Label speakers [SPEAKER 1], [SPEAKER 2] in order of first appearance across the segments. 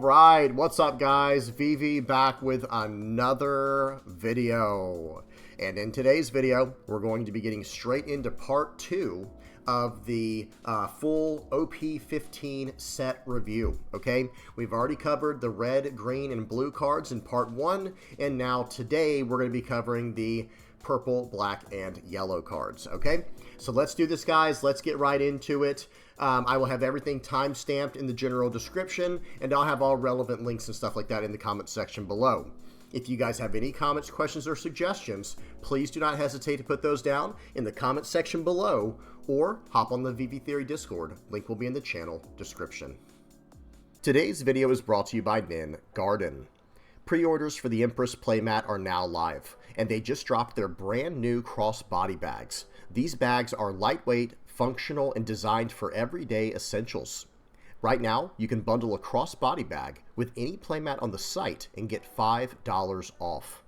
[SPEAKER 1] Alright, what's up guys? VV back with another video. And in today's video, we're going to be getting straight into part 2 of the full OP15 set review, okay? We've already covered the red, green, and blue cards in part 1, and now today we're going to be covering the purple, black, and yellow cards, okay? So let's do this, guys. Let's get right into it. I will have everything time-stamped in the general description, and I'll have all relevant links and stuff like that in the comment section below. If you guys have any comments, questions, or suggestions, please do not hesitate to put those down in the comment section below, or hop on the VV Theory Discord. Link will be in the channel description. Today's video is brought to you by Nin Garden. Pre-orders for the Empress playmat are now live, and they just dropped their brand new crossbody bags. These bags are lightweight, functional, and designed for everyday essentials. Right now, you can bundle a crossbody bag with any playmat on the site and get $5 off.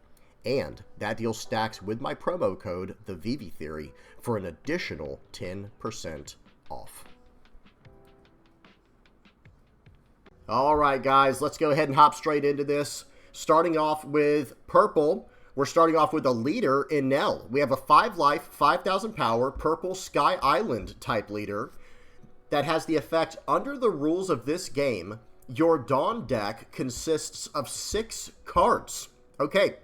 [SPEAKER 1] And that deal stacks with my promo code, the VV Theory, for an additional 10% off. Alright guys, let's go ahead and hop straight into this. Starting off with purple, we're starting off with a leader in Nell. We have a 5 life, 5,000 power, purple Sky Island type leader that has the effect, under the rules of this game, your Dawn deck consists of 6 cards. Okay,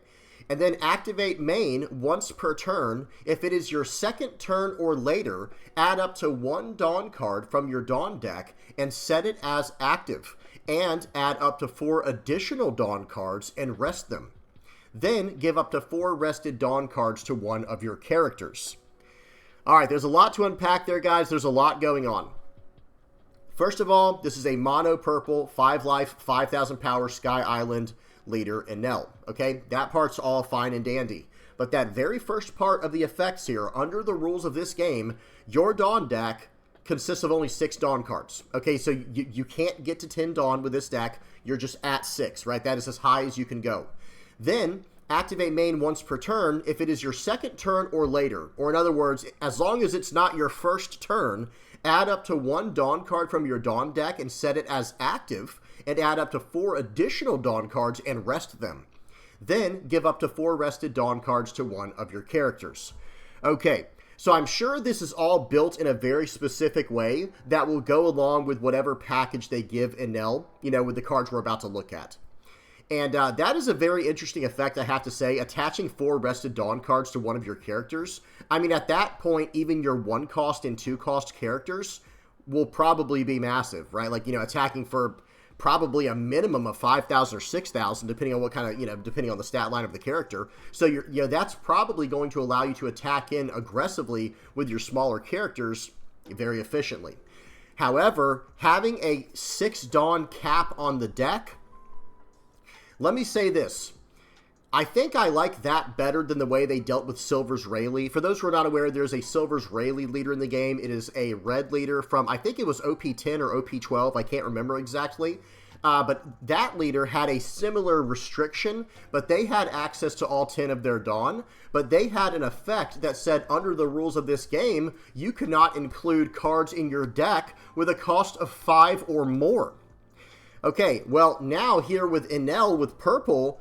[SPEAKER 1] and then activate main once per turn. If it is your second turn or later, add up to 1 Dawn card from your Dawn deck and set it as active, and add up to 4 additional Dawn cards and rest them. Then give up to 4 rested Dawn cards to one of your characters. Alright, there's a lot to unpack there, guys. There's a lot going on. First of all, this is a mono purple, 5 life, 5,000 power Sky Island leader in Nell. Okay, that part's all fine and dandy. But that very first part of the effects here, under the rules of this game, your Dawn deck consists of only 6 Dawn cards. Okay, so you can't get to 10 Dawn with this deck. You're just at 6, right? That is as high as you can go. Then, activate main once per turn if it is your second turn or later. Or in other words, as long as it's not your first turn, add up to 1 Dawn card from your Dawn deck and set it as active, and add up to 4 additional Dawn cards and rest them. Then, give up to 4 rested Dawn cards to one of your characters. Okay, so I'm sure this is all built in a very specific way that will go along with whatever package they give in Nell, you know, with the cards we're about to look at. And that is a very interesting effect, I have to say, attaching 4 rested Dawn cards to one of your characters. I mean, at that point, even your 1 cost and 2 cost characters will probably be massive, right? Like, you know, attacking for probably a minimum of 5,000 or 6,000, depending on what kind of, you know, depending on the stat line of the character. So, you know, that's probably going to allow you to attack in aggressively with your smaller characters very efficiently. However, having a 6 Dawn cap on the deck, let me say this. I think I like that better than the way they dealt with Silver's Rayleigh. For those who are not aware, there's a Silver's Rayleigh leader in the game. It is a red leader from, I think it was OP10 or OP12. I can't remember exactly. But that leader had a similar restriction, but they had access to all 10 of their Dawn. But they had an effect that said, under the rules of this game, you could not include cards in your deck with a cost of 5 or more. Okay, well, now here with Enel, with purple,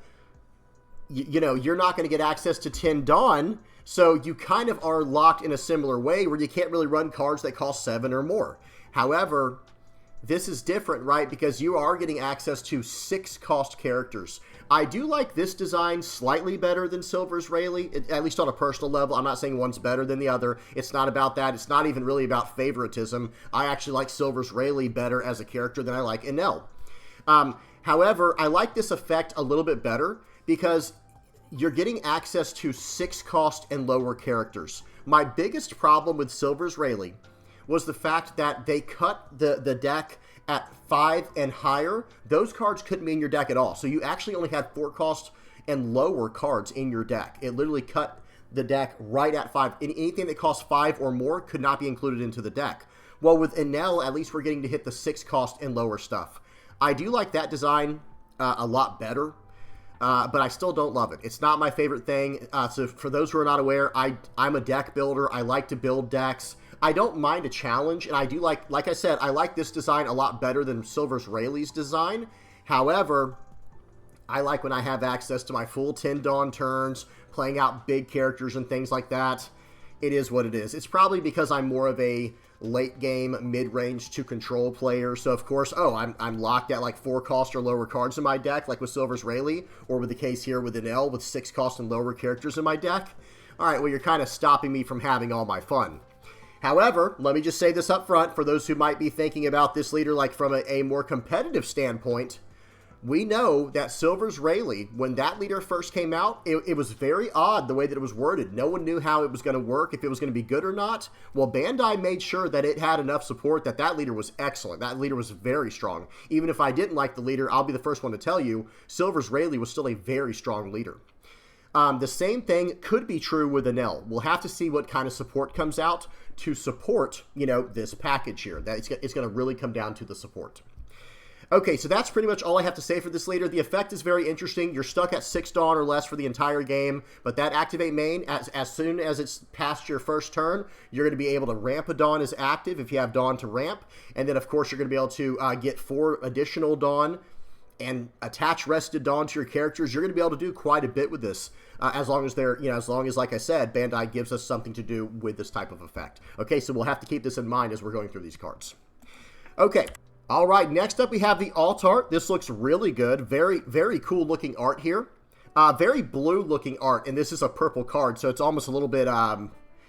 [SPEAKER 1] you know, you're not going to get access to 10 Dawn, so you kind of are locked in a similar way where you can't really run cards that cost 7 or more. However, this is different, right, because you are getting access to 6 cost characters. I do like this design slightly better than Silver's Rayleigh, at least on a personal level. I'm not saying one's better than the other. It's not about that. It's not even really about favoritism. I actually like Silver's Rayleigh better as a character than I like Enel. However, I like this effect a little bit better because you're getting access to 6 cost and lower characters. My biggest problem with Silver's Rayleigh was the fact that they cut the deck at 5 and higher. Those cards couldn't be in your deck at all. So you actually only had 4 cost and lower cards in your deck. It literally cut the deck right at 5. Anything that costs 5 or more could not be included into the deck. Well, with Enel, at least we're getting to hit the 6 cost and lower stuff. I do like that design a lot better, but I still don't love it. It's not my favorite thing. So for those who are not aware, I'm a deck builder. I like to build decks. I don't mind a challenge, and I do like I said, I like this design a lot better than Silver's Rayleigh's design. However, I like when I have access to my full 10 Dawn turns, playing out big characters and things like that. It is what it is. It's probably because I'm more of a late game, mid-range to control player. So, of course, I'm locked at like 4 cost or lower cards in my deck, like with Silver's Rayleigh, or with the case here with Enel with 6 cost and lower characters in my deck. All right, well, you're kind of stopping me from having all my fun. However, let me just say this up front for those who might be thinking about this leader like from a more competitive standpoint. We know that Silver's Rayleigh, when that leader first came out, it was very odd the way that it was worded. No one knew how it was going to work, if it was going to be good or not. Well, Bandai made sure that it had enough support that that leader was excellent. That leader was very strong. Even if I didn't like the leader, I'll be the first one to tell you, Silver's Rayleigh was still a very strong leader. The same thing could be true with Enel. We'll have to see what kind of support comes out to support, this package here. It's going to really come down to the support. Okay, so that's pretty much all I have to say for this leader. The effect is very interesting. You're stuck at 6 Dawn or less for the entire game, but that activate main, as soon as it's past your first turn, you're going to be able to ramp a Dawn as active if you have Dawn to ramp, and then of course you're going to be able to get 4 additional Dawn and attach rested Dawn to your characters. You're going to be able to do quite a bit with this, as long as like I said, Bandai gives us something to do with this type of effect. Okay, so we'll have to keep this in mind as we're going through these cards. Okay. All right, next up we have the alt art. This looks really good. Very, very cool looking art here. Very blue looking art, and this is a purple card, so it's almost a little bit,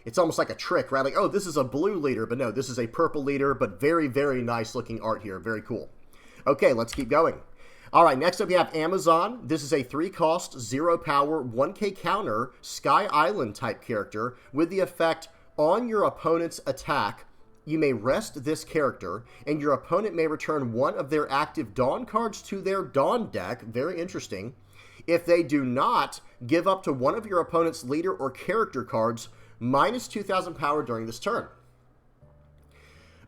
[SPEAKER 1] it's almost like a trick, right? Like, oh, this is a blue leader, but no, this is a purple leader, but very, very nice looking art here. Very cool. Okay, let's keep going. All right, next up we have Amazon. This is a 3 cost, 0 power, 1k counter, Sky Island type character with the effect on your opponent's attack. You may rest this character, and your opponent may return one of their active Dawn cards to their Dawn deck. Very interesting. If they do not, give up to one of your opponent's leader or character cards minus 2,000 power during this turn.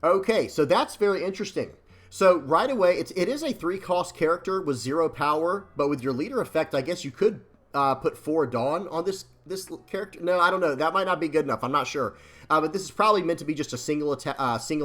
[SPEAKER 1] Okay, so that's very interesting. So right away, it is a 3 cost character with 0 power, but with your leader effect, I guess you could put 4 Dawn on this character. No, I don't know. That might not be good enough. I'm not sure. But this is probably meant to be just a single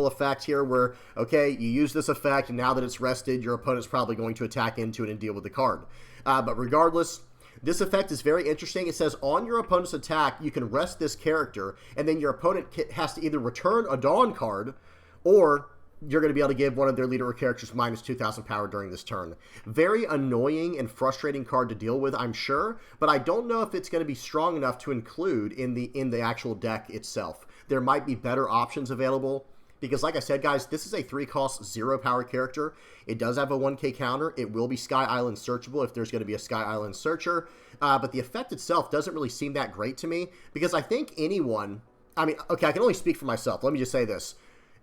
[SPEAKER 1] effect here where, okay, you use this effect, and now that it's rested, your opponent's probably going to attack into it and deal with the card. But regardless, this effect is very interesting. It says on your opponent's attack, you can rest this character, and then your opponent has to either return a Dawn card, or you're going to be able to give one of their leader or characters minus 2,000 power during this turn. Very annoying and frustrating card to deal with, I'm sure, but I don't know if it's going to be strong enough to include in the actual deck itself. There might be better options available because, like I said, guys, this is a 3 cost, 0 power character. It does have a 1k counter. It will be Sky Island searchable if there's going to be a Sky Island searcher, but the effect itself doesn't really seem that great to me because I think anyone, I mean, okay, I can only speak for myself. Let me just say this.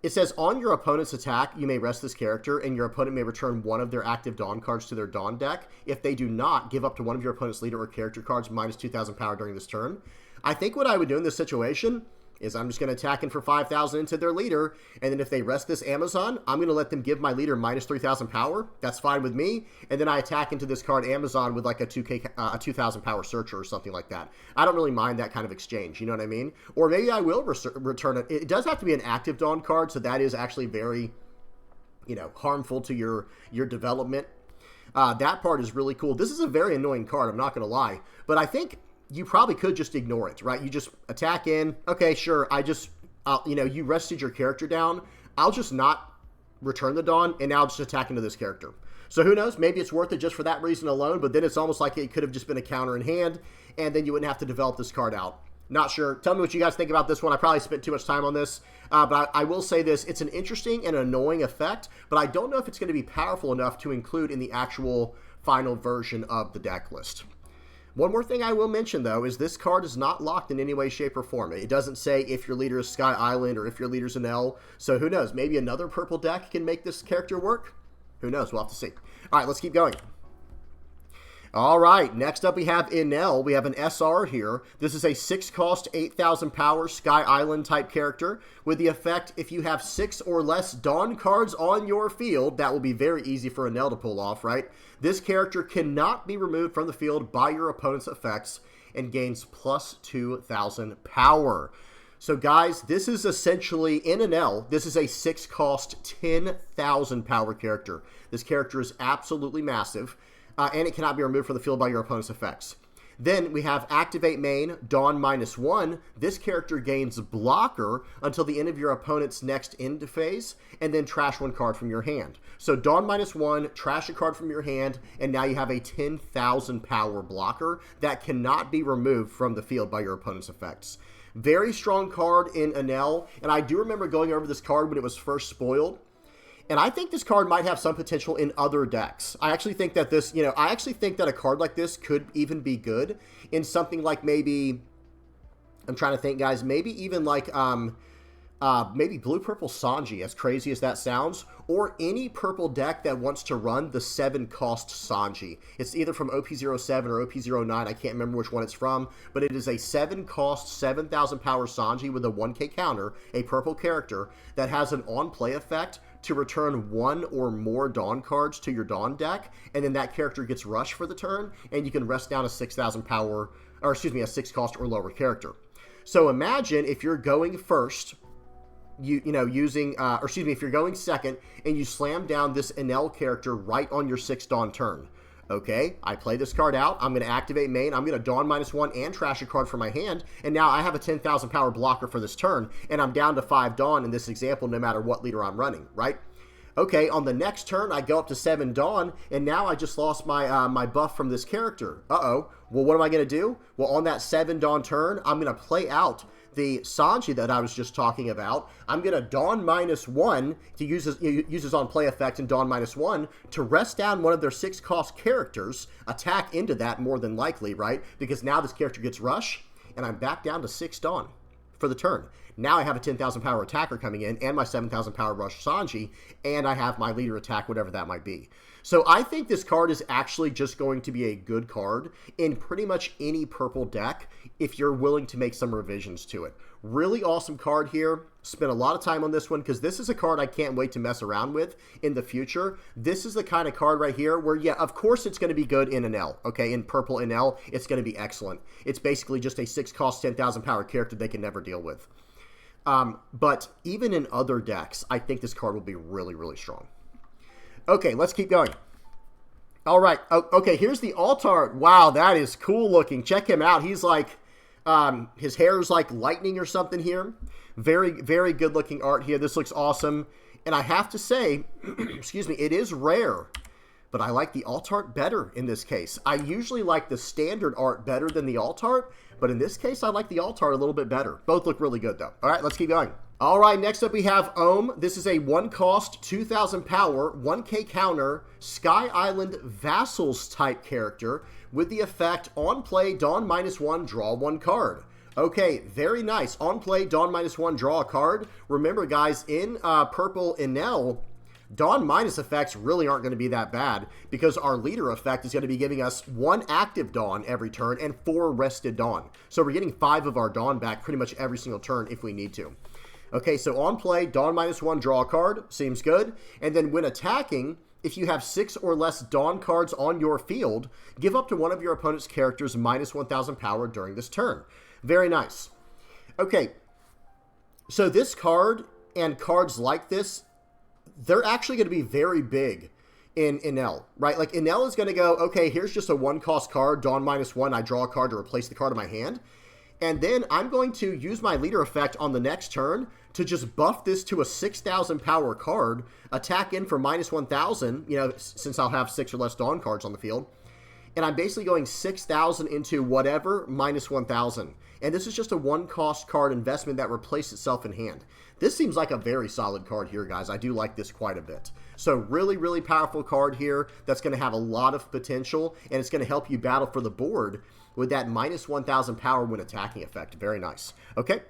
[SPEAKER 1] It says, on your opponent's attack, you may rest this character, and your opponent may return one of their active Dawn cards to their Dawn deck. If they do not, give up to one of your opponent's leader or character cards minus 2,000 power during this turn. I think what I would do in this situation is I'm just going to attack in for 5,000 into their leader, and then if they rest this Amazon, I'm going to let them give my leader minus 3,000 power. That's fine with me, and then I attack into this card Amazon with like a 2,000 power searcher or something like that. I don't really mind that kind of exchange, you know what I mean? Or maybe I will return it. It does have to be an active Dawn card, so that is actually very, harmful to your development. That part is really cool. This is a very annoying card, I'm not going to lie, but I think you probably could just ignore it, right? You just attack in. Okay, sure. You rested your character down. I'll just not return the Dawn, and now I'll just attack into this character. So who knows? Maybe it's worth it just for that reason alone, but then it's almost like it could have just been a counter in hand, and then you wouldn't have to develop this card out. Not sure. Tell me what you guys think about this one. I probably spent too much time on this, but I will say this. It's an interesting and annoying effect, but I don't know if it's going to be powerful enough to include in the actual final version of the deck list. One more thing I will mention, though, is this card is not locked in any way, shape, or form. It doesn't say if your leader is Sky Island or if your leader is an L. So who knows? Maybe another purple deck can make this character work. Who knows? We'll have to see. All right, let's keep going. All right, next up we have Enel. We have an SR here. This is a 6 cost, 8,000 power Sky Island type character with the effect if you have 6 or less Dawn cards on your field. That will be very easy for Enel to pull off, right? This character cannot be removed from the field by your opponent's effects and gains plus 2,000 power. So guys, this is essentially, in an L, this is a 6-cost, 10,000 power character. This character is absolutely massive, and it cannot be removed from the field by your opponent's effects. Then we have Activate Main, Dawn -1. This character gains Blocker until the end of your opponent's next end phase, and then trash 1 card from your hand. So Dawn -1, trash a card from your hand, and now you have a 10,000 power blocker that cannot be removed from the field by your opponent's effects. Very strong card in Enel, and I do remember going over this card when it was first spoiled. And I think this card might have some potential in other decks. I actually think that this, I actually think that a card like this could even be good in something like maybe, I'm trying to think, guys, maybe even like, maybe blue-purple Sanji, as crazy as that sounds, or any purple deck that wants to run the 7-cost Sanji. It's either from OP07 or OP09, I can't remember which one it's from, but it is a 7-cost, 7,000 power Sanji with a 1k counter, a purple character, that has an on-play effect to return 1 or more Dawn cards to your Dawn deck, and then that character gets rushed for the turn, and you can rest down a 6,000 power, or excuse me, a 6-cost or lower character. So imagine if you're going first, if you're going second, and you slam down this Enel character right on your 6 Dawn turn. Okay, I play this card out, I'm going to activate main, I'm going to Dawn -1 and trash a card from my hand, and now I have a 10,000 power blocker for this turn, and I'm down to 5 Dawn in this example no matter what leader I'm running, right? Okay, on the next turn, I go up to 7 Dawn, and now I just lost my my buff from this character. Uh-oh. Well, what am I going to do? Well, on that 7 Dawn turn, I'm going to play out the Sanji that I was just talking about. I'm going to Dawn -1 to use his on play effect and Dawn -1 to rest down one of their 6-cost characters, attack into that more than likely, right? Because now this character gets rush, and I'm back down to 6 Dawn for the turn. Now I have a 10,000 power attacker coming in, and my 7,000 power rush Sanji, and I have my leader attack, whatever that might be. So I think this card is actually just going to be a good card in pretty much any purple deck if you're willing to make some revisions to it. Really awesome card here. Spent a lot of time on this one because this is a card I can't wait to mess around with in the future. This is the kind of card right here where, yeah, of course it's going to be good in Enel, okay? In purple Enel, it's going to be excellent. It's basically just a 6-cost, 10,000 power character they can never deal with. But even in other decks, I think this card will be really, really strong. Okay, let's keep going. All right. Okay, here's the Altart. Wow, that is cool looking. Check him out. He's like, his hair is like lightning or something here. Very, very good looking art here. This looks awesome. And I have to say, excuse me, it is rare, but I like the Altart better in this case. I usually like the standard art better than the Altart, but in this case, I like the Altart a little bit better. Both look really good, though. All right, let's keep going. All right, next up we have Ohm. This is a 1-cost, 2,000 power, 1k counter, Sky Island Vassals type character with the effect on play, Dawn -1, draw 1 card. Okay, very nice. On play, Dawn -1, draw a card. Remember, guys, in purple Enel, Dawn minus effects really aren't going to be that bad because our leader effect is going to be giving us 1 active Dawn every turn and 4 rested Dawn. So we're getting 5 of our Dawn back pretty much every single turn if we need to. Okay, so on play, Dawn -1, draw a card. Seems good. And then when attacking, if you have 6 or less Dawn cards on your field, give up to one of your opponent's characters -1,000 power during this turn. Very nice. Okay, so this card and cards like this, they're actually going to be very big in Enel, right? Like Enel is going to go, okay, here's just a 1-cost card, Dawn -1, I draw a card to replace the card in my hand. And then I'm going to use my leader effect on the next turn to just buff this to a 6,000 power card, attack in for -1,000, since I'll have 6 or less Dawn cards on the field. And I'm basically going 6,000 into whatever -1,000. And this is just a 1-cost card investment that replaces itself in hand. This seems like a very solid card here, guys. I do like this quite a bit. So really, really powerful card here that's going to have a lot of potential, and it's going to help you battle for the board with that -1,000 power when attacking effect. Very nice. Okay.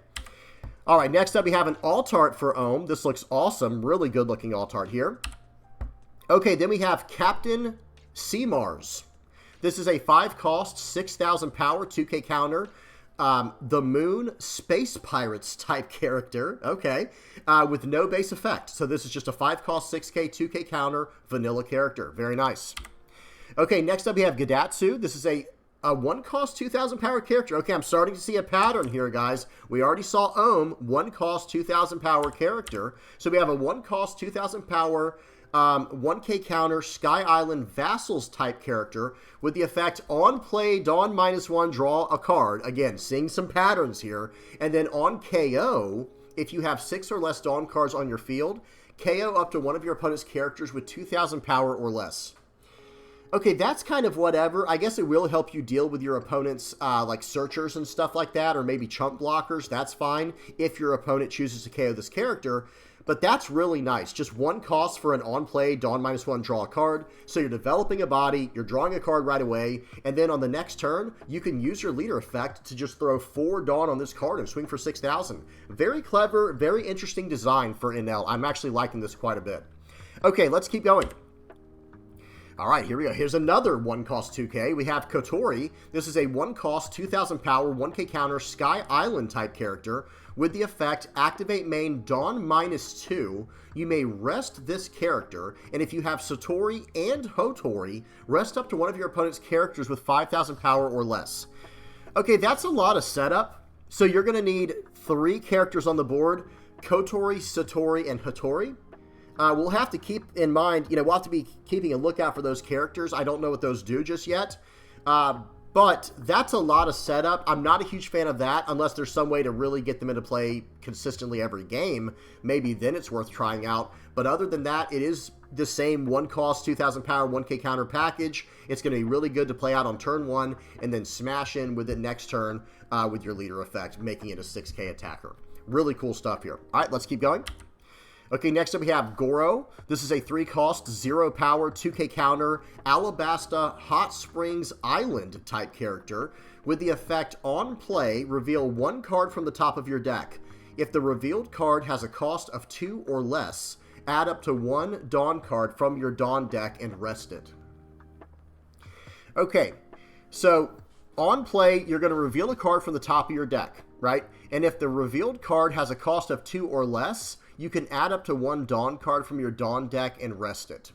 [SPEAKER 1] All right, next up we have an Altart for Ohm. This looks awesome. Really good looking Altart here. Okay, then we have Captain Seamars. This is a 5-cost, 6,000 power, 2k counter. The Moon Space Pirates type character, okay, with no base effect. So this is just a 5-cost, 6k, 2k counter vanilla character. Very nice. Okay, next up we have Gadatsu. This is a A 1 cost 2,000 power character. Okay, I'm starting to see a pattern here, guys. We already saw Ohm, 1 cost 2,000 power character. So we have a 1 cost 2,000 power 1k counter Sky Island Vassals type character with the effect on play Dawn -1 draw a card. Again, seeing some patterns here. And then on KO, if you have 6 or less Dawn cards on your field, KO up to one of your opponent's characters with 2,000 power or less. Okay, that's kind of whatever. I guess it will help you deal with your opponent's like searchers and stuff like that, or maybe chump blockers. That's fine if your opponent chooses to KO this character. But that's really nice. Just 1 cost for an on-play Dawn -1 draw a card. So you're developing a body, you're drawing a card right away, and then on the next turn, you can use your leader effect to just throw 4 Dawn on this card and swing for 6,000. Very clever, very interesting design for NL. I'm actually liking this quite a bit. Okay, let's keep going. All right, here we go. Here's another 1 cost 2k. We have Kotori. This is a 1 cost 2,000 power 1k counter Sky Island type character with the effect activate main Dawn -2. You may rest this character, and if you have Satori and Hotori, rest up to one of your opponent's characters with 5,000 power or less. Okay, that's a lot of setup. So you're going to need 3 characters on the board: Kotori, Satori, and Hotori. We'll have to keep in mind, we'll have to be keeping a lookout for those characters. I don't know what those do just yet. But that's a lot of setup. I'm not a huge fan of that unless there's some way to really get them into play consistently every game. Maybe then it's worth trying out. But other than that, it is the same 1 cost, 2,000 power, 1k counter package. It's going to be really good to play out on turn 1 and then smash in with it next turn with your leader effect, making it a 6k attacker. Really cool stuff here. All right, let's keep going. Okay, next up we have Goro. This is a 3 cost, 0 power, 2k counter, Alabasta Hot Springs Island type character with the effect on play, reveal 1 card from the top of your deck. If the revealed card has a cost of 2 or less, add up to 1 Dawn card from your Dawn deck and rest it. Okay, so on play, you're going to reveal a card from the top of your deck, right? And if the revealed card has a cost of 2 or less, you can add up to 1 Dawn card from your Dawn deck and rest it.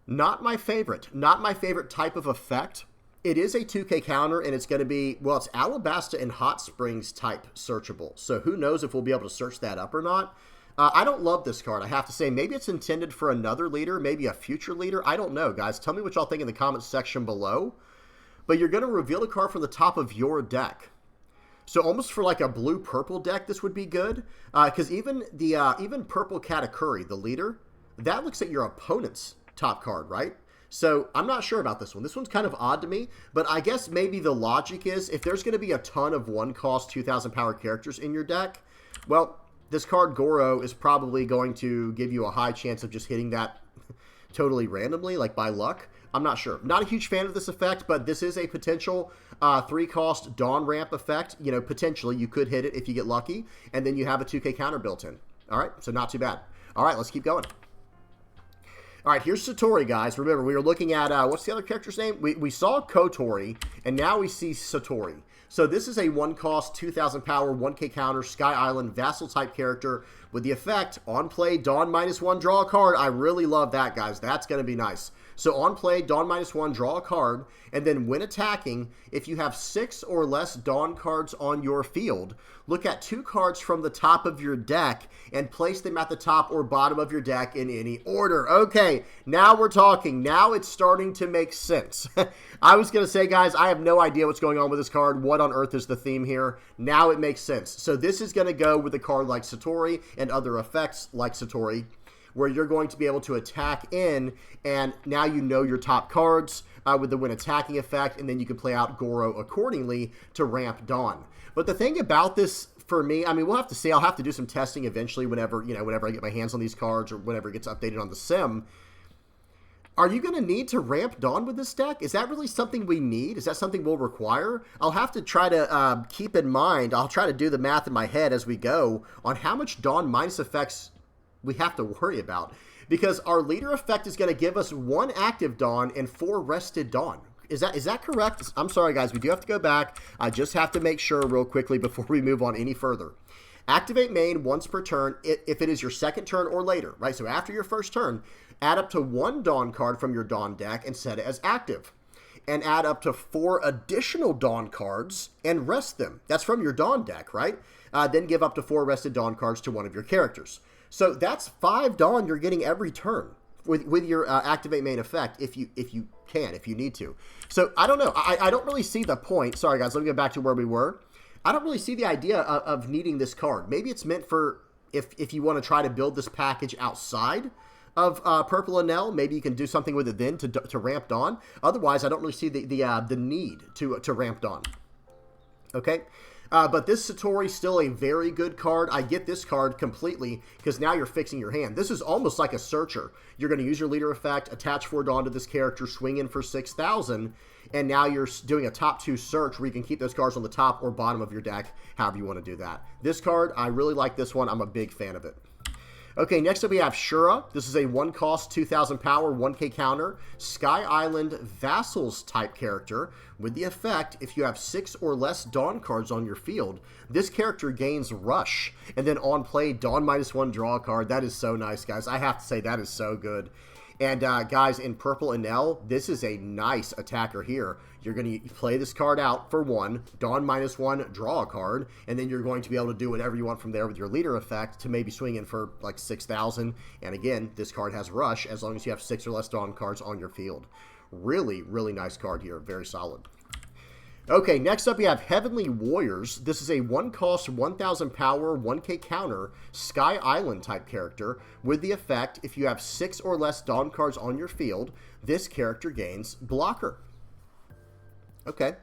[SPEAKER 1] Not my favorite. Not my favorite type of effect. It is a 2k counter, and it's going to be, well, it's Alabasta and Hot Springs type searchable. So who knows if we'll be able to search that up or not. I don't love this card, I have to say. Maybe it's intended for another leader, maybe a future leader. I don't know, guys. Tell me what y'all think in the comments section below. But you're going to reveal a card from the top of your deck. So almost for like a blue-purple deck, this would be good. Because even Purple Katakuri, the leader, that looks at your opponent's top card, right? So I'm not sure about this one. This one's kind of odd to me. But I guess maybe the logic is if there's going to be a ton of 1 cost 2,000 power characters in your deck, well, this card Goro is probably going to give you a high chance of just hitting that totally randomly, like by luck. I'm not sure. Not a huge fan of this effect, but this is a potential 3 cost Dawn ramp effect. Potentially you could hit it if you get lucky, and then you have a 2k counter built in. All right, so not too bad. All right, let's keep going. All right, here's Satori, guys. Remember, we were looking at, what's the other character's name? We saw Kotori, and now we see Satori. So this is a 1 cost, 2,000 power, 1k counter, Sky Island, Vassal type character with the effect, on play, Dawn -1, draw a card. I really love that, guys. That's going to be nice. So on play, Dawn -1, draw a card, and then when attacking, if you have 6 or less Dawn cards on your field, look at 2 cards from the top of your deck and place them at the top or bottom of your deck in any order. Okay, now we're talking. Now it's starting to make sense. I was going to say, guys, I have no idea what's going on with this card. What on earth is the theme here? Now it makes sense. So this is going to go with a card like Satori and other effects like Satori, where you're going to be able to attack in, and now you know your top cards with the when attacking effect, and then you can play out Goro accordingly to ramp Dawn. But the thing about this for me, I mean, we'll have to see. I'll have to do some testing eventually whenever I get my hands on these cards or whenever it gets updated on the sim. Are you going to need to ramp Dawn with this deck? Is that really something we need? Is that something we'll require? I'll have to try to keep in mind. I'll try to do the math in my head as we go on how much Dawn minus effects we have to worry about, because our leader effect is going to give us 1 active Dawn and 4 rested Dawn. Is that correct? I'm sorry, guys. We do have to go back. I just have to make sure real quickly before we move on any further. Activate main once per turn if it is your second turn or later, right? So after your first turn, add up to 1 Dawn card from your Dawn deck and set it as active. and add up to 4 additional Dawn cards and rest them. That's from your Dawn deck, right? Then give up to 4 rested Dawn cards to one of your characters. So that's 5 Dawn you're getting every turn with your activate main effect if you need to. So I don't know. I don't really see the point. Sorry guys, let me get back to where we were. I don't really see the idea of needing this card. Maybe it's meant for if you want to try to build this package outside of Purple Enel. Maybe you can do something with it then to ramp Dawn. Otherwise, I don't really see the need to ramp Dawn. Okay, but this Satori is still a very good card. I get this card completely because now you're fixing your hand. This is almost like a searcher. You're going to use your leader effect, attach 4 Dawn to this character, swing in for 6,000, and now you're doing a top 2 search where you can keep those cards on the top or bottom of your deck, however you want to do that. This card, I really like this one. I'm a big fan of it. Okay, next up we have Shura. This is a 1 cost, 2,000 power, 1k counter, Sky Island Vassals type character. With the effect, if you have 6 or less Dawn cards on your field, this character gains Rush. And then on play, Dawn -1, draw a card. That is so nice, guys. I have to say, that is so good. And guys, in Purple Enel, this is a nice attacker here. You're going to play this card out for 1, Dawn -1, draw a card, and then you're going to be able to do whatever you want from there with your leader effect to maybe swing in for like 6,000. And again, this card has Rush as long as you have 6 or less Dawn cards on your field. Really, really nice card here. Very solid. Okay, next up we have Heavenly Warriors. This is a 1 cost, 1,000 power, 1k counter, Sky Island type character. With the effect, if you have 6 or less Dawn cards on your field, this character gains Blocker. Okay.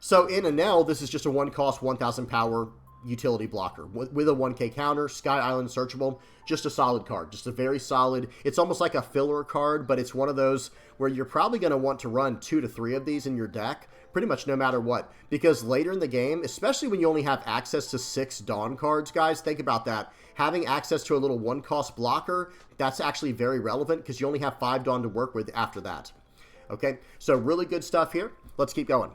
[SPEAKER 1] So in Enel, this is just a 1 cost, 1,000 power utility blocker. With a 1k counter, Sky Island searchable, just a solid card. Just a very solid, it's almost like a filler card, but it's one of those where you're probably going to want to run 2 to 3 of these in your deck, pretty much no matter what. Because later in the game, especially when you only have access to 6 Dawn cards, guys, think about that. Having access to a little 1 cost blocker, that's actually very relevant because you only have 5 Dawn to work with after that. Okay, so really good stuff here. Let's keep going.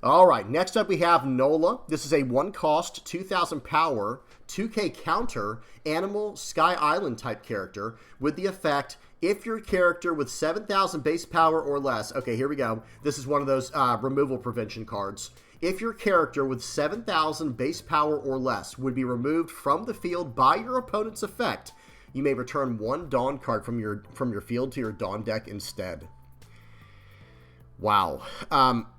[SPEAKER 1] All right, next up we have Nola. This is a 1 cost, 2,000 power, 2k counter, animal Sky Island type character. With the effect, if your character with 7,000 base power or less, okay, here we go. This is one of those removal prevention cards. If your character with 7,000 base power or less would be removed from the field by your opponent's effect, you may return 1 Dawn card from your field to your Dawn deck instead. Wow.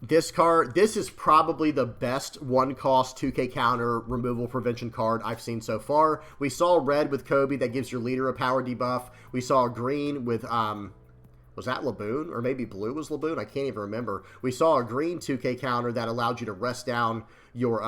[SPEAKER 1] This card, this is probably the best 1 cost 2k counter removal prevention card I've seen so far. We saw red with Kobe that gives your leader a power debuff. We saw green with, was that Laboon? Or maybe blue was Laboon? I can't even remember. We saw a green 2k counter that allowed you to rest down your,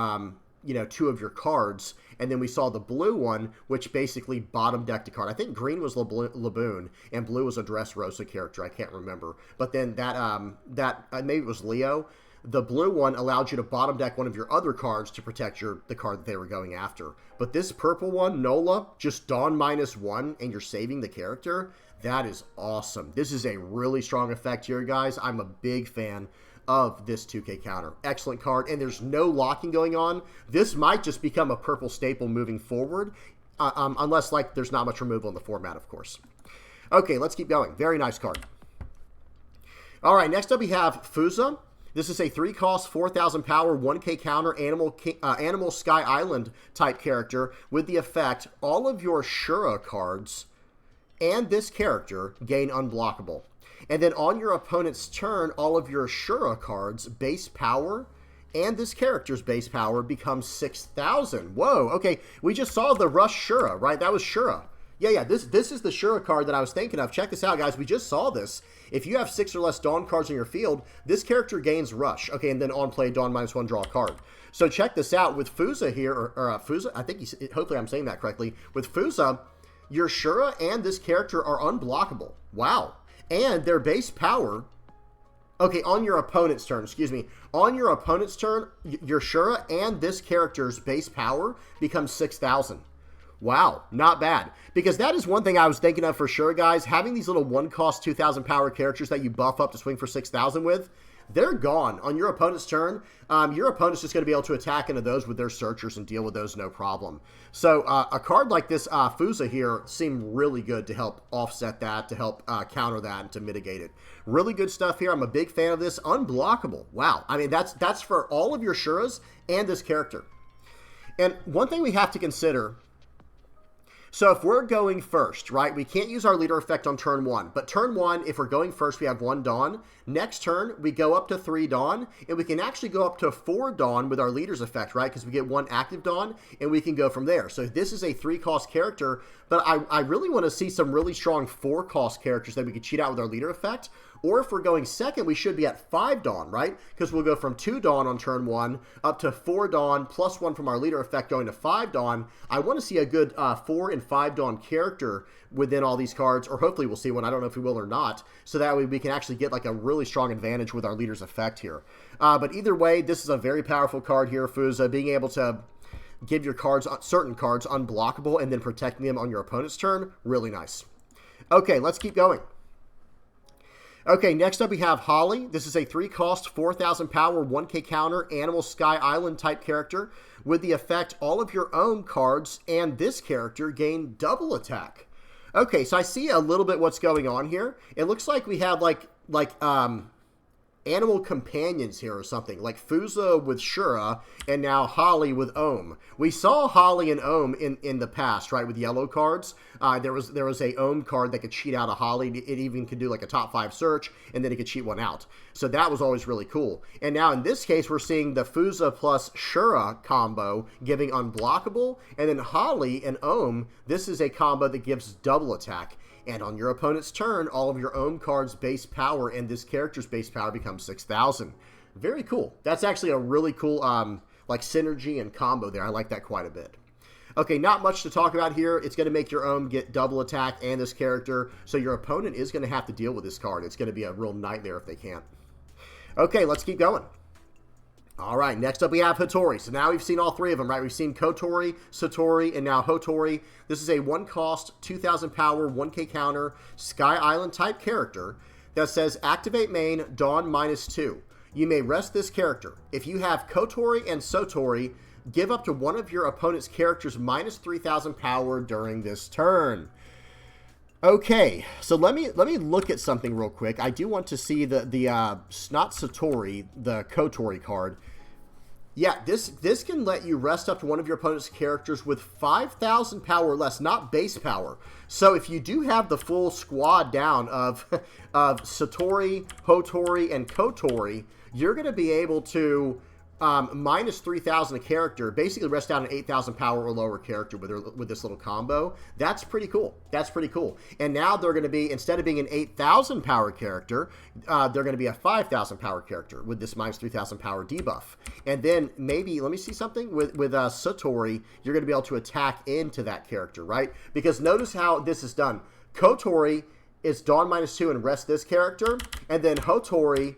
[SPEAKER 1] 2 of your cards. And then we saw the blue one, which basically bottom decked a card. I think green was Laboon, and blue was a Dressrosa character. I can't remember. But then that maybe it was Leo. The blue one allowed you to bottom deck one of your other cards to protect the card that they were going after. But this purple one, Nola, just Dawn -1, and you're saving the character. That is awesome. This is a really strong effect here, guys. I'm a big fan of this 2k counter. Excellent card, and there's no locking going on. This might just become a purple staple moving forward, unless like there's not much removal in the format, of course. Okay, let's keep going. Very nice card. All right, next up we have Fuza. This is a 3 cost, 4,000 power, 1k counter, animal Sky Island type character. With the effect, all of your Shura cards and this character gain unblockable. And then on your opponent's turn, all of your Shura cards, base power, and this character's base power becomes 6,000. Whoa, okay, we just saw the Rush Shura, right? That was Shura. Yeah, this is the Shura card that I was thinking of. Check this out, guys. We just saw this. If you have 6 or less Dawn cards in your field, this character gains Rush. Okay, and then on play, Dawn -1, draw a card. So check this out. With Fuza here, or Fuza, I think, hopefully I'm saying that correctly. With Fuza, your Shura and this character are unblockable. Wow. And their base power, okay, on your opponent's turn, excuse me. On your opponent's turn, your Shura and this character's base power becomes 6,000. Wow, not bad. Because that is one thing I was thinking of for sure, guys. Having these little 1 cost, 2,000 power characters that you buff up to swing for 6,000 with, they're gone on your opponent's turn. Your opponent's just going to be able to attack into those with their searchers and deal with those no problem. So a card like this Fusa here seemed really good to help offset that, to help counter that, and to mitigate it. Really good stuff here. I'm a big fan of this. Unblockable. Wow. I mean, that's for all of your Shuras and this character. And one thing we have to consider, so if we're going first, right, we can't use our leader effect on turn 1. But turn 1, if we're going first, we have 1 Dawn. Next turn, we go up to 3 Dawn. And we can actually go up to 4 Dawn with our leader's effect, right? Because we get 1 active Dawn, and we can go from there. So this is a 3-cost character, but I really want to see some really strong 4-cost characters that we can cheat out with our leader effect. Or if we're going second, we should be at 5 Dawn, right? Because we'll go from 2 Dawn on turn 1 up to 4 Dawn, plus 1 from our leader effect going to 5 Dawn. I want to see a good 4 and 5 Dawn character within all these cards, or hopefully we'll see one. I don't know if we will or not. So that way we can actually get like a really strong advantage with our leader's effect here. But either way, this is a very powerful card here, Fusa. Being able to give your cards, certain cards, unblockable and then protecting them on your opponent's turn, really nice. Okay, let's keep going. Okay, next up we have Holly. This is a 3-cost, 4,000 power, 1k counter, Animal Sky Island type character. With the effect, all of your own cards and this character gain double attack. Okay, so I see a little bit what's going on here. It looks like we have like animal companions here or something, like Fusa with Shura and now Holly with Ohm. We saw Holly and Ohm in the past, right, with yellow cards. There was a Ohm card that could cheat out a Holly. It even could do like a top 5 search, and then it could cheat one out. So that was always really cool. And now in this case, we're seeing the Fusa plus Shura combo giving unblockable, and then Holly and Ohm, this is a combo that gives double attack. And on your opponent's turn, all of your own cards' base power and this character's base power becomes 6,000. Very cool. That's actually a really cool like synergy and combo there. I like that quite a bit. Okay, not much to talk about here. It's going to make your own get double attack and this character, so your opponent is going to have to deal with this card. It's going to be a real nightmare if they can't. Okay, let's keep going. All right, next up we have Hattori. So now we've seen all 3 of them, right? We've seen Kotori, Satori, and now Hattori. This is a 1-cost, 2,000 power, 1k counter, Sky Island type character that says activate main, Dawn -2. You may rest this character. If you have Kotori and Sotori, give up to one of your opponent's characters -3,000 power during this turn. Okay, so let me look at something real quick. I do want to see the not Satori, the Kotori card. Yeah, this can let you rest up to one of your opponent's characters with 5,000 power or less, not base power. So if you do have the full squad down of Satori, Hotori, and Kotori, you're going to be able to -3,000 a character, basically rest down an 8,000 power or lower character with this little combo. That's pretty cool. That's pretty cool. And now they're going to be, instead of being an 8,000 power character, they're going to be a 5,000 power character with this -3,000 power debuff. And then maybe, let me see something, with Satori, you're going to be able to attack into that character, right? Because notice how this is done. Kotori is Dawn -2 and rest this character, and then Hotori,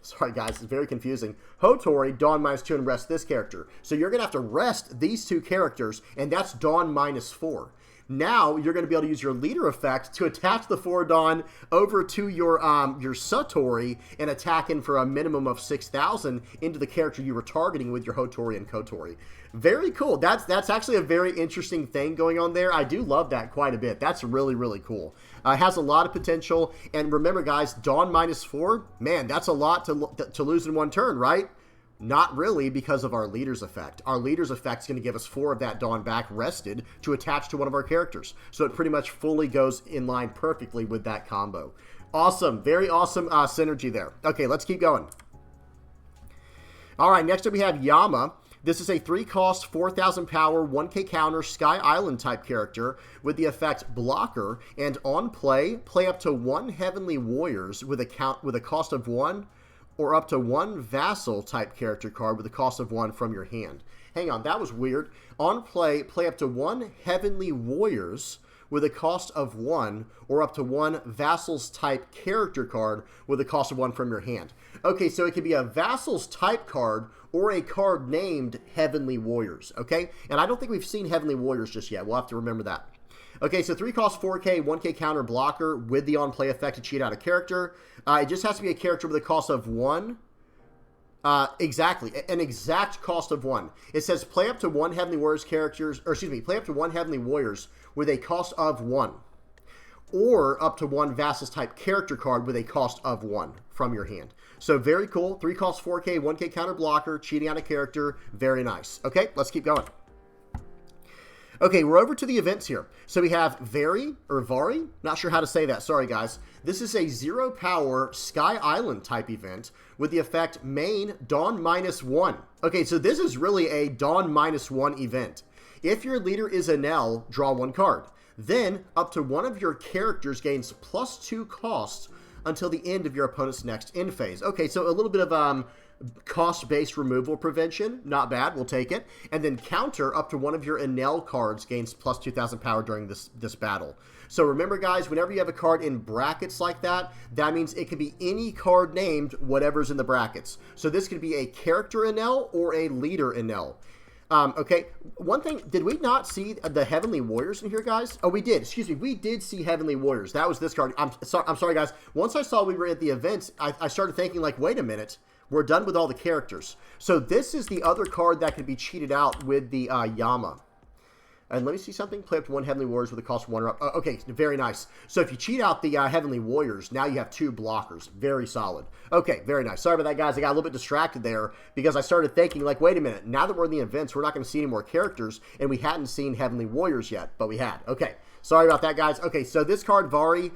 [SPEAKER 1] sorry guys, it's very confusing. Hotori, Dawn -2 and rest this character. So you're going to have to rest these 2 characters, and that's Dawn -4. Now you're going to be able to use your leader effect to attach the 4 Dawn over to your Satori and attack in for a minimum of 6,000 into the character you were targeting with your Hotori and Kotori. Very cool. That's actually a very interesting thing going on there. I do love that quite a bit. That's really, really cool. It has a lot of potential. And remember, guys, Dawn -4, man, that's a lot to lose in one turn, right? Not really, because of our leader's effect. Our leader's effect is going to give us 4 of that Dawn back rested to attach to one of our characters. So it pretty much fully goes in line perfectly with that combo. Awesome. Very awesome synergy there. Okay, let's keep going. All right, next up we have Yama. This is a 3-cost, 4,000 power, 1k counter, Sky Island type character with the effect Blocker, and on play up to 1 Heavenly Warriors with a cost of 1, or up to 1 Vassal type character card with a cost of 1 from your hand. Hang on, that was weird. On play up to 1 Heavenly Warriors with a cost of 1, or up to 1 Vassals type character card with a cost of 1 from your hand. Okay, so it could be a Vassals type card or a card named Heavenly Warriors, okay? And I don't think we've seen Heavenly Warriors just yet. We'll have to remember that. Okay, so 3 cost 4K, 1K counter blocker with the on-play effect to cheat out a character. It just has to be a character with a cost of 1. Exactly, an exact cost of 1. It says play up to 1 Heavenly Warriors characters, or excuse me, play up to 1 Heavenly Warriors with a cost of 1. Or up to 1 Vassals type character card with a cost of 1 from your hand. So very cool. 3 cost 4K, 1K counter blocker, cheating out a character. Very nice. Okay, let's keep going. Okay, we're over to the events here. So we have Vari, not sure how to say that, sorry guys. This is a 0 power Sky Island type event with the effect main Dawn -1. Okay, so this is really a Dawn -1 event. If your leader is Enel, draw 1 card. Then, up to 1 of your characters gains +2 costs until the end of your opponent's next end phase. Okay, so a little bit of cost-based removal prevention. Not bad, we'll take it. And then counter, up to 1 of your Enel cards gains +2,000 power during this battle. So remember, guys, whenever you have a card in brackets like that, that means it could be any card named whatever's in the brackets. So this could be a character Enel or a leader Enel. Okay, one thing, did we not see the Heavenly Warriors in here, guys? Oh, we did. Excuse me, we did see Heavenly Warriors. That was this card. I'm sorry, guys. Once I saw we were at the events, I started thinking, like, wait a minute. We're done with all the characters. So this is the other card that could be cheated out with the Yama. And let me see something. Play up to 1 Heavenly Warriors with a cost of 1 or up. Okay, very nice. So if you cheat out the Heavenly Warriors, now you have 2 blockers. Very solid. Okay, very nice. Sorry about that, guys. I got a little bit distracted there because I started thinking, like, wait a minute. Now that we're in the events, we're not going to see any more characters, and we hadn't seen Heavenly Warriors yet, but we had. Okay, sorry about that, guys. Okay, so this card, Vari,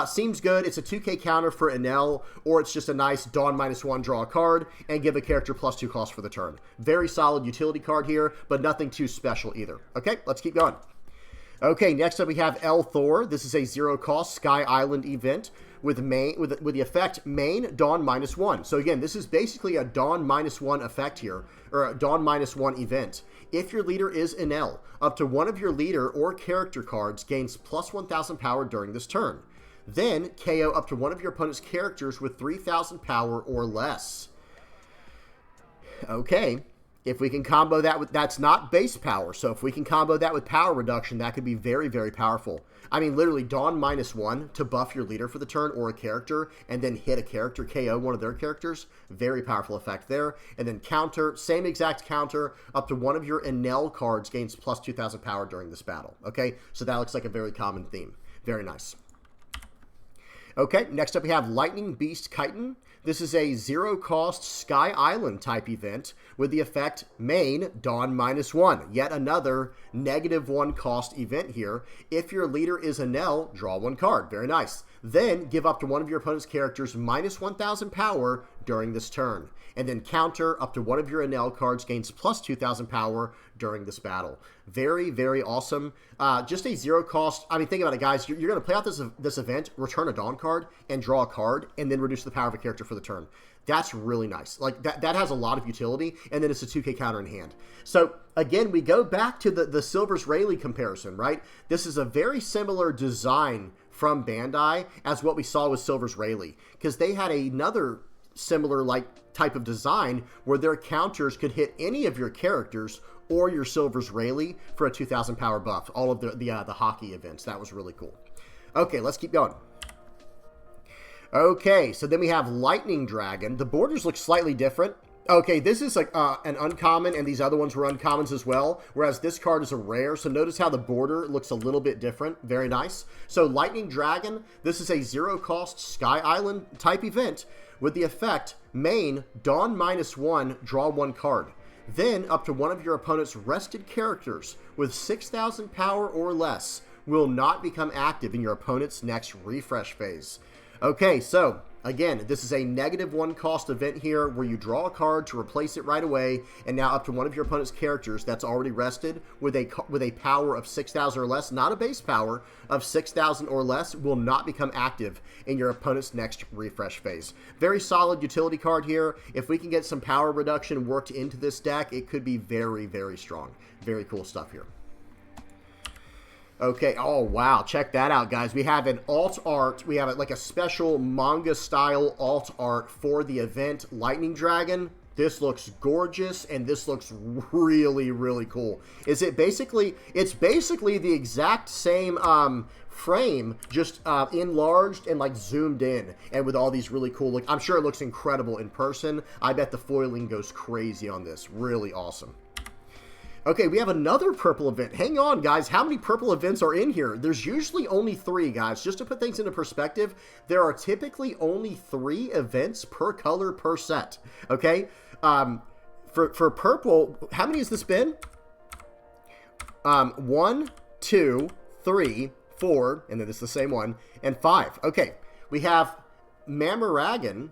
[SPEAKER 1] seems good. It's a 2K counter for Enel, or it's just a nice Dawn -1, draw a card, and give a character +2 cost for the turn. Very solid utility card here, but nothing too special either. Okay, let's keep going. Okay, next up we have El Thor. This is a 0 cost Sky Island event with the effect main Dawn -1. So again, this is basically a Dawn -1 effect here, or a Dawn -1 event. If your leader is Enel, up to 1 of your leader or character cards gains +1,000 power during this turn. Then, KO up to 1 of your opponent's characters with 3,000 power or less. Okay, if we can combo that with... That's not base power, so if we can combo that with power reduction, that could be very, very powerful. I mean, literally, Dawn -1 to buff your leader for the turn or a character, and then hit a character, KO one of their characters. Very powerful effect there. And then counter, same exact counter, up to 1 of your Enel cards gains +2,000 power during this battle. Okay, so that looks like a very common theme. Very nice. Okay, next up we have Lightning Beast Chitin. This is a 0 cost Sky Island type event with the effect main Dawn -1. Yet another -1 cost event here. If your leader is Enel, draw 1 card. Very nice. Then give up to 1 of your opponent's characters -1,000 power during this turn. And then counter, up to 1 of your Enel cards gains +2,000 power during this battle. Very, very awesome. Just a 0 cost. I mean, think about it, guys. You're going to play out this event, return a Dawn card, and draw a card, and then reduce the power of a character for the turn. That's really nice. Like, that has a lot of utility, and then it's a 2K counter in hand. So, again, we go back to the Silver's Rayleigh comparison, right? This is a very similar design from Bandai as what we saw with Silver's Rayleigh, because they had another similar type of design where their counters could hit any of your characters or your Silver's Rayleigh for a 2,000 power buff. All of the hockey events. That was really cool. Okay, let's keep going. Okay, so then we have Lightning Dragon. The borders look slightly different. Okay, this is like an uncommon, and these other ones were uncommons as well, whereas this card is a rare, so notice how the border looks a little bit different. Very nice. So Lightning Dragon, this is a 0 cost Sky Island type event with the effect main Dawn -1, draw 1 card. Then up to 1 of your opponent's rested characters with 6,000 power or less will not become active in your opponent's next refresh phase. Okay, so again, this is a -1 cost event here where you draw a card to replace it right away, and now up to 1 of your opponent's characters that's already rested with a power of 6,000 or less, not a base power, of 6,000 or less will not become active in your opponent's next refresh phase. Very solid utility card here. If we can get some power reduction worked into this deck, it could be very, very strong. Very cool stuff here. Okay, oh wow, check that out, guys. We have an alt art. We have like a special manga style alt art for the event Lightning Dragon. This looks gorgeous, and this looks really, really cool. It's basically the exact same frame, just enlarged and like zoomed in, and with all these really cool look. I'm sure it looks incredible in person. I bet the foiling goes crazy on this. Really awesome. Okay, we have another purple event. Hang on, guys. How many purple events are in here? There's usually only 3, guys. Just to put things into perspective, there are typically only 3 events per color per set. Okay? For purple, how many has this been? 1, 2, 3, 4, and then it's the same one, and 5. Okay, we have Mamaragan,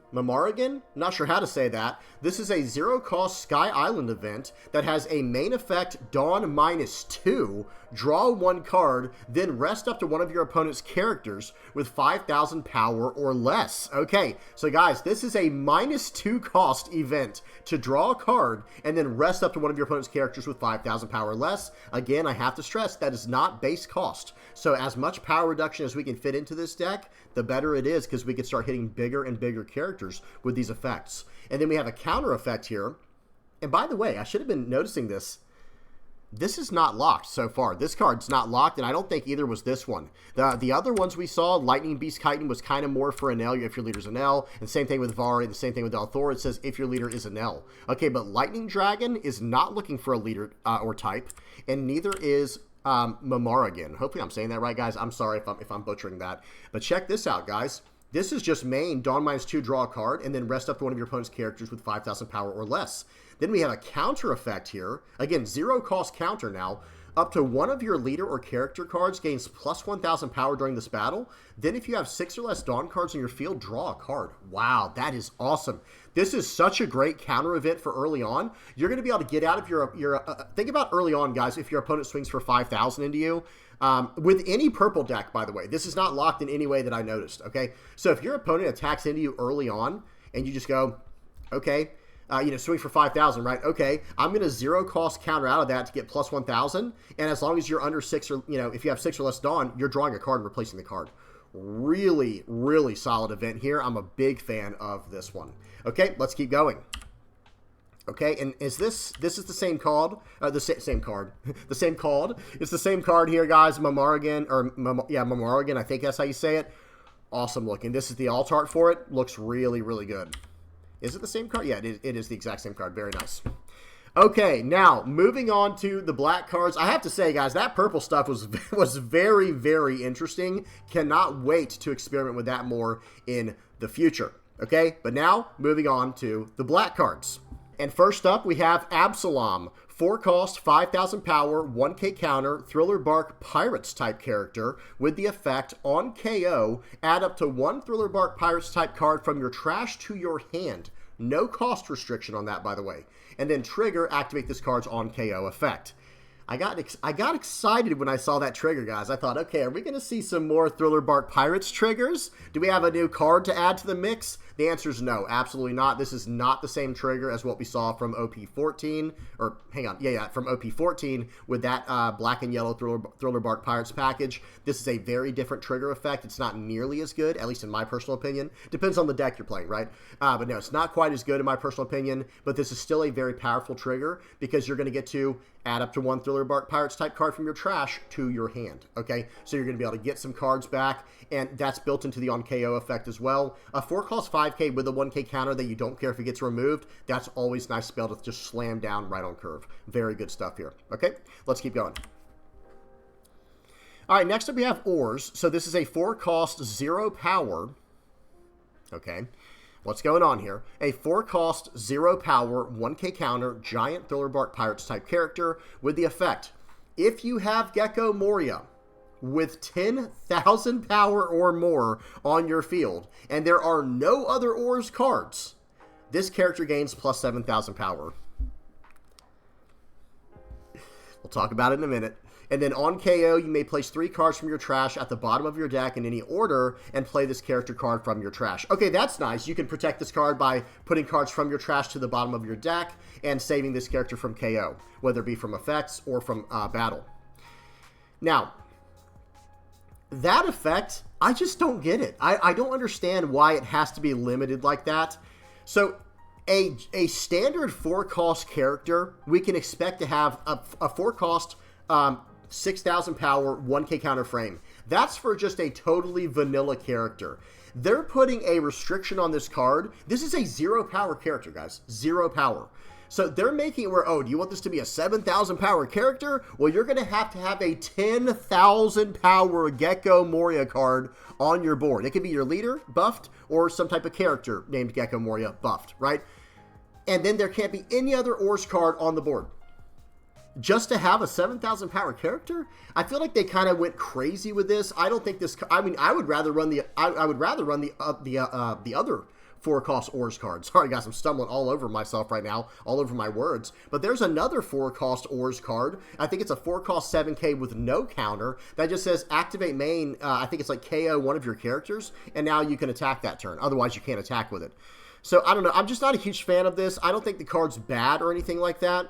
[SPEAKER 1] not sure how to say that. This is a 0-cost Sky Island event that has a main effect Dawn -2, draw 1 card, then rest up to one of your opponent's characters with 5,000 power or less. Okay, so guys, this is a -2 cost event to draw a card and then rest up to one of your opponent's characters with 5,000 power or less. Again, I have to stress that is not base cost. So as much power reduction as we can fit into this deck, the better it is, because we can start hitting bigger and bigger characters with these effects. And then we have a counter effect here. And by the way, I should have been noticing this. This is not locked so far. This card's not locked, and I don't think either was this one. The other ones we saw, Lightning Beast Chitin was kind of more for an L if your leader's an L, and same thing with Vari, and the same thing with Althor. It says if your leader is an L. Okay, but Lightning Dragon is not looking for a leader or type, and neither is Mamaragan. Hopefully I'm saying that right, guys. I'm sorry if I'm butchering that. But check this out, guys. This is just main, Dawn -2, draw a card, and then rest up to one of your opponent's characters with 5,000 power or less. Then we have a counter effect here. Again, 0-cost counter now. Up to one of your leader or character cards gains plus 1,000 power during this battle. Then if you have 6 or less Dawn cards in your field, draw a card. Wow, that is awesome. This is such a great counter event for early on. You're going to be able to get out of your think about early on, guys, if your opponent swings for 5,000 into you. With any purple deck, by the way, this is not locked in any way that I noticed, okay? So if your opponent attacks into you early on, and you just go, okay, swing for 5,000, right? Okay, I'm going to 0-cost counter out of that to get plus 1,000, and as long as you're under 6 or, if you have 6 or less Dawn, you're drawing a card and replacing the card. Really, really solid event here. I'm a big fan of this one. Okay, let's keep going. Okay, and is this is the same card? Same card. The same card. It's the same card here, guys. Mamaragan, Mamaragan, I think that's how you say it. Awesome looking. This is the alt art for it. Looks really, really good. Is it the same card? Yeah, it is the exact same card. Very nice. Okay, now, moving on to the black cards. I have to say, guys, that purple stuff was very, very interesting. Cannot wait to experiment with that more in the future. Okay, but now, moving on to the black cards. And first up, we have Absalom. 4-cost, 5,000 power, 1k counter, Thriller Bark Pirates type character with the effect on KO, add up to 1 Thriller Bark Pirates type card from your trash to your hand. No cost restriction on that, by the way. And then trigger, activate this card's on KO effect. I got excited when I saw that trigger, guys. I thought, okay, are we going to see some more Thriller Bark Pirates triggers? Do we have a new card to add to the mix? The answer is no, absolutely not. This is not the same trigger as what we saw from OP14, or hang on, from OP14 with that black and yellow Thriller Bark Pirates package. This is a very different trigger effect. It's not nearly as good, at least in my personal opinion. Depends on the deck you're playing, right? But no, it's not quite as good in my personal opinion, but this is still a very powerful trigger because you're going to get to add up to 1 Thriller Bark Pirates type card from your trash to your hand, okay? So you're going to be able to get some cards back, and that's built into the on KO effect as well. A 4-cost 5k with a 1k counter that you don't care if it gets removed, that's always nice to be able to just slam down right on curve. Very good stuff here, okay? Let's keep going. All right, next up we have Ores. So this is a 4-cost, 0 power, okay? What's going on here? A 4-cost, 0 power, 1k counter, giant Thriller Bark Pirates type character with the effect. If you have Gecko Moria with 10,000 power or more on your field, and there are no other Ores cards, this character gains plus 7,000 power. We'll talk about it in a minute. And then on KO, you may place 3 cards from your trash at the bottom of your deck in any order and play this character card from your trash. Okay, that's nice. You can protect this card by putting cards from your trash to the bottom of your deck and saving this character from KO, whether it be from effects or from battle. Now, that effect, I just don't get it. I don't understand why it has to be limited like that. So, A standard 4-cost character, we can expect to have a 4-cost 6,000 power 1k counter frame. That's for just a totally vanilla character. They're putting a restriction on this card. This is a 0 power character, guys. 0 power. So they're making it where, oh, do you want this to be a 7,000 power character? Well, you're going to have a 10,000 power Gecko Moria card on your board. It could be your leader buffed or some type of character named Gecko Moria buffed, right? And then there can't be any other Ors card on the board. Just to have a 7,000 power character? I feel like they kind of went crazy with this. I don't think this, I mean, I would rather run the other 4-cost Ors card. Sorry guys, I'm stumbling all over myself right now, all over my words. But there's another 4-cost Ors card. I think it's a 4-cost 7k with no counter that just says activate main. I think it's like KO one of your characters, and now you can attack that turn. Otherwise, you can't attack with it. So I don't know. I'm just not a huge fan of this. I don't think the card's bad or anything like that.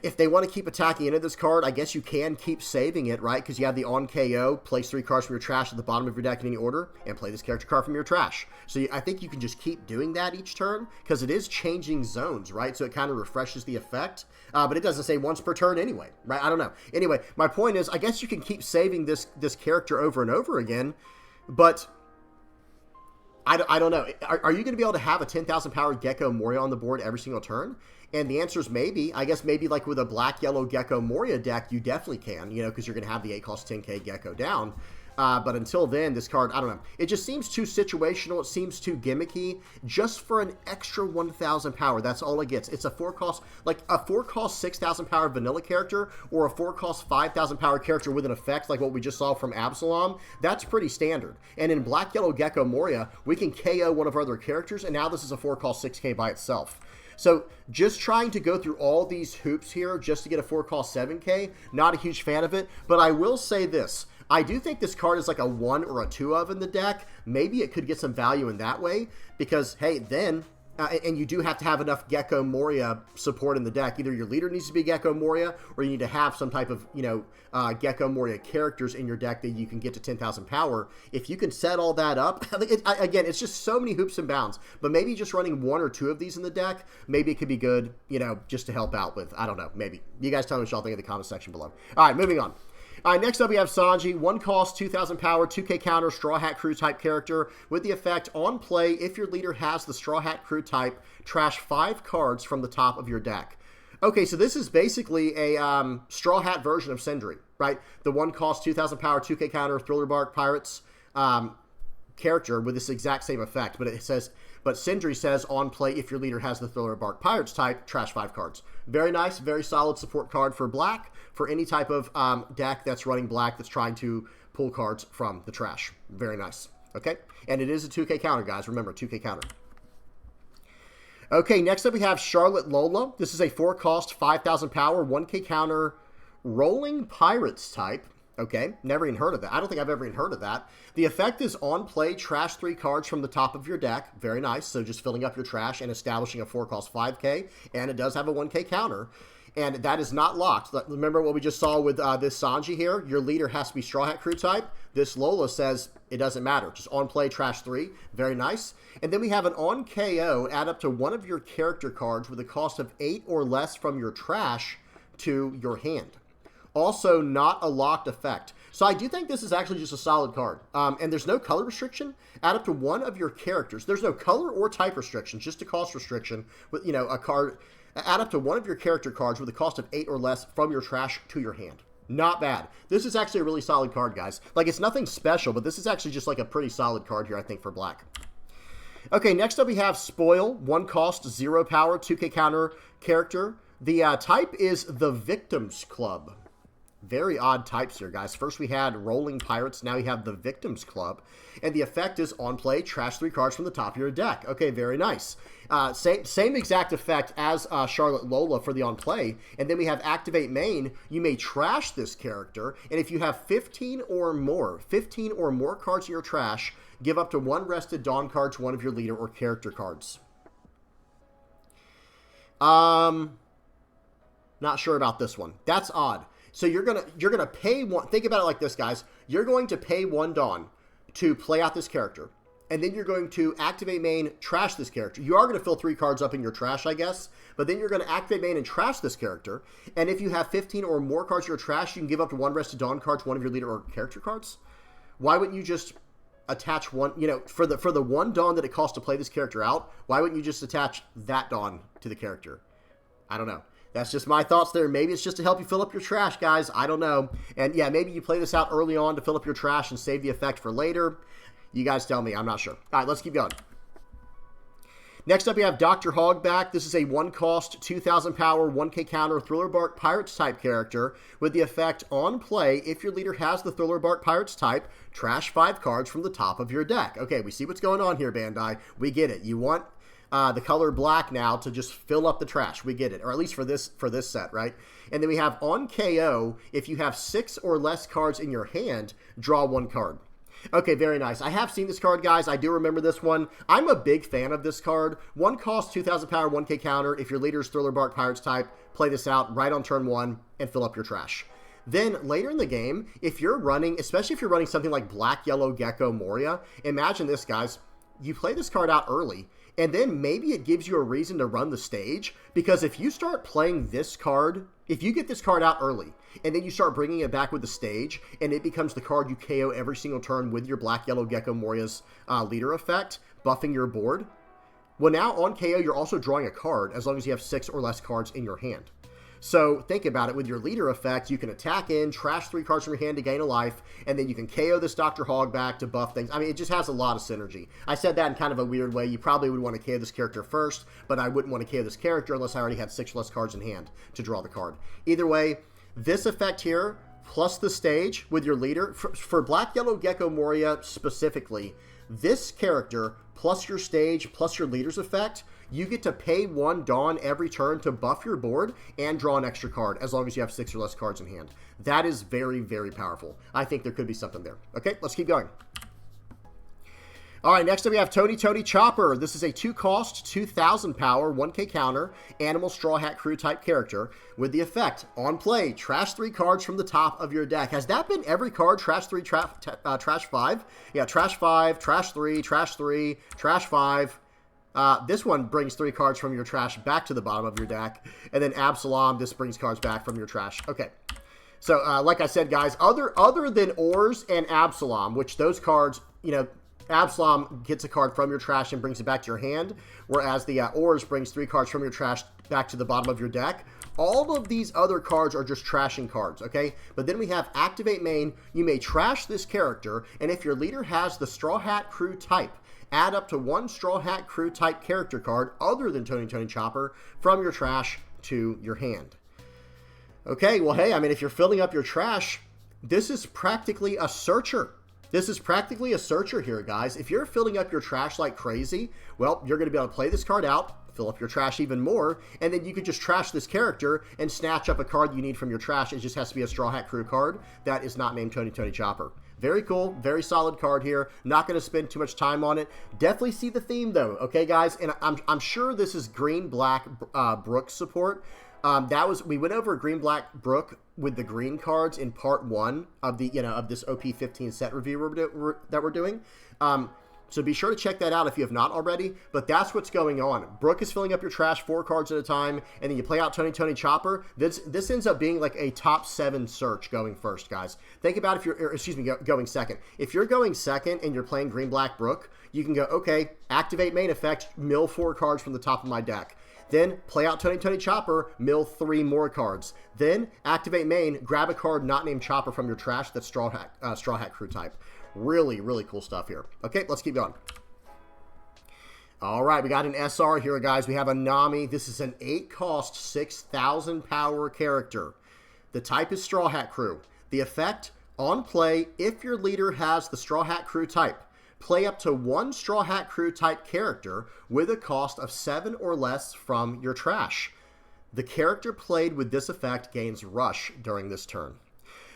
[SPEAKER 1] If they want to keep attacking into this card, I guess you can keep saving it, right? Because you have the on KO, place 3 cards from your trash at the bottom of your deck in any order, and play this character card from your trash. So I think you can just keep doing that each turn, because it is changing zones, right? So it kind of refreshes the effect, but it doesn't say once per turn anyway, right? I don't know. Anyway, my point is, I guess you can keep saving this character over and over again, but I don't know. Are you going to be able to have a 10,000 power Gecko Moria on the board every single turn? And the answer is maybe. I guess maybe like with a black-yellow Gecko Moria deck, you definitely can, you know, because you're going to have the 8-cost 10k Gecko down. But until then, this card, I don't know. It just seems too situational. It seems too gimmicky. Just for an extra 1,000 power, that's all it gets. It's a 4-cost, like a 4-cost 6,000 power vanilla character or a 4-cost 5,000 power character with an effect like what we just saw from Absalom. That's pretty standard. And in black-yellow Gecko Moria, we can KO one of our other characters, and now this is a 4-cost 6k by itself. So just trying to go through all these hoops here just to get a 4-cost 7k, not a huge fan of it. But I will say this. I do think this card is like a 1 or a 2 of in the deck. Maybe it could get some value in that way because, hey, then, and you do have to have enough Gecko Moria support in the deck. Either your leader needs to be Gecko Moria or you need to have some type of, you know, Gecko Moria characters in your deck that you can get to 10,000 power. If you can set all that up, again, it's just so many hoops and bounds. But maybe just running 1 or 2 of these in the deck, maybe it could be good, you know, just to help out with. I don't know, maybe. You guys tell me what y'all think in the comment section below. All right, moving on. All right, next up we have Sanji, 1 cost, 2,000 power, 2k counter, Straw Hat Crew type character with the effect on play, if your leader has the Straw Hat Crew type, trash 5 cards from the top of your deck. Okay, so this is basically a Straw Hat version of Sindri, right? The 1 cost, 2,000 power, 2k counter, Thriller Bark Pirates character with this exact same effect, but it says, but Sindri says on play, if your leader has the Thriller Bark Pirates type, trash 5 cards. Very nice, very solid support card for black, for any type of deck that's running black that's trying to pull cards from the trash. Very nice, okay? And it is a 2k counter, guys. Remember, 2k counter. Okay, next up we have Charlotte Lola. This is a 4-cost, 5,000 power, 1k counter, rolling pirates type. Okay, never even heard of that. I don't think I've ever even heard of that. The effect is on play, trash 3 cards from the top of your deck. Very nice. So just filling up your trash and establishing a 4-cost 5k. And it does have a 1k counter. And that is not locked. Remember what we just saw with this Sanji here? Your leader has to be Straw Hat Crew type. This Lola says it doesn't matter. Just on play, trash 3. Very nice. And then we have an on KO, add up to 1 of your character cards with a cost of 8 or less from your trash to your hand. Also, not a locked effect. So I do think this is actually just a solid card. And there's no color restriction. Add up to 1 of your characters. There's no color or type restriction, just a cost restriction with, you know, a card. Add up to 1 of your character cards with a cost of 8 or less from your trash to your hand. Not bad. This is actually a really solid card, guys. Like, it's nothing special, but this is actually just like a pretty solid card here, I think, for black. Okay, next up we have Spoil. 1 cost, 0 power, 2k counter character. The type is the Victims Club. Very odd types here, guys. First we had Rolling Pirates. Now we have the Victims Club. And the effect is on play, trash 3 cards from the top of your deck. Okay, very nice. Same exact effect as Charlotte Lola for the on play. And then we have Activate Main. You may trash this character. And if you have 15 or more cards in your trash, give up to 1 rested Dawn card to 1 of your leader or character cards. Not sure about this one. That's odd. So you're gonna pay 1. Think about it like this, guys. You're going to pay 1 Dawn to play out this character. and then you're going to activate main, trash this character. You are going to fill 3 cards up in your trash, I guess, but then you're going to activate main and trash this character. And if you have 15 or more cards in your trash, you can give up to 1 Rested Dawn card to one of your leader or character cards. Why wouldn't you just attach one, you know, for the 1 Dawn that it costs to play this character out, why wouldn't you just attach that Dawn to the character? I don't know. That's just my thoughts there. Maybe it's just to help you fill up your trash, guys. I don't know. And yeah, maybe you play this out early on to fill up your trash and save the effect for later. You guys tell me. I'm not sure. All right, let's keep going. Next up, we have Dr. Hogback. This is a 1-cost, 2,000 power, 1k counter Thriller Bark Pirates type character with the effect on play. If your leader has the Thriller Bark Pirates type, trash 5 cards from the top of your deck. Okay, we see what's going on here, Bandai. We get it. You want the color black now to just fill up the trash. We get it, or at least for this set, right? And then we have on KO, if you have 6 or less cards in your hand, draw 1 card. Okay, very nice. I have seen this card, guys. I do remember this one. I'm a big fan of this card. 1 cost, 2,000 power, 1k counter. If your leader's Thriller Bark Pirates type, play this out right on turn 1 and fill up your trash. Then later in the game, if you're running, especially if you're running something like Black Yellow Gecko Moria, imagine this, guys. You play this card out early, and then maybe it gives you a reason to run the stage, because if you start playing this card, if you get this card out early, and then you start bringing it back with the stage, and it becomes the card you KO every single turn with your Black Yellow Gecko Moria's leader effect, buffing your board, well, now on KO, you're also drawing a card as long as you have 6 or less cards in your hand. So think about it. With your leader effect, you can attack in, trash 3 cards from your hand to gain a life, and then you can KO this Dr. Hogback to buff things. I mean, it just has a lot of synergy. I said that in kind of a weird way. You probably would want to KO this character first, but I wouldn't want to KO this character unless I already had 6 less cards in hand to draw the card. Either way, this effect here, plus the stage with your leader, for Black Yellow Gecko Moria specifically, this character, plus your stage, plus your leader's effect, you get to pay 1 Dawn every turn to buff your board and draw an extra card as long as you have 6 or less cards in hand. That is very, very powerful. I think there could be something there. Okay, let's keep going. All right, next up we have Tony Chopper. This is a 2-cost, 2,000 power, 1k counter, Animal Straw Hat Crew type character with the effect, on play, trash 3 cards from the top of your deck. Has that been every card? Trash 3, trash 5? Yeah, trash 5, trash 3, trash 3, trash 5. This one brings 3 cards from your trash back to the bottom of your deck. And then Absalom, this brings cards back from your trash. Okay. So, like I said, guys, other than Ors and Absalom, which those cards, you know, Absalom gets a card from your trash and brings it back to your hand, whereas the Ors brings 3 cards from your trash back to the bottom of your deck. All of these other cards are just trashing cards, okay? But then we have Activate Main. You may trash this character, and if your leader has the Straw Hat Crew type, add up to 1 Straw Hat Crew type character card other than Tony Chopper from your trash to your hand. Okay, well, hey, I mean, if you're filling up your trash, this is practically a searcher. This is practically a searcher here, guys. If you're filling up your trash like crazy, well, you're going to be able to play this card out, fill up your trash even more, and then you can just trash this character and snatch up a card you need from your trash. It just has to be a Straw Hat Crew card that is not named Tony Chopper. Very cool, very solid card here. Not going to spend too much time on it. Definitely see the theme, though, okay, guys? And I'm sure this is green-black Brook support. We went over green-black Brook with the green cards in part 1 of the of this OP15 set review that we're doing. So be sure to check that out if you have not already. But that's what's going on. Brook is filling up your trash 4 cards at a time, and then you play out Tony Chopper. This ends up being like a top 7 search going first, guys. Think about if you're, going second. If you're going second and you're playing green-black Brook, you can go, okay, activate main effect, mill 4 cards from the top of my deck. Then play out Tony Chopper, mill 3 more cards. Then activate main, grab a card not named Chopper from your trash that's Straw Hat Crew type. Really, really cool stuff here. Okay, let's keep going. All right, we got an SR here, guys. We have a Nami. This is an 8-cost, 6,000 power character. The type is Straw Hat Crew. The effect, on play, if your leader has the Straw Hat Crew type, play up to 1 Straw Hat Crew type character with a cost of 7 or less from your trash. The character played with this effect gains Rush during this turn.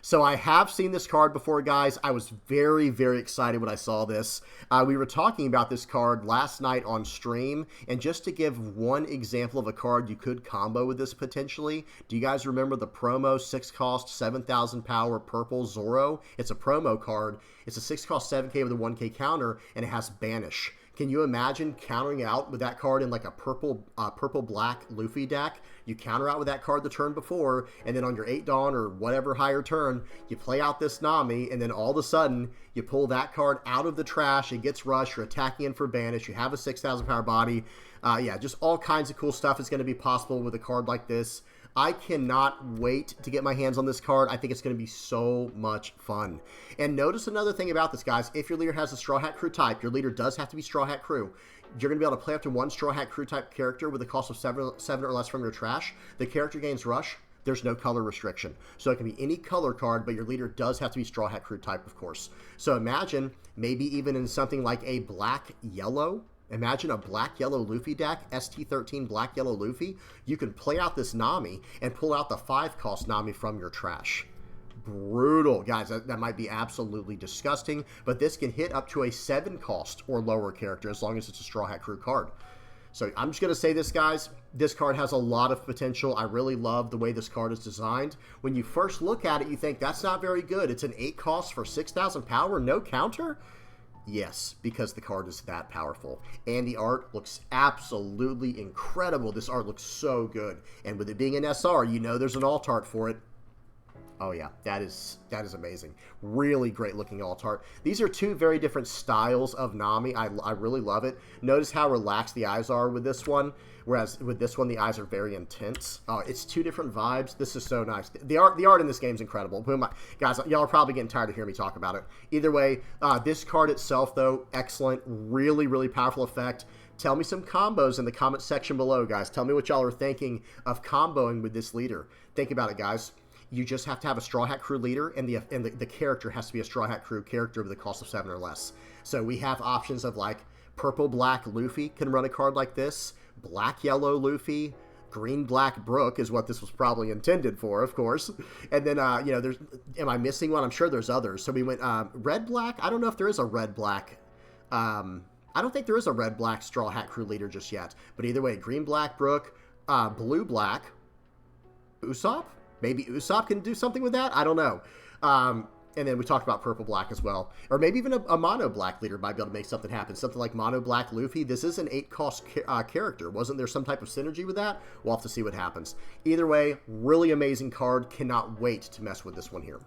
[SPEAKER 1] So I have seen this card before, guys. I was very, very excited when I saw this. We were talking about this card last night on stream, and just to give one example of a card you could combo with this potentially, do you guys remember the promo 6-cost, 7,000 power purple Zoro? It's a promo card. It's a 6-cost 7K with a 1K counter, and it has Banish. Can you imagine countering out with that card in like a purple-black Luffy deck? You counter out with that card the turn before, and then on your 8 Dawn or whatever higher turn, you play out this Nami, and then all of a sudden, you pull that card out of the trash, it gets rushed, you're attacking in for Banish, you have a 6,000 power body. Yeah, just all kinds of cool stuff is going to be possible with a card like this. I cannot wait to get my hands on this card. I think it's going to be so much fun. And notice another thing about this, guys. If your leader has a Straw Hat Crew type, your leader does have to be Straw Hat Crew. You're going to be able to play up to 1 Straw Hat Crew type character with a cost of 7 or less from your trash. The character gains Rush. There's no color restriction. So it can be any color card, but your leader does have to be Straw Hat Crew type, of course. So imagine maybe even in something like a black-yellow. Imagine a black-yellow Luffy deck, ST13 black-yellow Luffy. You can play out this Nami and pull out the 5-cost Nami from your trash. Brutal. Guys, that might be absolutely disgusting, but this can hit up to a 7-cost or lower character as long as it's a Straw Hat Crew card. So I'm just going to say this, guys. This card has a lot of potential. I really love the way this card is designed. When you first look at it, you think, that's not very good. It's an 8-cost for 6,000 power, no counter? Yes, because the card is that powerful. And the art looks absolutely incredible. This art looks so good. And with it being an SR, you know there's an alt art for it. Oh yeah, that is amazing. Really great looking alt art. These are two very different styles of Nami. I really love it. Notice how relaxed the eyes are with this one, whereas with this one the eyes are very intense. It's two different vibes. This is so nice. The art in this game is incredible. Guys, y'all are probably getting tired of hearing me talk about it. Either way, this card itself though, excellent. Really, really powerful effect. Tell me some combos in the comment section below, guys. Tell me what y'all are thinking of comboing with this leader. Think about it, guys. You just have to have a Straw Hat Crew leader, and the character has to be a Straw Hat Crew character with a cost of 7 or less. So we have options of like purple-black Luffy can run a card like this, black-yellow Luffy, green-black Brook is what this was probably intended for, of course. And then, you know, am I missing one? I'm sure there's others. So we went red-black. I don't know if there is a red-black. I don't think there is a red-black Straw Hat Crew leader just yet. But either way, green-black Brook, blue-black Usopp? Maybe Usopp can do something with that? I don't know. And then we talked about purple-black as well. Or maybe even a mono-black leader might be able to make something happen. Something like mono-black Luffy. This is an 8-cost character. Wasn't there some type of synergy with that? We'll have to see what happens. Either way, really amazing card. Cannot wait to mess with this one here.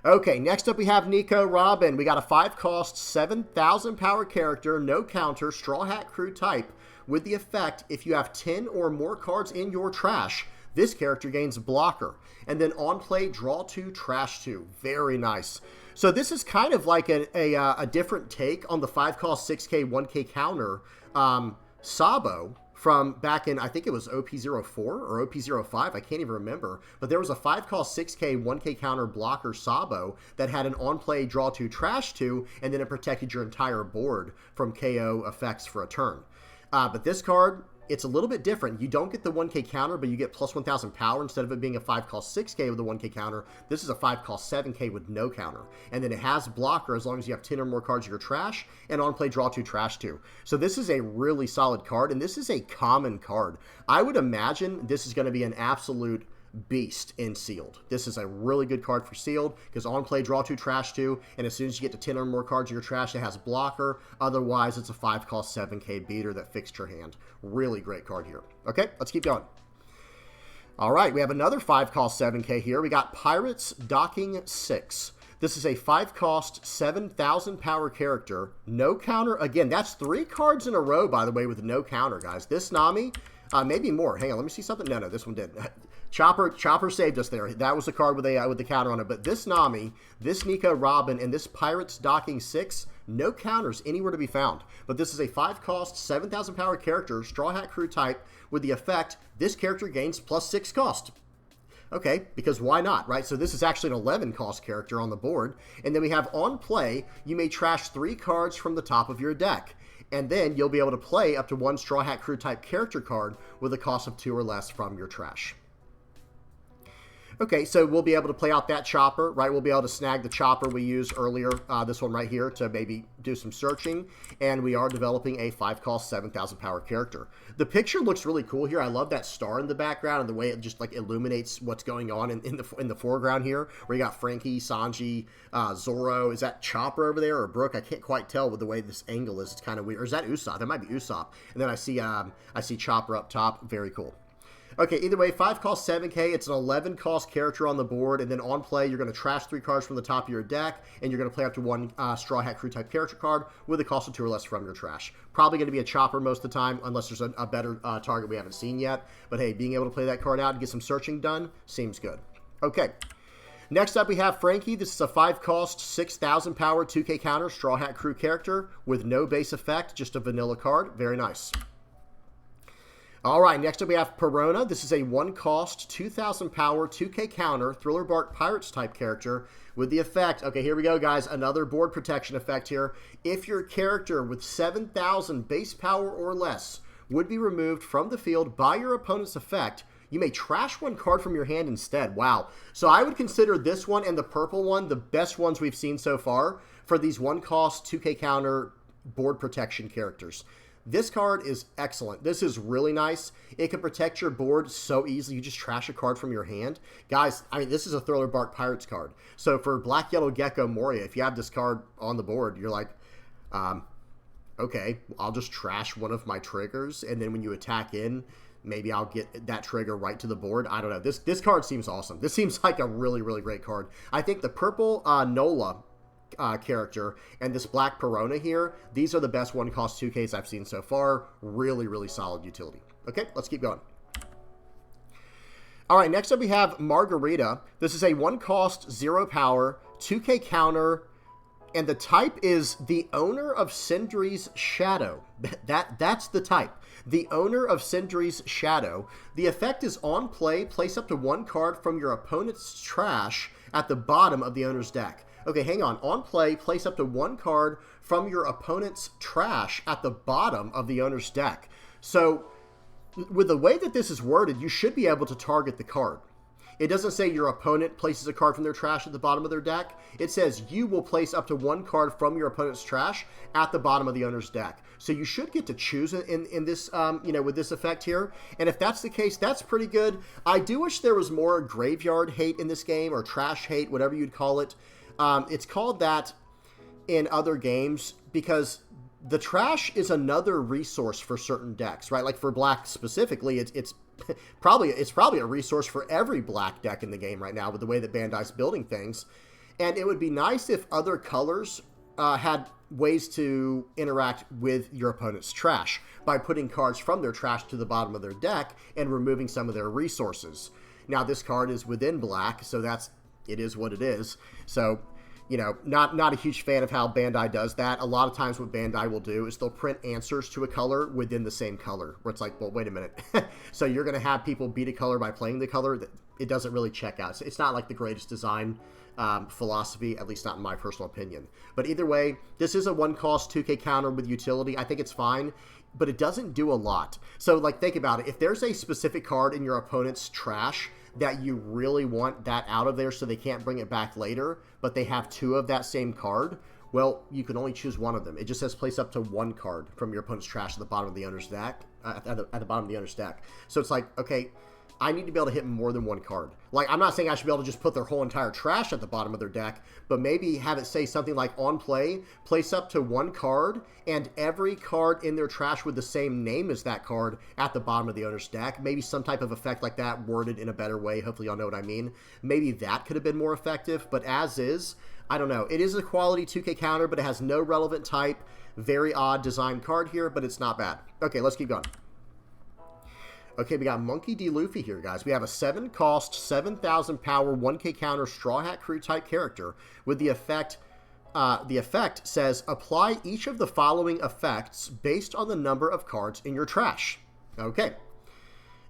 [SPEAKER 1] Okay, next up we have Nico Robin. We got a 5-cost, 7,000 power character, no counter, Straw Hat Crew type, with the effect, if you have 10 or more cards in your trash, this character gains blocker. And then on play, draw 2, trash 2. Very nice. So this is kind of like a different take on the 5-cost 6K, 1K counter Sabo from back in, I think it was OP04 or OP05. I can't even remember. But there was a 5-cost 6K, 1K counter blocker Sabo that had an on play, draw 2, trash 2, and then it protected your entire board from KO effects for a turn. But this card, it's a little bit different. You don't get the 1K counter, but you get plus 1,000 power instead of it being a 5-cost 6K with a 1K counter. This is a 5-cost 7K with no counter. And then it has blocker as long as you have 10 or more cards in your trash, and on play, draw 2, trash 2. So this is a really solid card, and this is a common card. I would imagine this is going to be an absolute beast in sealed. This is a really good card for sealed because on play, draw 2, trash 2, and as soon as you get to 10 or more cards in your trash, it has blocker. Otherwise, it's a 5-cost 7K beater that fixed your hand. Really great card here. Okay, let's keep going. All right, we have another 5-cost 7K here. We got Pirates Docking 6. This is a 5-cost, 7,000 power character. No counter. Again, that's 3 cards in a row, by the way, with no counter, guys. This Nami, maybe more. Hang on, let me see something. No, this one didn't. Chopper saved us there. That was the card with the counter on it. But this Nami, this Nico Robin, and this Pirates Docking 6, no counters anywhere to be found. But this is a 5-cost, 7,000 power character, Straw Hat Crew type, with the effect, this character gains plus 6 cost. Okay, because why not, right? So this is actually an 11-cost character on the board. And then we have on play, you may trash 3 cards from the top of your deck. And then you'll be able to play up to 1 Straw Hat Crew type character card with a cost of 2 or less from your trash. Okay, so we'll be able to play out that chopper, right? We'll be able to snag the chopper we used earlier, this one right here, to maybe do some searching. And we are developing a 5-cost, 7,000 power character. The picture looks really cool here. I love that star in the background and the way it just like illuminates what's going on in the foreground here, where you got Frankie, Sanji, Zoro. Is that Chopper over there or Brook? I can't quite tell with the way this angle is. It's kind of weird. Or is that Usopp? That might be Usopp. And then I see Chopper up top. Very cool. Okay, either way, 5 cost 7k. It's an 11 cost character on the board, and then on play, you're going to trash 3 cards from the top of your deck, and you're going to play up to 1 Straw Hat Crew type character card with a cost of 2 or less from your trash. Probably going to be a Chopper most of the time, unless there's a better target we haven't seen yet. But hey, being able to play that card out and get some searching done seems good. Okay. Next up, we have Frankie. This is a 5 cost, 6,000 power, 2k counter, Straw Hat Crew character with no base effect, just a vanilla card. Very nice. All right, next up we have Perona. This is a 1 cost, 2,000 power, 2k counter, Thriller Bark Pirates type character with the effect. Okay, here we go, guys. Another board protection effect here. If your character with 7,000 base power or less would be removed from the field by your opponent's effect, you may trash 1 card from your hand instead. Wow. So I would consider this one and the purple one the best ones we've seen so far for these 1 cost, 2k counter board protection characters. This card is excellent. This is really nice. It can protect your board so easily. You just trash a card from your hand. Guys, I mean, this is a Thriller Bark Pirates card. So for Black Yellow Gecko Moria, if you have this card on the board, you're like, okay, I'll just trash one of my triggers, and then when you attack in, maybe I'll get that trigger right to the board. I don't know. This card seems awesome. This seems like a really, really great card. I think the purple Nola character and this black Perona here, these are the best 1 cost 2Ks I've seen so far. Really, really solid utility. Okay, let's keep going. All right, next up we have Margarita. This is a 1 cost, 0 power, 2k counter, and the type is the owner of Sindri's Shadow. That's the type. The owner of Sindri's Shadow. The effect is on play, place up to 1 card from your opponent's trash at the bottom of the owner's deck. Okay, hang on. On play, place up to 1 card from your opponent's trash at the bottom of the owner's deck. So, with the way that this is worded, you should be able to target the card. It doesn't say your opponent places a card from their trash at the bottom of their deck. It says you will place up to 1 card from your opponent's trash at the bottom of the owner's deck. So you should get to choose in this, with this effect here. And if that's the case, that's pretty good. I do wish there was more graveyard hate in this game, or trash hate, whatever you'd call it. It's called that in other games because the trash is another resource for certain decks, right? Like for black specifically, it's probably a resource for every black deck in the game right now with the way that Bandai's building things. And it would be nice if other colors had ways to interact with your opponent's trash by putting cards from their trash to the bottom of their deck and removing some of their resources. Now this card is within black, so it is what it is. So, not a huge fan of how Bandai does that. A lot of times what Bandai will do is they'll print answers to a color within the same color, where it's like, well, wait a minute. So you're going to have people beat a color by playing the color? It doesn't really check out. It's not like the greatest design philosophy, at least not in my personal opinion. But either way, this is a 1 cost 2k counter with utility. I think it's fine, but it doesn't do a lot. So, think about it. If there's a specific card in your opponent's trash that you really want that out of there so they can't bring it back later, but they have 2 of that same card, well, you can only choose 1 of them. It just says place up to 1 card from your opponent's trash at the bottom of the owner's deck. At the bottom of the owner's deck. So it's like, okay, I need to be able to hit more than 1 card. I'm not saying I should be able to just put their whole entire trash at the bottom of their deck, but maybe have it say something like on play, place up to 1 card, and every card in their trash with the same name as that card at the bottom of the owner's deck. Maybe some type of effect like that worded in a better way. Hopefully y'all know what I mean. Maybe that could have been more effective, but as is, I don't know. It is a quality 2k counter, but it has no relevant type. Very odd design card here, but it's not bad. Okay, let's keep going. Okay, we got Monkey D. Luffy here, guys. We have a 7 cost, 7,000 power, 1k counter, Straw Hat Crew type character with the effect. The effect says, apply each of the following effects based on the number of cards in your trash. Okay.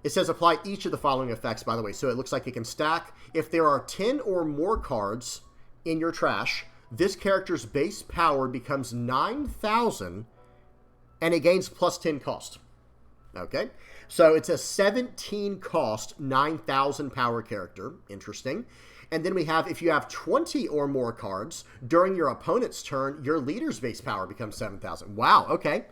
[SPEAKER 1] It says apply each of the following effects, by the way, so it looks like it can stack. If there are 10 or more cards in your trash, this character's base power becomes 9,000, and it gains plus 10 cost. Okay, so it's a 17 cost, 9,000 power character. Interesting. And then we have, if you have 20 or more cards, during your opponent's turn, your leader's base power becomes 7,000. Wow, okay.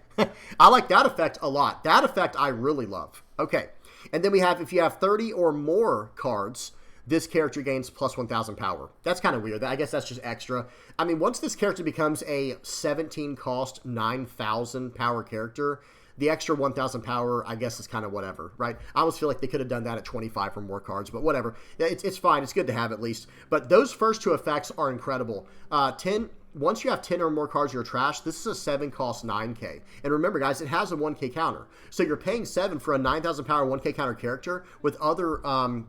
[SPEAKER 1] I like that effect a lot. That effect I really love. Okay. And then we have, if you have 30 or more cards, this character gains plus 1,000 power. That's kind of weird. I guess that's just extra. I mean, once this character becomes a 17 cost, 9,000 power character, the extra 1,000 power, I guess, is kind of whatever, right? I almost feel like they could have done that at 25 or more cards, but whatever. It's fine. It's good to have at least. But those first two effects are incredible. 10. Once you have 10 or more cards in your trash, this is a 7 cost 9k. And remember, guys, it has a 1k counter. So you're paying 7 for a 9,000 power 1k counter character with other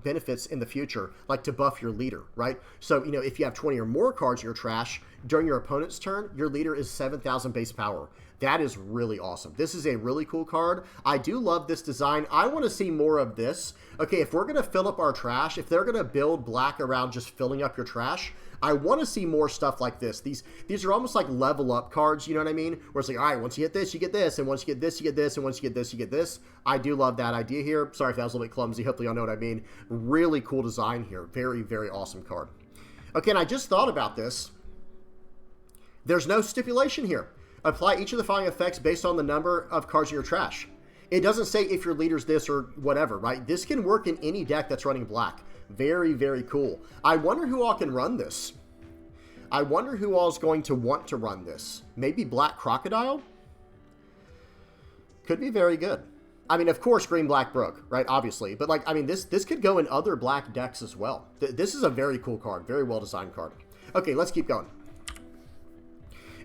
[SPEAKER 1] benefits in the future, like to buff your leader, right? So, you know, if you have 20 or more cards in your trash, during your opponent's turn, your leader is 7,000 base power. That is really awesome. This is a really cool card. I do love this design. I want to see more of this. Okay, if we're going to fill up our trash, if they're going to build black around just filling up your trash, I want to see more stuff like this. These are almost like level up cards, you know what I mean? Where it's like, all right, once you hit this, you get this, and once you get this, you get this, and once you get this, you get this. I do love that idea here. Sorry if that was a little bit clumsy. Hopefully y'all know what I mean. Really cool design here. Very, very awesome card. Okay, and I just thought about this. There's no stipulation here. Apply each of the following effects based on the number of cards in your trash. It doesn't say if your leader's this or whatever, right? This can work in any deck that's running black. Very, very cool. I wonder who all can run this. I wonder who all is going to want to run this. Maybe Black Crocodile? Could be very good. I mean, of course, Green Black broke, right? Obviously. But, like, I mean, this could go in other black decks as well. This is a very cool card. Very well-designed card. Okay, let's keep going.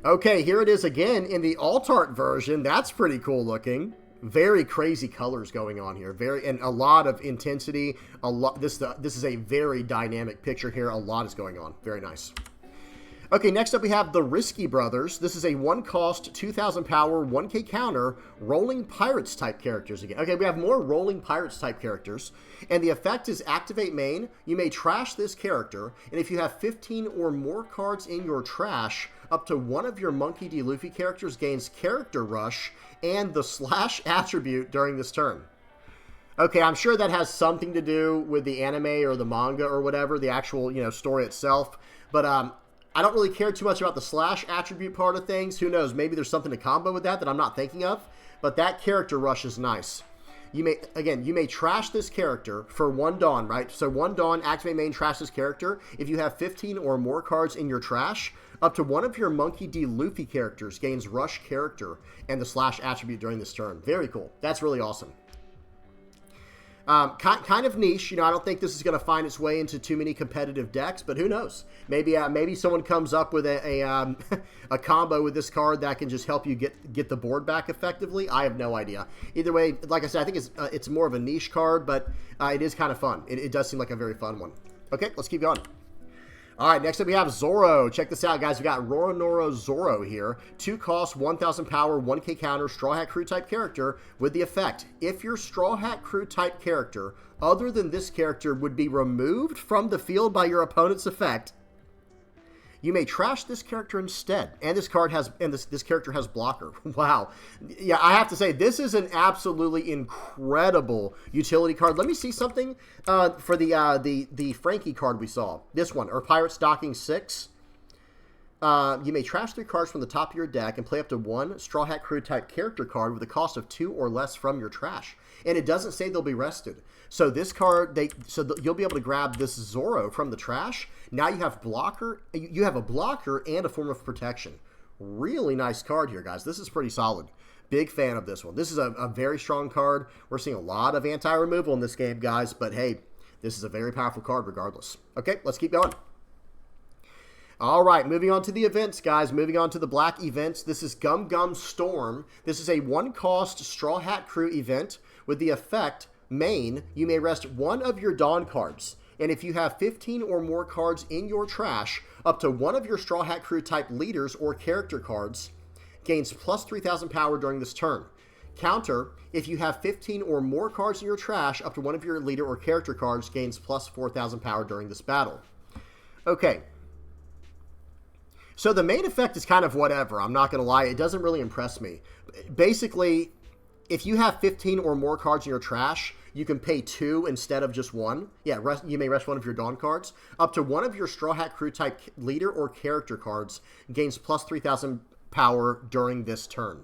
[SPEAKER 1] Okay, here it is again in the alt-art version. That's pretty cool looking. Very crazy colors going on here. And a lot of intensity. This is a very dynamic picture here. A lot is going on. Very nice. Okay, next up we have the Risky Brothers. This is a 1 cost, 2,000 power, 1k counter, Rolling Pirates type characters again. Okay, we have more Rolling Pirates type characters. And the effect is activate main. You may trash this character. And if you have 15 or more cards in your trash, up to one of your Monkey D. Luffy characters gains Character Rush and the slash attribute during this turn. Okay, I'm sure that has something to do with the anime or the manga or whatever, the actual, you know, story itself. But I don't really care too much about the slash attribute part of things. Who knows? Maybe there's something to combo with that I'm not thinking of. But that Character Rush is nice. You may trash this character for 1 Dawn, right? So 1 Dawn, activate main, trash this character. If you have 15 or more cards in your trash, up to one of your Monkey D. Luffy characters gains Rush character and the slash attribute during this turn. Very cool. That's really awesome. Kind of niche, you know. I don't think this is going to find its way into too many competitive decks, but who knows? Maybe someone comes up with a combo with this card that can just help you get the board back effectively. I have no idea. Either way, like I said, I think it's more of a niche card, but it is kind of fun. It does seem like a very fun one. Okay, let's keep going. All right, next up we have Zoro. Check this out, guys. We got Roronoa Zoro here. 2 cost, 1,000 power, 1k counter, Straw Hat Crew type character with the effect. If your Straw Hat Crew type character, other than this character, would be removed from the field by your opponent's effect, you may trash this character instead. And this character has blocker. Wow. Yeah, I have to say, this is an absolutely incredible utility card. Let me see something for the Frankie card we saw. This one, or Pirates Docking 6. You may trash 3 cards from the top of your deck and play up to 1 Straw Hat Crew type character card with a cost of 2 or less from your trash. And it doesn't say they'll be rested. So this card, you'll be able to grab this Zoro from the trash. Now you have blocker. You have a blocker and a form of protection. Really nice card here, guys. This is pretty solid. Big fan of this one. This is a very strong card. We're seeing a lot of anti-removal in this game, guys. But hey, this is a very powerful card regardless. Okay, let's keep going. All right, moving on to the events, guys. Moving on to the black events. This is Gum Gum Storm. This is a 1 cost Straw Hat Crew event with the effect main. You may rest 1 of your Dawn cards. And if you have 15 or more cards in your trash, up to 1 of your Straw Hat Crew type leaders or character cards gains plus 3,000 power during this turn. Counter, if you have 15 or more cards in your trash, up to 1 of your leader or character cards gains plus 4,000 power during this battle. Okay. So the main effect is kind of whatever. I'm not going to lie. It doesn't really impress me. Basically, if you have 15 or more cards in your trash, you can pay 2 instead of just 1. Yeah, you may rest one of your Dawn cards. Up to one of your Straw Hat Crew type leader or character cards gains plus 3,000 power during this turn.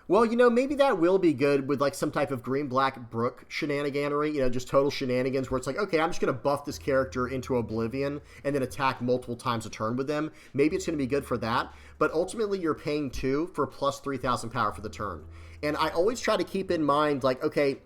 [SPEAKER 1] Well, you know, maybe that will be good with like some type of green-black Brook shenaniganery, you know, just total shenanigans where it's like, okay, I'm just going to buff this character into oblivion and then attack multiple times a turn with them. Maybe it's going to be good for that, but ultimately you're paying 2 for plus 3,000 power for the turn. And I always try to keep in mind, like, okay,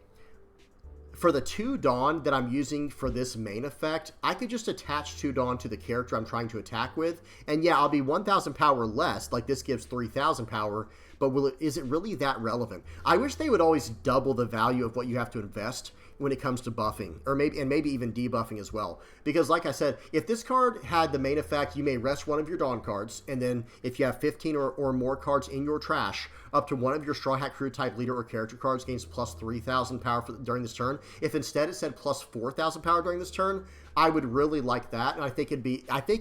[SPEAKER 1] for the 2 Dawn that I'm using for this main effect, I could just attach 2 Dawn to the character I'm trying to attack with, and yeah, I'll be 1,000 power less, like this gives 3,000 power, but is it really that relevant? I wish they would always double the value of what you have to invest when it comes to buffing, or maybe even debuffing as well. Because like I said, if this card had the main effect, you may rest one of your Dawn cards, and then if you have 15 or more cards in your trash, up to one of your Straw Hat Crew type leader or character cards gains plus 3,000 power during this turn. If instead it said plus 4,000 power during this turn, I would really like that, and I think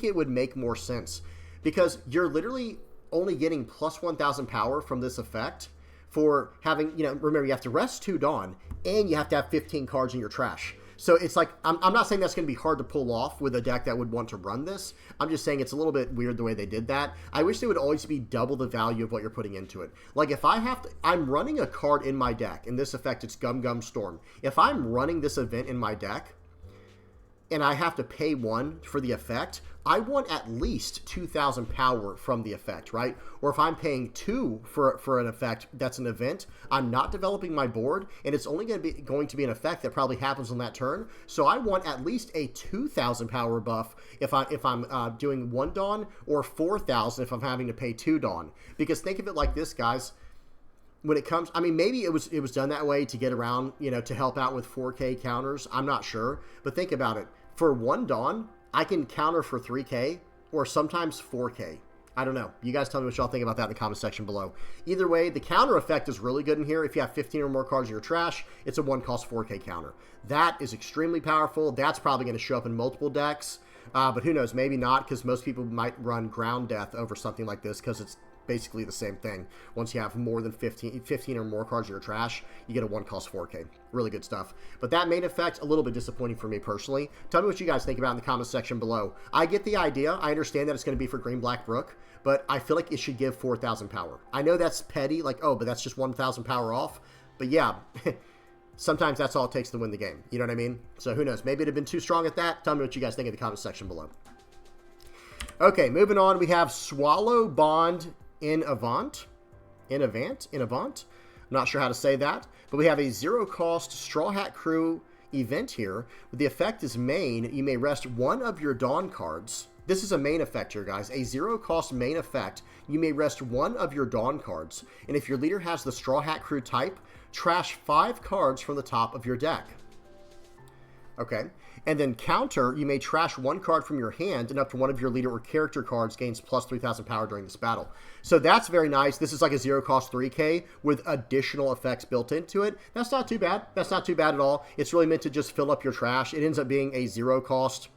[SPEAKER 1] it would make more sense. Because you're literally only getting plus 1,000 power from this effect for having, you know, remember you have to rest 2 Dawn and you have to have 15 cards in your trash. So it's like, I'm not saying that's going to be hard to pull off with a deck that would want to run this. I'm just saying it's a little bit weird the way they did that. I wish they would always be double the value of what you're putting into it. Like if I'm running a card in my deck, in this effect it's Gum Gum Storm. If I'm running this event in my deck and I have to pay 1 for the effect, I want at least 2,000 power from the effect, right? Or if I'm paying 2 for an effect that's an event, I'm not developing my board, and it's only going to be an effect that probably happens on that turn. So I want at least a 2,000 power buff if I'm doing 1 Dawn, or 4,000 if I'm having to pay 2 Dawn. Because think of it like this, guys. When it comes, I mean, maybe it was done that way to get around, you know, to help out with 4K counters. I'm not sure, but think about it. For 1 Dawn, I can counter for 3K or sometimes 4K. I don't know. You guys tell me what y'all think about that in the comment section below. Either way, the counter effect is really good in here. If you have 15 or more cards in your trash, it's a 1-cost 4K counter. That is extremely powerful. That's probably going to show up in multiple decks, but who knows? Maybe not, because most people might run Ground Death over something like this because it's basically the same thing. Once you have more than 15 or more cards in your trash, you get a 1-cost 4K. Really good stuff. But that main effect, a little bit disappointing for me personally. Tell me what you guys think about in the comment section below. I get the idea. I understand that it's going to be for Green-Black Brook, but I feel like it should give 4,000 power. I know that's petty, like, oh, but that's just 1,000 power off. But yeah, sometimes that's all it takes to win the game. You know what I mean? So who knows? Maybe it'd have been too strong at that. Tell me what you guys think in the comment section below. Okay, moving on. We have Swallow Bond in Avant. I'm not sure how to say that, but we have a 0-cost Straw Hat Crew event here. The effect is main. You may rest one of your Dawn cards. This is a main effect here, guys. A 0-cost main effect. You may rest one of your Dawn cards, and if your leader has the Straw Hat Crew type, trash 5 cards from the top of your deck. Okay. And then counter, you may trash 1 card from your hand, and up to one of your leader or character cards gains plus 3,000 power during this battle. So that's very nice. This is like a 0-cost 3K with additional effects built into it. That's not too bad. That's not too bad at all. It's really meant to just fill up your trash. It ends up being a 0-cost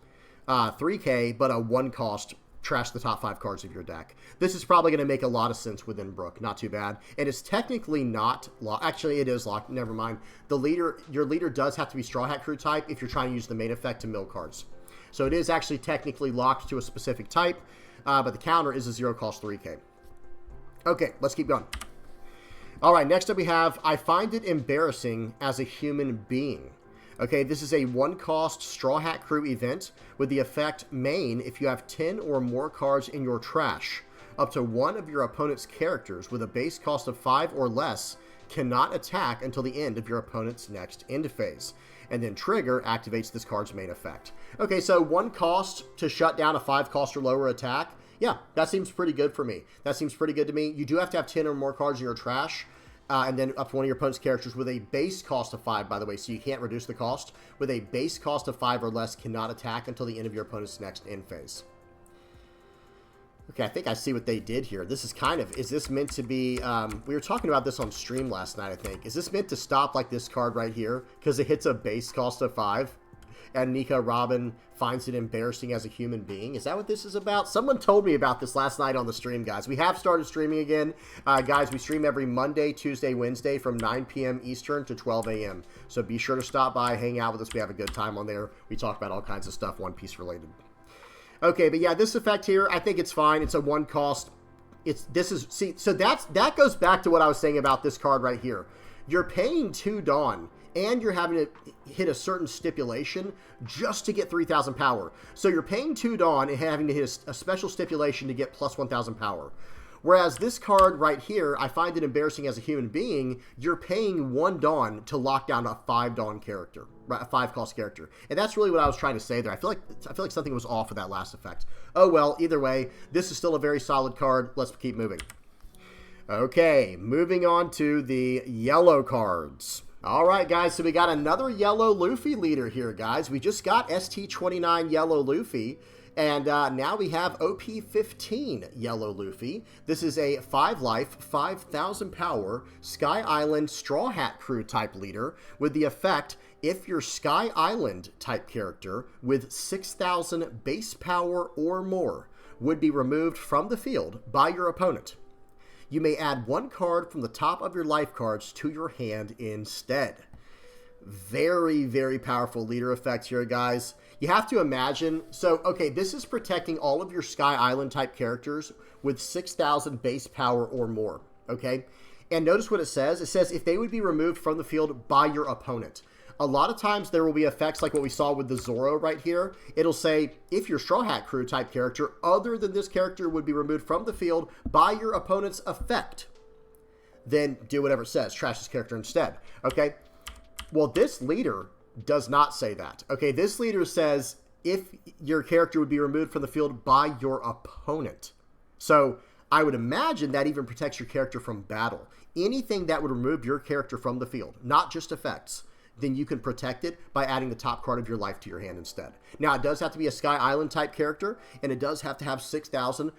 [SPEAKER 1] 3K, but a 1-cost trash the top 5 cards of your deck. This is probably going to make a lot of sense within Brook. Not too bad. And it's technically not locked. Actually, it is locked. Never mind. Your leader does have to be Straw Hat Crew type if you're trying to use the main effect to mill cards. So it is actually technically locked to a specific type, but the counter is a 0-cost 3K. Okay, let's keep going. All right, next up we have, I find it embarrassing as a human being. Okay, this is a 1-cost Straw Hat Crew event with the effect main if you have 10 or more cards in your trash. Up to one of your opponent's characters with a base cost of 5 or less cannot attack until the end of your opponent's next end phase. And then trigger activates this card's main effect. Okay, so 1 cost to shut down a 5-cost or lower attack. Yeah, that seems pretty good for me. That seems pretty good to me. You do have to have 10 or more cards in your trash. And then up to one of your opponent's characters with a base cost of 5, by the way, so you can't reduce the cost. With a base cost of 5 or less, cannot attack until the end of your opponent's next end phase. Okay, I think I see what they did here. This is kind of, is this meant to be, we were talking about this on stream last night, I think. Is this meant to stop like this card right here? Because it hits a base cost of 5? and Nico Robin finds it embarrassing as a human being. Is that what this is about? Someone told me about this last night on the stream, guys. We have started streaming again. Guys, we stream every Monday, Tuesday, Wednesday from 9 p.m. Eastern to 12 a.m. So be sure to stop by, hang out with us. We have a good time on there. We talk about all kinds of stuff One Piece related. Okay, but yeah, this effect here, I think it's fine. It's a one cost. So that goes back to what I was saying about this card right here. You're paying 2 Dawn, and you're having to hit a certain stipulation just to get 3,000 power. So you're paying 2 Dawn and having to hit a special stipulation to get plus 1,000 power. Whereas this card right here, I find it embarrassing as a human being. You're paying 1 Dawn to lock down a 5 Dawn character, right? A 5 cost character, and that's really what I was trying to say there. I feel like something was off with that last effect. Oh well, either way, this is still a very solid card. Let's keep moving. Okay, moving on to the yellow cards. All right, guys, so we got another yellow Luffy leader here, guys. We just got ST29 yellow Luffy. And now we have OP15 Yellow Luffy. This is a 5 life, 5,000 power, Sky Island Straw Hat Crew type leader with the effect, if your Sky Island type character with 6,000 base power or more would be removed from the field by your opponent, you may add 1 card from the top of your life cards to your hand instead. Very, very powerful leader effect here, guys. You have to imagine, so, okay, this is protecting all of your Sky Island type characters with 6,000 base power or more, okay? And notice what it says. It says if they would be removed from the field by your opponent. A lot of times there will be effects like what we saw with the Zoro right here. It'll say if your Straw Hat Crew type character other than this character would be removed from the field by your opponent's effect, then do whatever it says. Trash this character instead, okay? Well, this leader does not say that. Okay, this leader says if your character would be removed from the field by your opponent. So I would imagine that even protects your character from battle. Anything that would remove your character from the field, not just effects, then you can protect it by adding the top card of your life to your hand instead. Now, it does have to be a Sky Island type character, and it does have to have 6,000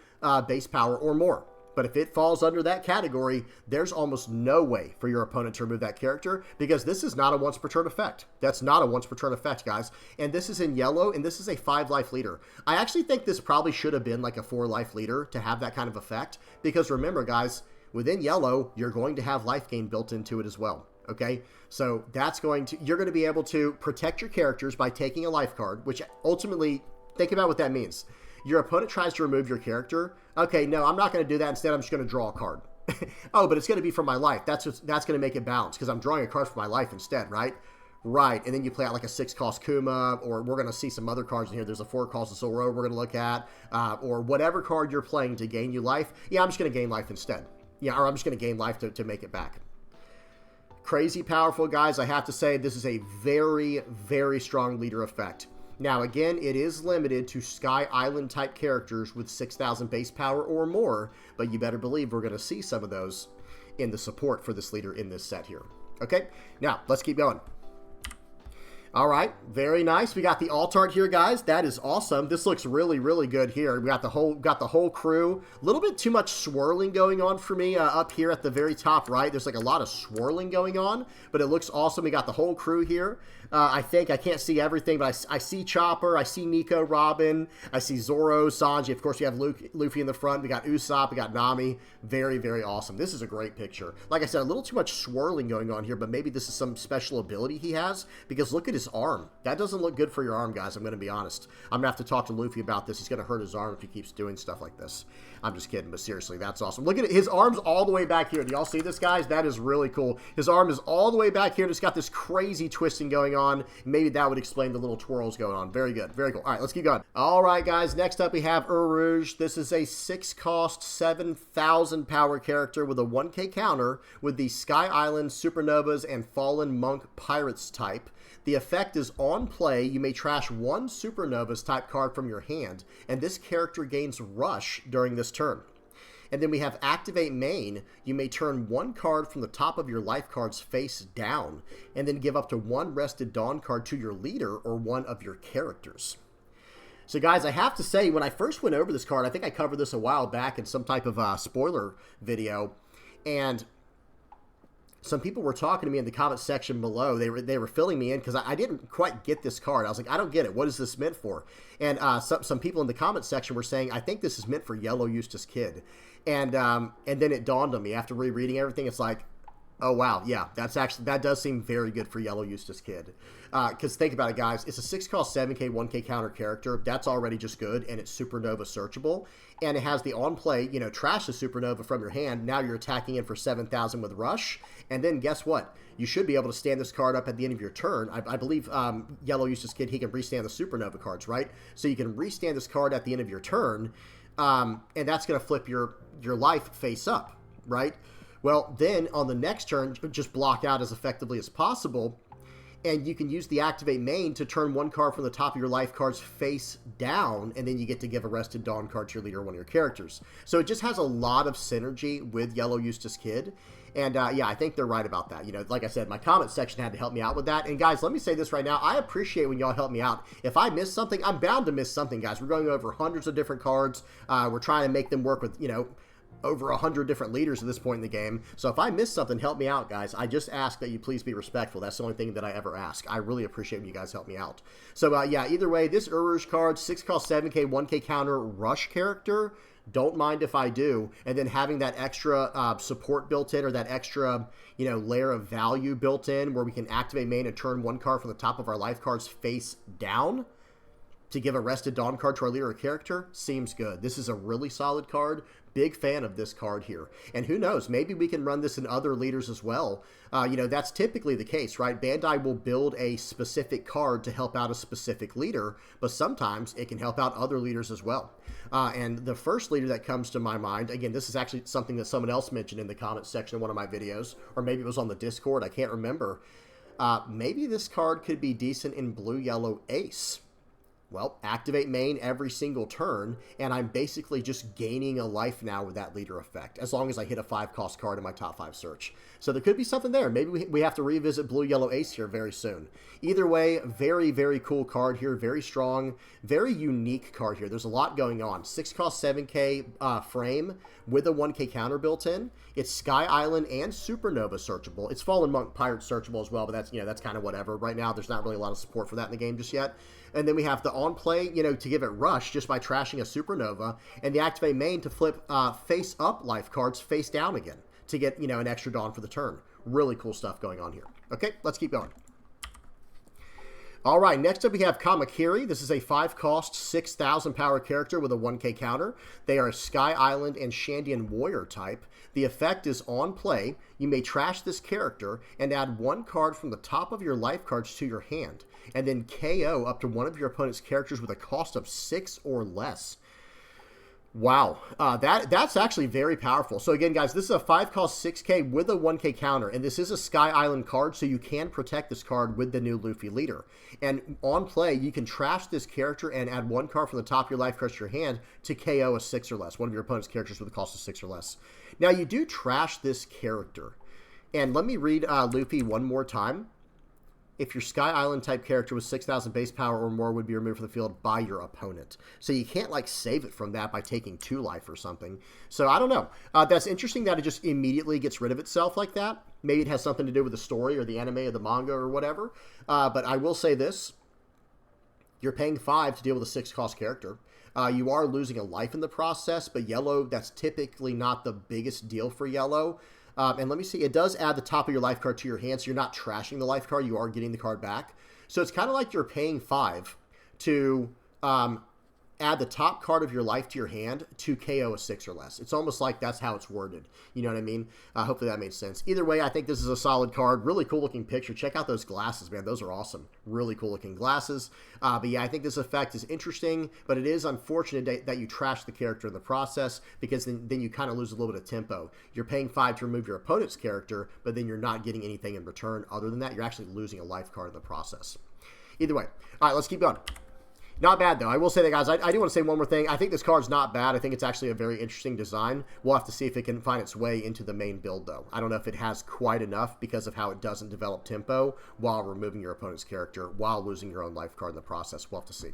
[SPEAKER 1] base power or more. But if it falls under that category, there's almost no way for your opponent to remove that character because this is not a once per turn effect. That's not a once per turn effect, guys. And this is in yellow, and this is a 5 life leader. I actually think this probably should have been like a 4 life leader to have that kind of effect because remember, guys, within yellow, you're going to have life gain built into it as well. Okay, so you're going to be able to protect your characters by taking a life card, which ultimately, think about what that means. Your opponent tries to remove your character. Okay, no, I'm not going to do that. Instead, I'm just going to draw a card. Oh, but it's going to be from my life. That's going to make it balance because I'm drawing a card for my life instead, right? Right, and then you play out like a 6 cost Kuma, or we're going to see some other cards in here. There's a 4 cost Zoro we're going to look at, or whatever card you're playing to gain you life. Yeah, I'm just going to gain life instead. Yeah, or I'm just going to gain life to make it back. Crazy powerful, guys. I have to say this is a very, very strong leader effect. Now, again, it is limited to Sky Island type characters with 6,000 base power or more, but you better believe we're going to see some of those in the support for this leader in this set here. Okay, now let's keep going. All right, very nice. We got the alt art here, guys. That is awesome. This looks really, really good here. We got the whole crew. A little bit too much swirling going on for me up here at the very top right. There's like a lot of swirling going on, but it looks awesome. We got the whole crew here. I think I can't see everything, but I see Chopper, I see Nico Robin, I see Zoro, Sanji. Of course, we have Luffy in the front. We got Usopp, we got Nami. Very, very awesome. This is a great picture. Like I said, a little too much swirling going on here, but maybe this is some special ability he has, because look at his arm. That doesn't look good for your arm, guys. I'm going to be honest. I'm going to have to talk to Luffy about this. He's going to hurt his arm if he keeps doing stuff like this. I'm just kidding, but seriously, that's awesome. Look at it. His arm's all the way back here. Do y'all see this, guys? That is really cool. His arm is all the way back here. It's got this crazy twisting going on. Maybe that would explain the little twirls going on. Very good. Very cool. All right, let's keep going. All right, guys. Next up, we have Rouge. This is a 6 cost, 7,000 power character with a 1k counter with the Sky Island, Supernovas, and Fallen Monk Pirates type. The effect is on play, you may trash 1 Supernovas type card from your hand, and this character gains Rush during this turn. And then we have Activate Main. You may turn 1 card from the top of your life cards face down, and then give up to 1 Rested Dawn card to your leader or one of your characters. So guys, I have to say, when I first went over this card, I think I covered this a while back in some type of spoiler video, and some people were talking to me in the comment section below. They were filling me in because I didn't quite get this card. I was like, I don't get it. What is this meant for? And some people in the comment section were saying, I think this is meant for Yellow Eustace Kid. And then it dawned on me after rereading everything. It's like, oh wow, yeah, that does seem very good for Yellow Eustace Kid. Because think about it, guys. It's a 6-cost 7K 1K counter character. That's already just good, and it's Supernova searchable. And it has the on-play, trash the Supernova from your hand. Now you're attacking in for 7,000 with Rush. And then guess what? You should be able to stand this card up at the end of your turn. I believe Yellow Eustace Kid, he can restand the Supernova cards, right? So you can restand this card at the end of your turn, and that's going to flip your life face up, right? Well, then on the next turn, just block out as effectively as possible, and you can use the Activate main to turn one card from the top of your life cards face down, and then you get to give a Rested Dawn card to your leader or one of your characters. So it just has a lot of synergy with Yellow Eustace Kid, and yeah, I think they're right about that. Like I said, my comment section had to help me out with that, and guys, let me say this right now. I appreciate when y'all help me out. If I miss something, I'm bound to miss something, guys. We're going over hundreds of different cards. We're trying to make them work with, over 100 different leaders at this point in the game. So if I miss something, help me out, guys. I just ask that you please be respectful. That's the only thing that I ever ask. I really appreciate when you guys help me out. So yeah, either way, this Uruj card, 6-cost 7K 1K counter rush character, don't mind if I do. And then having that extra support built in, or that extra layer of value built in, where we can activate main and turn one card from the top of our life cards face down to give a Rested Dawn card to our leader or character, seems good. This is a really solid card. Big fan of this card here. And who knows, maybe we can run this in other leaders as well. That's typically the case, right? Bandai will build a specific card to help out a specific leader, but sometimes it can help out other leaders as well. And the first leader that comes to my mind, again, this is actually something that someone else mentioned in the comment section of one of my videos, or maybe it was on the Discord, I can't remember. Maybe this card could be decent in Blue-Yellow Ace. Well, activate main every single turn, and I'm basically just gaining a life now with that leader effect, as long as I hit a 5-cost card in my top 5 search. So there could be something there. Maybe we have to revisit Blue-Yellow Ace here very soon. Either way, very, very cool card here. Very strong, very unique card here. There's a lot going on. 6-cost 7K frame with a 1K counter built in. It's Sky Island and Supernova searchable. It's Fallen Monk Pirate searchable as well, but that's kind of whatever. Right now, there's not really a lot of support for that in the game just yet. And then we have the on-play, to give it rush just by trashing a Supernova, and the activate main to flip face-up life cards face down again to get, an extra Dawn for the turn. Really cool stuff going on here. Okay, let's keep going. All right, next up we have Kamakiri. This is a 5-cost, 6,000 power character with a 1K counter. They are a Sky Island and Shandian Warrior type. The effect is on play. You may trash this character and add one card from the top of your life cards to your hand, and then KO up to one of your opponent's characters with a cost of 6 or less. Wow, that's actually very powerful. So again, guys, this is a 5-cost 6K with a 1K counter, and this is a Sky Island card, so you can protect this card with the new Luffy leader. And on play, you can trash this character and add one card from the top of your life cards to your hand to KO a 6 or less, one of your opponent's characters with a cost of 6 or less. Now, you do trash this character, and let me read Luffy one more time. If your Sky Island type character with 6,000 base power or more would be removed from the field by your opponent. So you can't save it from that by taking 2 life or something. So I don't know. That's interesting that it just immediately gets rid of itself like that. Maybe it has something to do with the story or the anime or the manga or whatever. But I will say this. You're paying 5 to deal with a 6-cost character. You are losing a life in the process, but yellow, that's typically not the biggest deal for yellow. And let me see, it does add the top of your life card to your hand, so you're not trashing the life card, you are getting the card back. So it's kind of like you're paying 5 to add the top card of your life to your hand to KO a 6 or less. It's almost like that's how it's worded. You know what I mean? Hopefully that made sense. Either way, I think this is a solid card. Really cool looking picture. Check out those glasses, man. Those are awesome. Really cool looking glasses. But yeah, I think this effect is interesting, but it is unfortunate that you trash the character in the process, because then you kind of lose a little bit of tempo. You're paying 5 to remove your opponent's character, but then you're not getting anything in return other than that. You're actually losing a life card in the process. Either way. All right, let's keep going. Not bad, though. I will say that, guys, I do want to say one more thing. I think this card's not bad. I think it's actually a very interesting design. We'll have to see if it can find its way into the main build, though. I don't know if it has quite enough because of how it doesn't develop tempo while removing your opponent's character, while losing your own life card in the process. We'll have to see.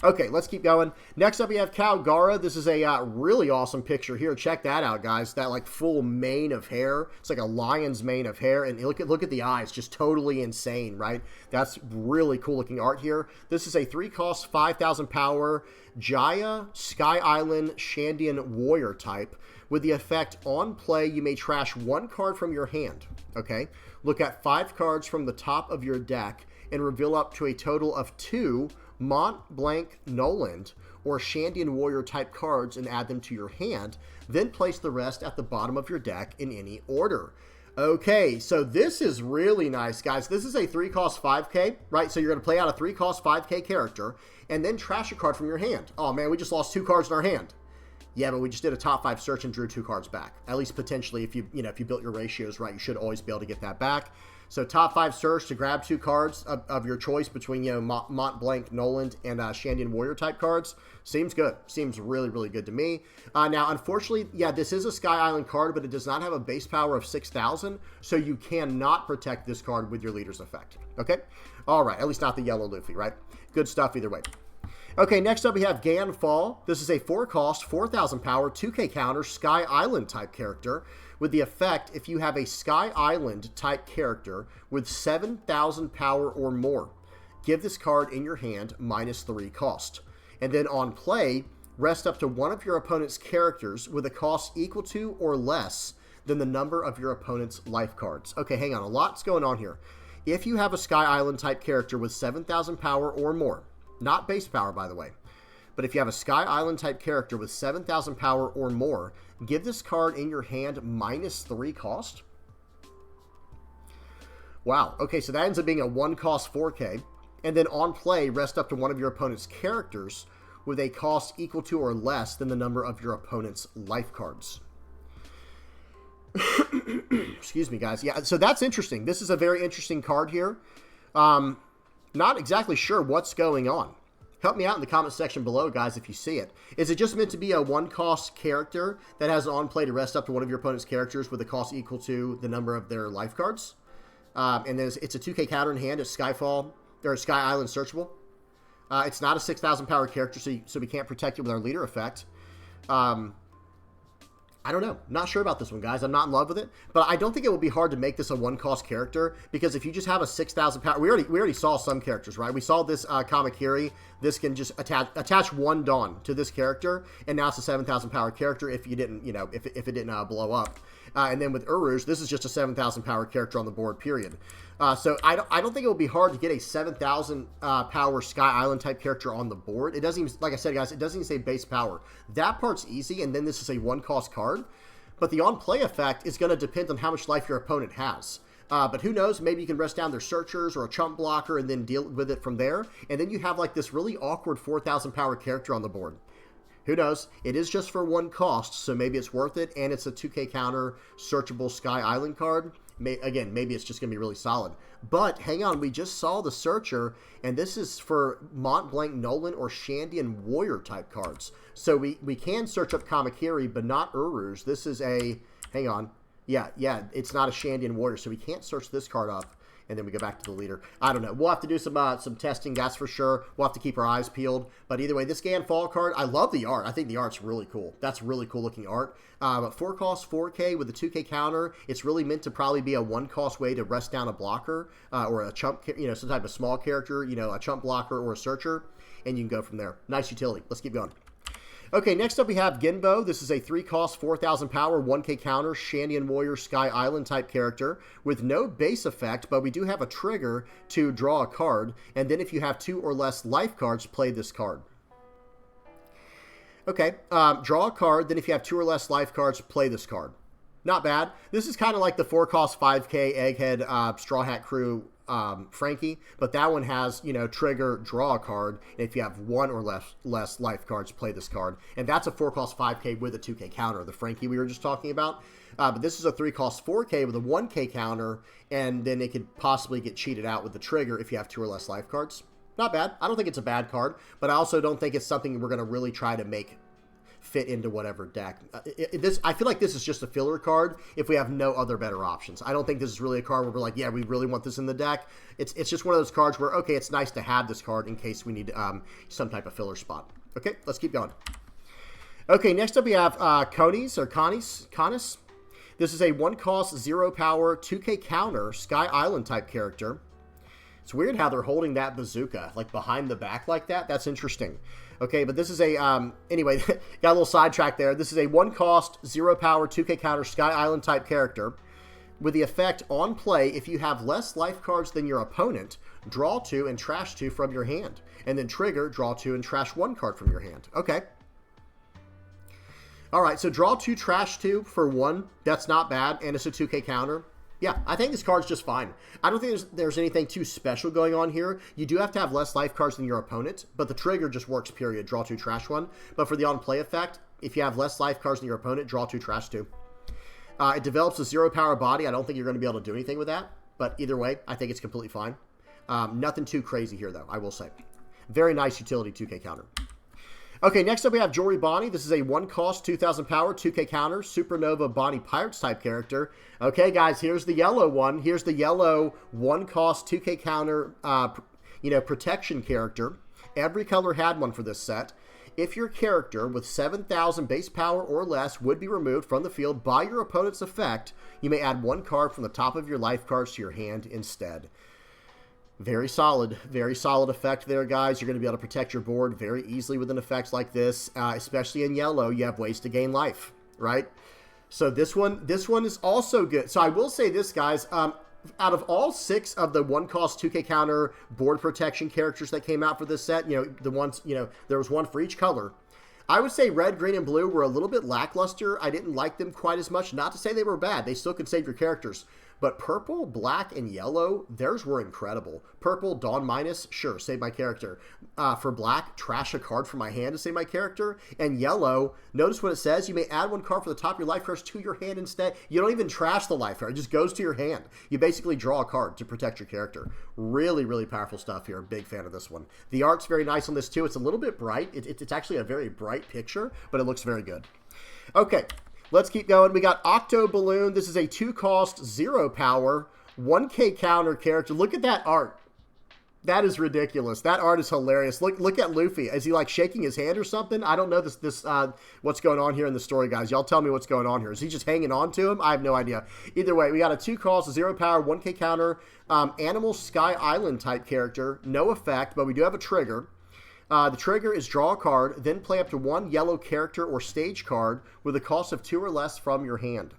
[SPEAKER 1] Okay, let's keep going. Next up, we have Calgara. This is a really awesome picture here. Check that out, guys. That like full mane of hair. It's like a lion's mane of hair, and look at the eyes, just totally insane, right? That's really cool looking art here. This is a 3-cost, 5,000 power Jaya Sky Island Shandian Warrior type. With the effect on play, you may trash 1 card from your hand. Okay, look at 5 cards from the top of your deck and reveal up to a total of 2 Mont Blanc Noland or Shandian Warrior type cards and add them to your hand. Then place the rest at the bottom of your deck in any order. Okay, so this is really nice, guys. This is a 3-cost 5K, right? So you're going to play out a 3-cost 5K character and then trash a card from your hand. Oh man, we just lost 2 cards in our hand. Yeah, but we just did a top 5 search and drew 2 cards back. At least potentially, if you built your ratios right, you should always be able to get that back. So top 5 search to grab 2 cards of your choice between Mont Blanc Noland and Shandian Warrior type cards. Seems good. Seems really, really good to me. Now, unfortunately, yeah, this is a Sky Island card, but it does not have a base power of 6,000, so you cannot protect this card with your leader's effect. Okay? All right, at least not the yellow Luffy, right? Good stuff either way. Okay, next up we have Ganfall. This is a 4-cost, 4,000 power, 2K counter, Sky Island type character. With the effect, if you have a Sky Island type character with 7,000 power or more, give this card in your hand -3 cost. And then on play, rest up to one of your opponent's characters with a cost equal to or less than the number of your opponent's life cards. Okay, hang on, a lot's going on here. If you have a Sky Island type character with 7,000 power or more, not base power, by the way. But if you have a Sky Island type character with 7,000 power or more, give this card in your hand -3 cost. Wow. Okay, so that ends up being a 1-cost 4K. And then on play, rest up to one of your opponent's characters with a cost equal to or less than the number of your opponent's life cards. Excuse me, guys. Yeah, so that's interesting. This is a very interesting card here. Not exactly sure what's going on. Help me out in the comment section below, guys, if you see it. Is it just meant to be a 1-cost character that has on play to rest up to one of your opponent's characters with a cost equal to the number of their life cards? And then it's a 2K counter in hand. It's Skyfall, or Sky Island searchable. It's not a 6,000 power character, so we can't protect it with our leader effect. I don't know. Not sure about this one, guys. I'm not in love with it, but I don't think it will be hard to make this a 1-cost character, because if you just have a 6,000 power, we already saw some characters, right? We saw this Kamakiri. This can just attach 1 Dawn to this character, and now it's a 7,000 power character if you didn't, if it didn't blow up. And then with Uruj, this is just a 7,000 power character on the board, period. So I don't think it will be hard to get a 7,000 power Sky Island type character on the board. It doesn't even, like I said, guys, it doesn't even say base power. That part's easy, and then this is a 1-cost card. But the on-play effect is going to depend on how much life your opponent has. But who knows, maybe you can rest down their searchers or a chump blocker and then deal with it from there. And then you have like this really awkward 4,000 power character on the board. Who knows? It is just for 1 cost, so maybe it's worth it. And it's a 2K counter searchable Sky Island card. Again, maybe it's just going to be really solid. But hang on, we just saw the searcher, and this is for Mont Blanc Noland or Shandian Warrior type cards. So we can search up Kamakiri, but not Uruj. This is a, hang on. Yeah, it's not a Shandian Warrior, so we can't search this card up. And then we go back to the leader. I don't know. We'll have to do some testing, that's for sure. We'll have to keep our eyes peeled. But either way, this Ganfall card, I love the art. I think the art's really cool. That's really cool looking art. But 4-cost 4K with a 2K counter, it's really meant to probably be a 1-cost way to rest down a blocker or a chump, some type of small character, a chump blocker or a searcher, and you can go from there. Nice utility. Let's keep going. Okay, next up we have Genbo. This is a 3-cost, 4,000 power, 1K counter, Shandian Warrior, Sky Island type character with no base effect, but we do have a trigger to draw a card, and then if you have 2 or less life cards, play this card. Okay, draw a card, then if you have 2 or less life cards, play this card. Not bad. This is kind of like the 4-cost 5K Egghead Straw Hat Crew Frankie, but that one has, trigger, draw a card, and if you have 1 or less life cards, play this card. And that's a 4-cost 5K with a 2K counter, the Frankie we were just talking about. But this is a 3-cost 4K with a 1K counter, and then it could possibly get cheated out with the trigger if you have 2 or less life cards. Not bad. I don't think it's a bad card, but I also don't think it's something we're going to really try to make fit into whatever deck. I feel like this is just a filler card if we have no other better options. I don't think this is really a card where we're like, yeah, we really want this in the deck. It's just one of those cards where, okay, it's nice to have this card in case we need some type of filler spot. Okay, let's keep going. Okay, next up we have Conis. This is a 1-cost, 0-power, 2K counter, Sky Island type character. It's weird how they're holding that bazooka, like, behind the back like that. That's interesting. Okay, but this is a, anyway, got a little sidetracked there. This is a 1-cost, 0-power, 2K counter, Sky Island type character. With the effect, on play, if you have less life cards than your opponent, draw 2 and trash 2 from your hand. And then trigger, draw 2 and trash 1 card from your hand. Okay. All right, so draw 2, trash 2 for 1. That's not bad, and it's a 2K counter. Yeah, I think this card's just fine. I don't think there's anything too special going on here. You do have to have less life cards than your opponent, but the trigger just works, period. Draw 2, trash 1. But for the on-play effect, if you have less life cards than your opponent, draw 2, trash 2. It develops a 0-power body. I don't think you're going to be able to do anything with that, but either way, I think it's completely fine. Nothing too crazy here, though, I will say. Very nice utility 2K counter. Okay, next up we have Jory Bonnie. This is a 1-cost, 2,000 power, 2K counter, Supernova Bonnie Pirates type character. Okay, guys, here's the yellow one. Here's the yellow 1-cost, 2K counter, protection character. Every color had one for this set. If your character with 7,000 base power or less would be removed from the field by your opponent's effect, you may add 1 card from the top of your life cards to your hand instead. Very solid effect there, guys. You're going to be able to protect your board very easily with an effect like this, especially in yellow. You have ways to gain life, right? So this one is also good. So I will say this, guys. Out of all 6 of the 1-cost 2K counter board protection characters that came out for this set, the ones, there was one for each color. I would say red, green, and blue were a little bit lackluster. I didn't like them quite as much. Not to say they were bad. They still could save your characters. But purple, black, and yellow, theirs were incredible. Purple, Dawn Minus, sure, save my character. For black, trash a card from my hand to save my character. And yellow, notice what it says. You may add 1 card from the top of your life cards to your hand instead. You don't even trash the life card. It just goes to your hand. You basically draw a card to protect your character. Really, really powerful stuff here. Big fan of this one. The art's very nice on this, too. It's a little bit bright. It's actually a very bright picture, but it looks very good. Okay. Let's keep going. We got Octo Balloon. This is a 2-cost, 0-power, 1K counter character. Look at that art. That is ridiculous. That art is hilarious. Look at Luffy. Is he like shaking his hand or something? I don't know what's going on here in the story, guys. Y'all tell me what's going on here. Is he just hanging on to him? I have no idea. Either way, we got a 2-cost, 0-power, 1K counter, Animal Sky Island type character. No effect, but we do have a trigger. The trigger is draw a card, then play up to 1 yellow character or stage card with a cost of 2 or less from your hand.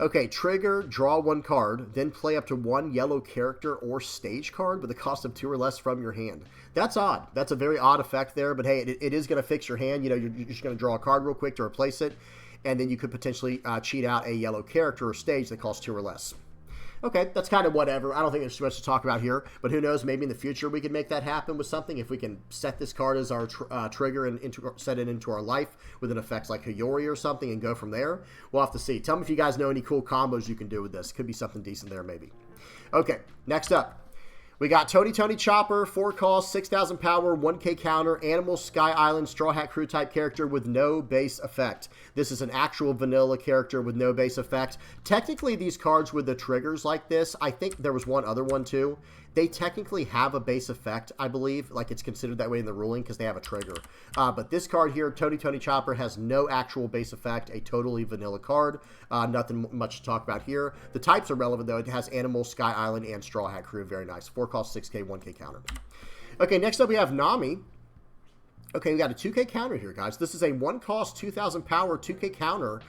[SPEAKER 1] Okay, trigger, draw 1 card, then play up to 1 yellow character or stage card with a cost of 2 or less from your hand. That's odd. That's a very odd effect there, but hey, it is going to fix your hand. You're just going to draw a card real quick to replace it, and then you could potentially cheat out a yellow character or stage that costs 2 or less. Okay, that's kind of whatever. I don't think there's too much to talk about here, but who knows, maybe in the future we can make that happen with something. If we can set this card as our trigger and set it into our life with an effect like Hiyori or something and go from there, we'll have to see. Tell me if you guys know any cool combos you can do with this. Could be something decent there maybe. Okay, next up. We got Tony Chopper, 4-cost, 6,000 power, 1K counter, Animal Sky Island, Straw Hat Crew type character with no base effect. This is an actual vanilla character with no base effect. Technically, these cards with the triggers like this, I think there was one other one too. They technically have a base effect, I believe. Like, it's considered that way in the ruling because they have a trigger. But this card here, Tony Chopper, has no actual base effect. A totally vanilla card. Nothing much to talk about here. The types are relevant, though. It has Animal, Sky Island, and Straw Hat Crew. Very nice. 4-cost, 6K, 1K counter. Okay, next up we have Nami. Okay, we got a 2K counter here, guys. This is a 1-cost, 2,000 power, 2K counter,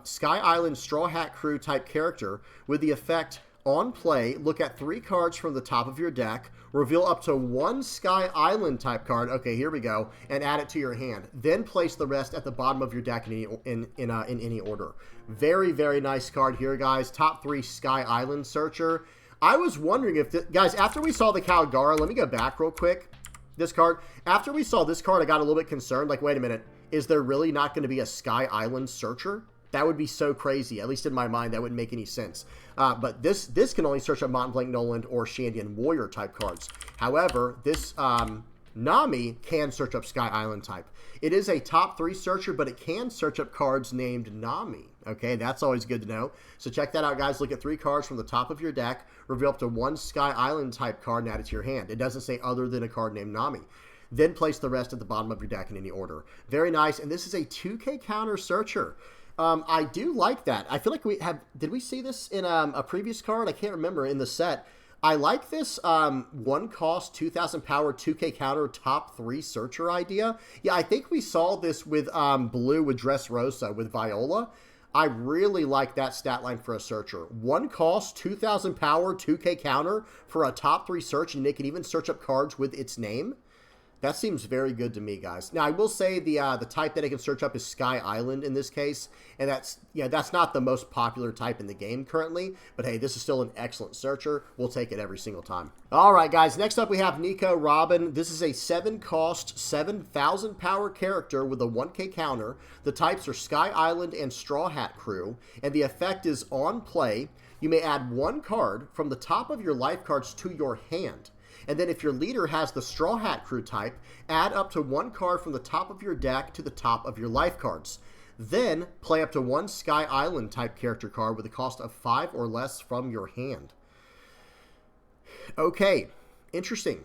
[SPEAKER 1] Sky Island, Straw Hat Crew type character with the effect... On play, look at 3 cards from the top of your deck, reveal up to 1 Sky Island type card, okay, here we go, and add it to your hand. Then place the rest at the bottom of your deck in any order. Very, very nice card here, guys. Top 3 Sky Island Searcher. I was wondering if, guys, after we saw the Calgara, let me go back real quick. This card, after we saw this card, I got a little bit concerned, like, wait a minute, is there really not going to be a Sky Island Searcher? That would be so crazy. At least in my mind, that wouldn't make any sense. But this can only search a Mont Blanc Noland or Shandian Warrior type cards. However, this Nami can search up Sky Island type. It is a top 3 searcher, but it can search up cards named Nami. Okay, that's always good to know. So check that out, guys. Look at 3 cards from the top of your deck, reveal up to 1 Sky Island type card, and add it to your hand. It doesn't say other than a card named Nami. Then place the rest at the bottom of your deck in any order. Very nice. And this is a 2K counter searcher. I do like that. I feel like did we see this in a previous card? I can't remember in the set. I like this 1 cost, 2,000 power, 2K counter, top 3 searcher idea. Yeah, I think we saw this with blue with Dressrosa, with Viola. I really like that stat line for a searcher. 1 cost, 2,000 power, 2K counter for a top 3 search, and it can even search up cards with its name. That seems very good to me, guys. Now, I will say the type that it can search up is Sky Island in this case, and that's not the most popular type in the game currently, but hey, this is still an excellent searcher. We'll take it every single time. All right, guys, next up we have Nico Robin. This is a 7 cost, 7,000 power character with a 1K counter. The types are Sky Island and Straw Hat Crew, and the effect is on play. You may add 1 card from the top of your life cards to your hand. And then if your leader has the Straw Hat Crew type, add up to 1 card from the top of your deck to the top of your life cards. Then play up to 1 Sky Island type character card with a cost of 5 or less from your hand. Okay, interesting.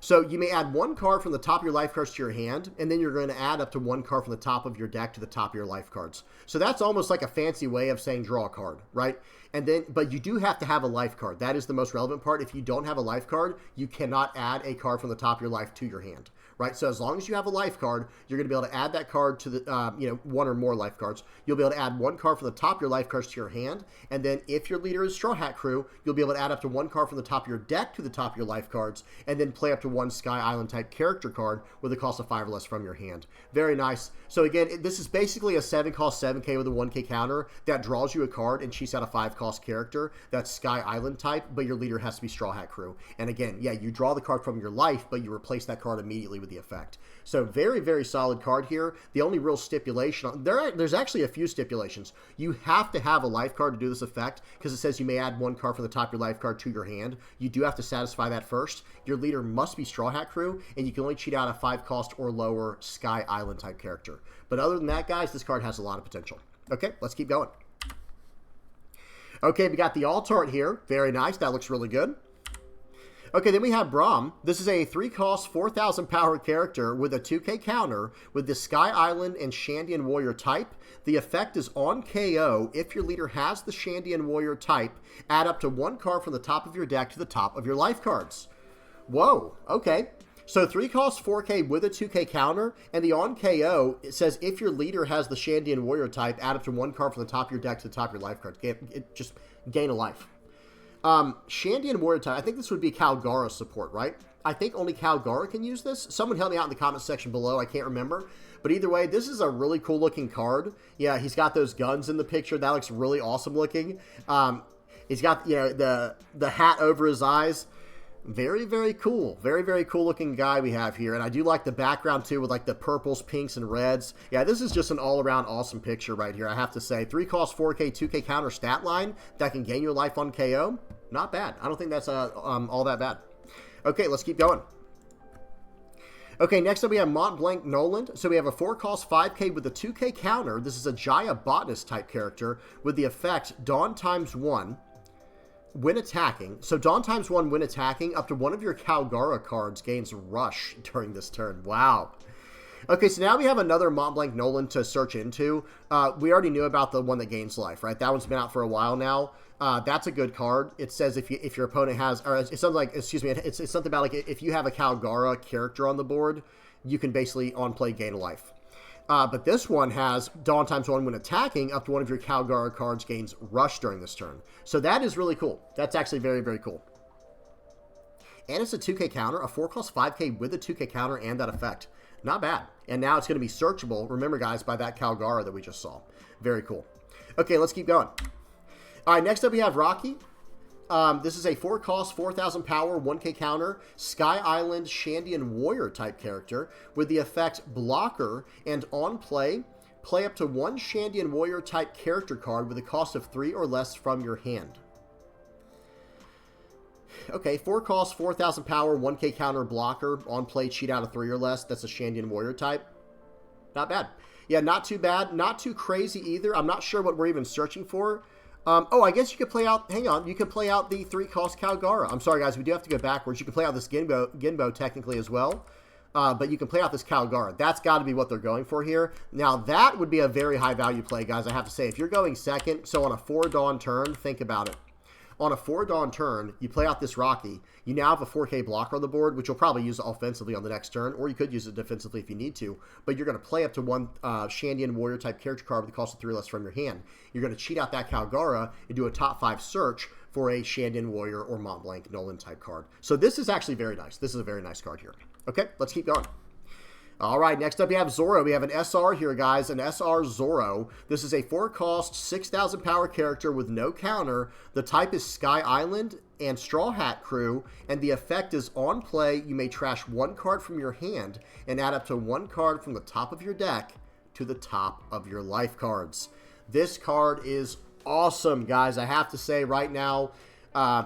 [SPEAKER 1] So you may add 1 card from the top of your life cards to your hand, and then you're going to add up to 1 card from the top of your deck to the top of your life cards. So that's almost like a fancy way of saying draw a card, right? And then, but you do have to have a life card. That is the most relevant part. If you don't have a life card, you cannot add a card from the top of your life to your hand, right? So as long as you have a life card, you're going to be able to add that card to the, 1 or more life cards. You'll be able to add 1 card from the top of your life cards to your hand. And then if your leader is Straw Hat Crew, you'll be able to add up to 1 card from the top of your deck to the top of your life cards, and then play up to 1 Sky Island type character card with a cost of 5 or less from your hand. Very nice. So again, this is basically a 7 cost 7K with a 1K counter that draws you a card and cheats out a 5 cost character that's Sky Island type, but your leader has to be Straw Hat Crew. And again, yeah, you draw the card from your life, but you replace that card immediately with the effect. So very, very solid card here. The only real stipulation, there's actually a few stipulations. You have to have a life card to do this effect because it says you may add 1 card from the top of your life card to your hand. You do have to satisfy that first. Your leader must be Straw Hat Crew, and you can only cheat out a 5 cost or lower Sky Island type character. But other than that, guys, this card has a lot of potential. Okay, let's keep going. Okay, we got the alt art here. Very nice. That looks really good. Okay, then we have Braum. This is a 3 cost, 4,000 power character with a 2K counter with the Sky Island and Shandian Warrior type. The effect is on KO. If your leader has the Shandian Warrior type, add up to 1 card from the top of your deck to the top of your life cards. Whoa, okay. So 3 costs 4K with a 2K counter, and the on KO, it says if your leader has the Shandian Warrior type, add up to 1 card from the top of your deck to the top of your life cards. Just gain a life. Shandian Warrior type, I think this would be Calgara support, right? I think only Calgara can use this. Someone help me out in the comment section below. I can't remember. But either way, this is a really cool looking card. Yeah, he's got those guns in the picture. That looks really awesome looking. He's got, the hat over his eyes. Very, very cool. Very, very cool looking guy we have here. And I do like the background too with like the purples, pinks, and reds. Yeah, this is just an all-around awesome picture right here, I have to say. 3 cost 4K, 2K counter stat line that can gain your life on KO. Not bad. I don't think that's all that bad. Okay, let's keep going. Okay, next up we have Mont Blanc Noland. So we have a 4 cost 5K with a 2K counter. This is a Jaya Botanist type character with the effect Dawn ×1. When attacking, so Dawn ×1 when attacking, up to 1 of your Calgara cards gains Rush during this turn. Wow. Okay, so now we have another Mont Blanc Noland to search into. We already knew about the one that gains life, right? That one's been out for a while now. That's a good card. It says if your opponent has, or it's something like, excuse me, it's something about like if you have a Calgara character on the board, you can basically on play gain a life. But this one has Dawn ×1 when attacking, up to 1 of your Calgara cards gains Rush during this turn. So that is really cool. That's actually very, very cool. And it's a 2K counter, a 4 cost 5K with a 2K counter and that effect. Not bad. And now it's going to be searchable, remember guys, by that Calgara that we just saw. Very cool. Okay, let's keep going. All right, next up we have Rocky. This is a 4 cost, 4,000 power, 1K counter, Sky Island Shandian Warrior type character with the effect Blocker, and on play, play up to 1 Shandian Warrior type character card with a cost of 3 or less from your hand. Okay, 4 cost, 4,000 power, 1k counter blocker, on play, cheat out of 3 or less. That's a Shandian Warrior type. Not bad. Yeah, not too bad. Not too crazy either. I'm not sure what we're even searching for. Oh, I guess you could play out, hang on, you could play out the 3 cost Calgara. I'm sorry, guys, we do have to go backwards. You can play out this Ginbo technically as well. But you can play out this Calgara. That's got to be what they're going for here. Now, that would be a very high value play, guys, I have to say. If you're going second, so on a 4 Dawn turn, think about it. On a 4 Dawn turn, you play out this Rocky. You now have a 4K blocker on the board, which you'll probably use offensively on the next turn, or you could use it defensively if you need to. But you're going to play up to 1 Shandian Warrior type character card with the cost of 3 less from your hand. You're going to cheat out that Calgara and do a top 5 search for a Shandian Warrior or Mont Blanc Nolan type card. So this is actually very nice. This is a very nice card here. Okay, let's keep going. All right, next up we have Zoro. We have an SR here, guys, an SR Zoro. This is a 4 cost, 6,000 power character with no counter. The type is Sky Island and Straw Hat Crew, and the effect is on play, you may trash 1 card from your hand and add up to 1 card from the top of your deck to the top of your life cards. This card is awesome, guys. I have to say right now,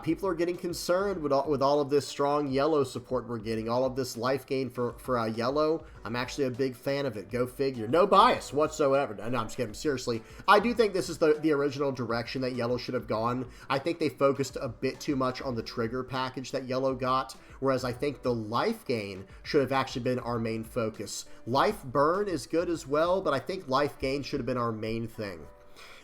[SPEAKER 1] people are getting concerned with all of this strong yellow support we're getting, all of this life gain for yellow. I'm actually a big fan of it. Go figure. No bias whatsoever. No, I'm just kidding. Seriously, I do think this is the original direction that yellow should have gone. I think they focused a bit too much on the trigger package that yellow got, whereas I think the life gain should have actually been our main focus. Life burn is good as well, but I think life gain should have been our main thing.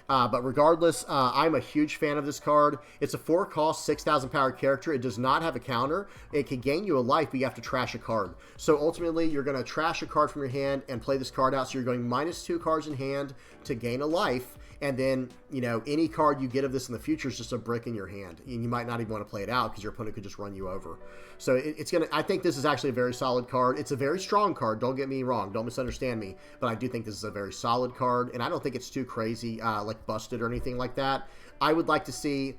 [SPEAKER 1] But regardless, I'm a huge fan of this card. It's a 4 cost, 6,000 power character. It does not have a counter. It can gain you a life, but you have to trash a card. So ultimately, you're going to trash a card from your hand and play this card out. So you're going -2 cards in hand to gain a life. And then, you know, any card you get of this in the future is just a brick in your hand. And you might not even want to play it out because your opponent could just run you over. So I think this is actually a very solid card. It's a very strong card. Don't get me wrong. Don't misunderstand me. But I do think this is a very solid card. And I don't think it's too crazy, like busted or anything like that. I would like to see,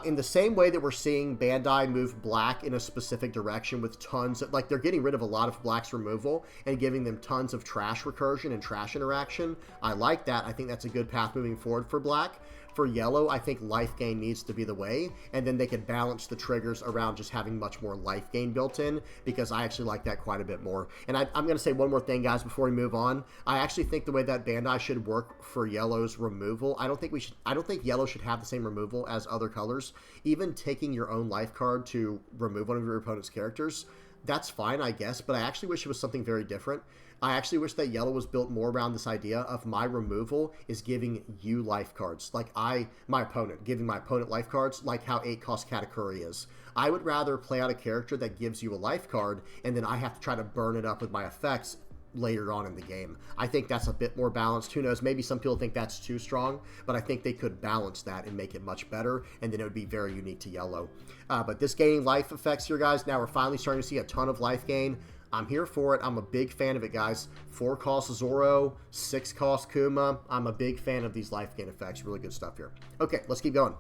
[SPEAKER 1] in the same way that we're seeing Bandai move black in a specific direction with tons of, like, they're getting rid of a lot of black's removal and giving them tons of trash recursion and trash interaction. I like that. I think that's a good path moving forward for black. For yellow, I think life gain needs to be the way, and then they could balance the triggers around just having much more life gain built in, because I actually like that quite a bit more. And I'm going to say one more thing, guys, before we move on. I actually think the way that Bandai should work for yellow's removal, I don't think yellow should have the same removal as other colors. Even taking your own life card to remove one of your opponent's characters, that's fine, I guess, but I actually wish it was something very different. I actually wish that yellow was built more around this idea of my removal is giving you life cards. Like my opponent, giving my opponent life cards, like how 8 cost Katakuri is. I would rather play out a character that gives you a life card, and then I have to try to burn it up with my effects later on in the game. I think that's a bit more balanced. Who knows, maybe some people think that's too strong, but I think they could balance that and make it much better, and then it would be very unique to yellow. But this gaining life effects here, guys, now we're finally starting to see a ton of life gain. I'm here for it. I'm a big fan of it, guys. 4 cost Zoro, 6 cost Kuma. I'm a big fan of these life gain effects. Really good stuff here. Okay, let's keep going.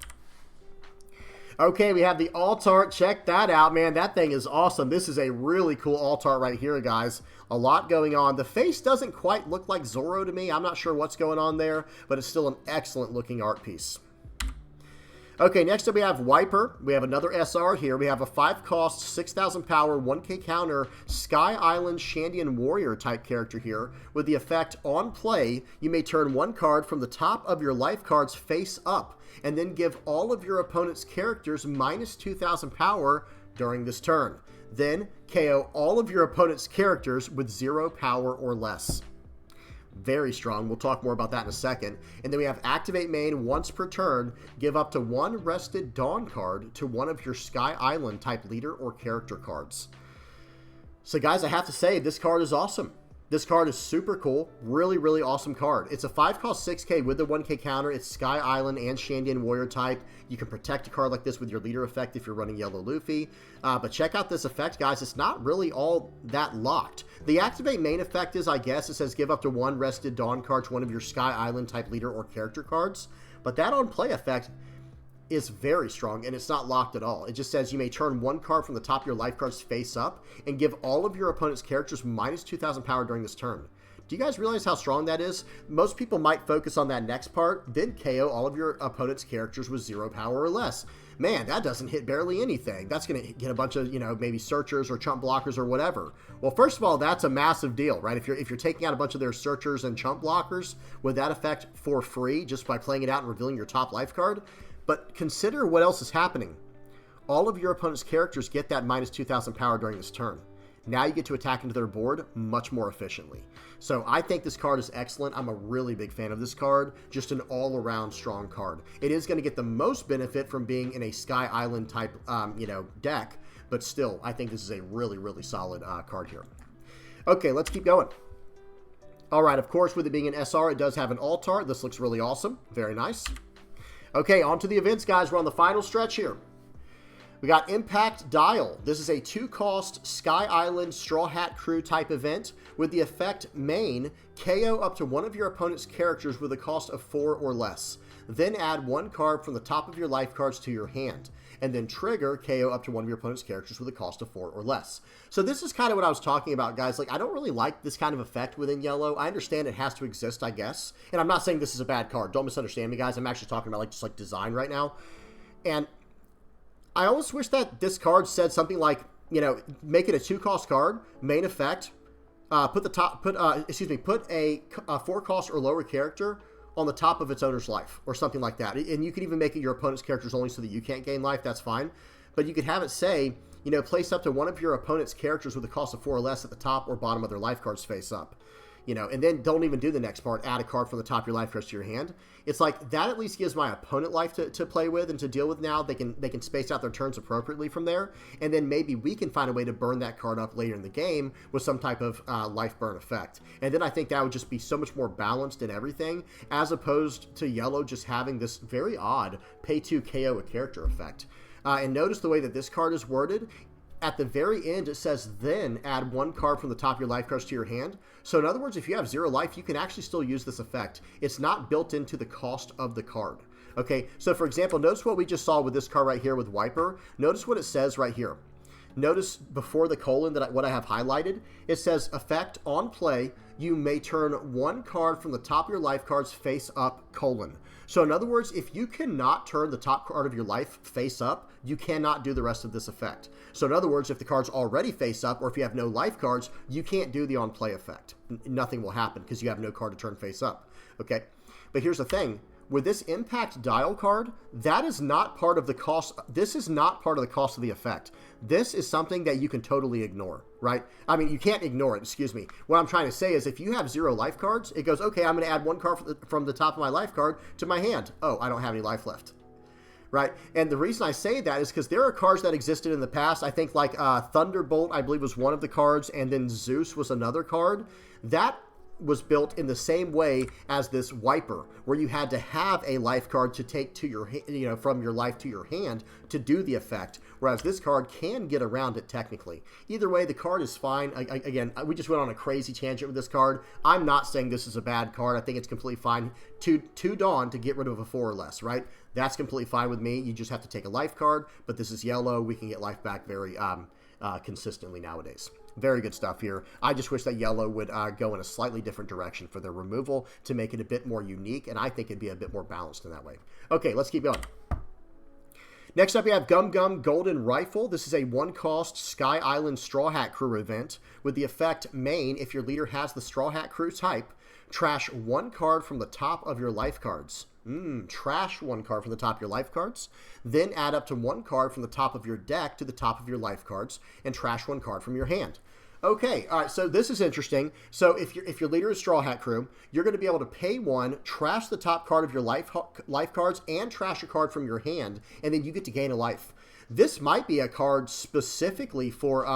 [SPEAKER 1] Okay, we have the alt art. Check that out, man. That thing is awesome. This is a really cool alt art right here, guys. A lot going on. The face doesn't quite look like Zoro to me. I'm not sure what's going on there, but it's still an excellent looking art piece. Okay, next up we have Wiper. We have another SR here. We have a 5 cost, 6,000 power, 1k counter, Sky Island Shandian Warrior type character here. With the effect, on play, you may turn 1 card from the top of your life cards face up, and then give all of your opponent's characters -2,000 power during this turn. Then, KO all of your opponent's characters with 0 power or less. Very strong. We'll talk more about that in a second. And then we have Activate Main once per turn. Give up to 1 rested Dawn card to one of your Sky Island type leader or character cards. So guys, I have to say, this card is awesome. This card is super cool. Really, really awesome card. It's a 5 cost 6k with a 1k counter. It's Sky Island and Shandian Warrior type. You can protect a card like this with your leader effect if you're running Yellow Luffy. But check out this effect, guys. It's not really all that locked. The Activate Main effect is, I guess, it says give up to 1 rested Dawn card to one of your Sky Island type leader or character cards. But that on play effect is very strong, and it's not locked at all. It just says you may turn 1 card from the top of your life cards face up and give all of your opponent's characters -2,000 power during this turn. Do you guys realize how strong that is? Most people might focus on that next part, then KO all of your opponent's characters with 0 power or less. Man, that doesn't hit barely anything. That's going to get a bunch of, maybe searchers or chump blockers or whatever. Well, first of all, that's a massive deal, right? If you're taking out a bunch of their searchers and chump blockers with that effect for free, just by playing it out and revealing your top life card. But consider what else is happening. All of your opponent's characters get that minus 2,000 power during this turn. Now you get to attack into their board much more efficiently. So I think this card is excellent. I'm a really big fan of this card. Just an all-around strong card. It is going to get the most benefit from being in a Sky Island type, deck. But still, I think this is a really, really solid card here. Okay, let's keep going. All right, of course, with it being an SR, it does have an altar. This looks really awesome. Very nice. Okay, on to the events, guys. We're on the final stretch here. We got Impact Dial. This is a 2-cost Sky Island Straw Hat Crew type event with the effect main, KO up to one of your opponent's characters with a cost of 4 or less. Then add 1 card from the top of your life cards to your hand. And then trigger KO up to one of your opponent's characters with a cost of 4 or less. So this is kind of what I was talking about, guys. Like, I don't really like this kind of effect within yellow. I understand it has to exist, I guess. And I'm not saying this is a bad card. Don't misunderstand me, guys. I'm actually talking about just design right now. And I almost wish that this card said something like, make it a 2-cost card, main effect, put a 4-cost or lower character on the top of its owner's life, or something like that. And you could even make it your opponent's characters only so that you can't gain life, that's fine. But you could have it say, place up to one of your opponent's characters with a cost of 4 or less at the top or bottom of their life cards face up. And then don't even do the next part, add a card from the top of your life cards to your hand. It's like, that at least gives my opponent life to play with and to deal with now. They can space out their turns appropriately from there, and then maybe we can find a way to burn that card up later in the game with some type of life burn effect. And then I think that would just be so much more balanced in everything, as opposed to yellow just having this very odd pay 2 KO a character effect. And notice the way that this card is worded. At the very end, it says, then add 1 card from the top of your life cards to your hand. So in other words, if you have 0 life, you can actually still use this effect. It's not built into the cost of the card. Okay, so for example, notice what we just saw with this card right here with Wiper. Notice what it says right here. Notice before the colon what I have highlighted, it says, effect on play, you may turn 1 card from the top of your life cards face up, colon. So in other words, if you cannot turn the top card of your life face up, you cannot do the rest of this effect. So in other words, if the card's already face up, or if you have no life cards, you can't do the on play effect. Nothing will happen because you have no card to turn face up. Okay, but here's the thing. With this Impact Dial card, that is not part of the cost. This is not part of the cost of the effect. This is something that you can totally ignore, right? I mean, you can't ignore it, excuse me. What I'm trying to say is if you have 0 life cards, it goes, okay, I'm going to add 1 card from the top of my life card to my hand. Oh, I don't have any life left. Right, and the reason I say that is because there are cards that existed in the past. I think like Thunderbolt, I believe, was one of the cards, and then Zeus was another card. That was built in the same way as this Wiper, where you had to have a life card to take to your, from your life to your hand to do the effect, whereas this card can get around it technically. Either way, the card is fine. Again, we just went on a crazy tangent with this card. I'm not saying this is a bad card. I think it's completely fine to Dawn to get rid of a 4 or less, right? That's completely fine with me. You just have to take a life card, but this is yellow. We can get life back very consistently nowadays. Very good stuff here. I just wish that yellow would go in a slightly different direction for their removal to make it a bit more unique, and I think it'd be a bit more balanced in that way. Okay, let's keep going. Next up, we have Gum Gum Golden Rifle. This is a 1-cost Sky Island Straw Hat Crew event with the effect main. If your leader has the Straw Hat Crew type, trash 1 card from the top of your life cards. Trash 1 card from the top of your life cards. Then add up to 1 card from the top of your deck to the top of your life cards, and trash 1 card from your hand. Okay, all right, so this is interesting. So if your leader is Straw Hat Crew, you're going to be able to pay 1, trash the top card of your life cards, and trash a card from your hand, and then you get to gain a life. This might be a card specifically for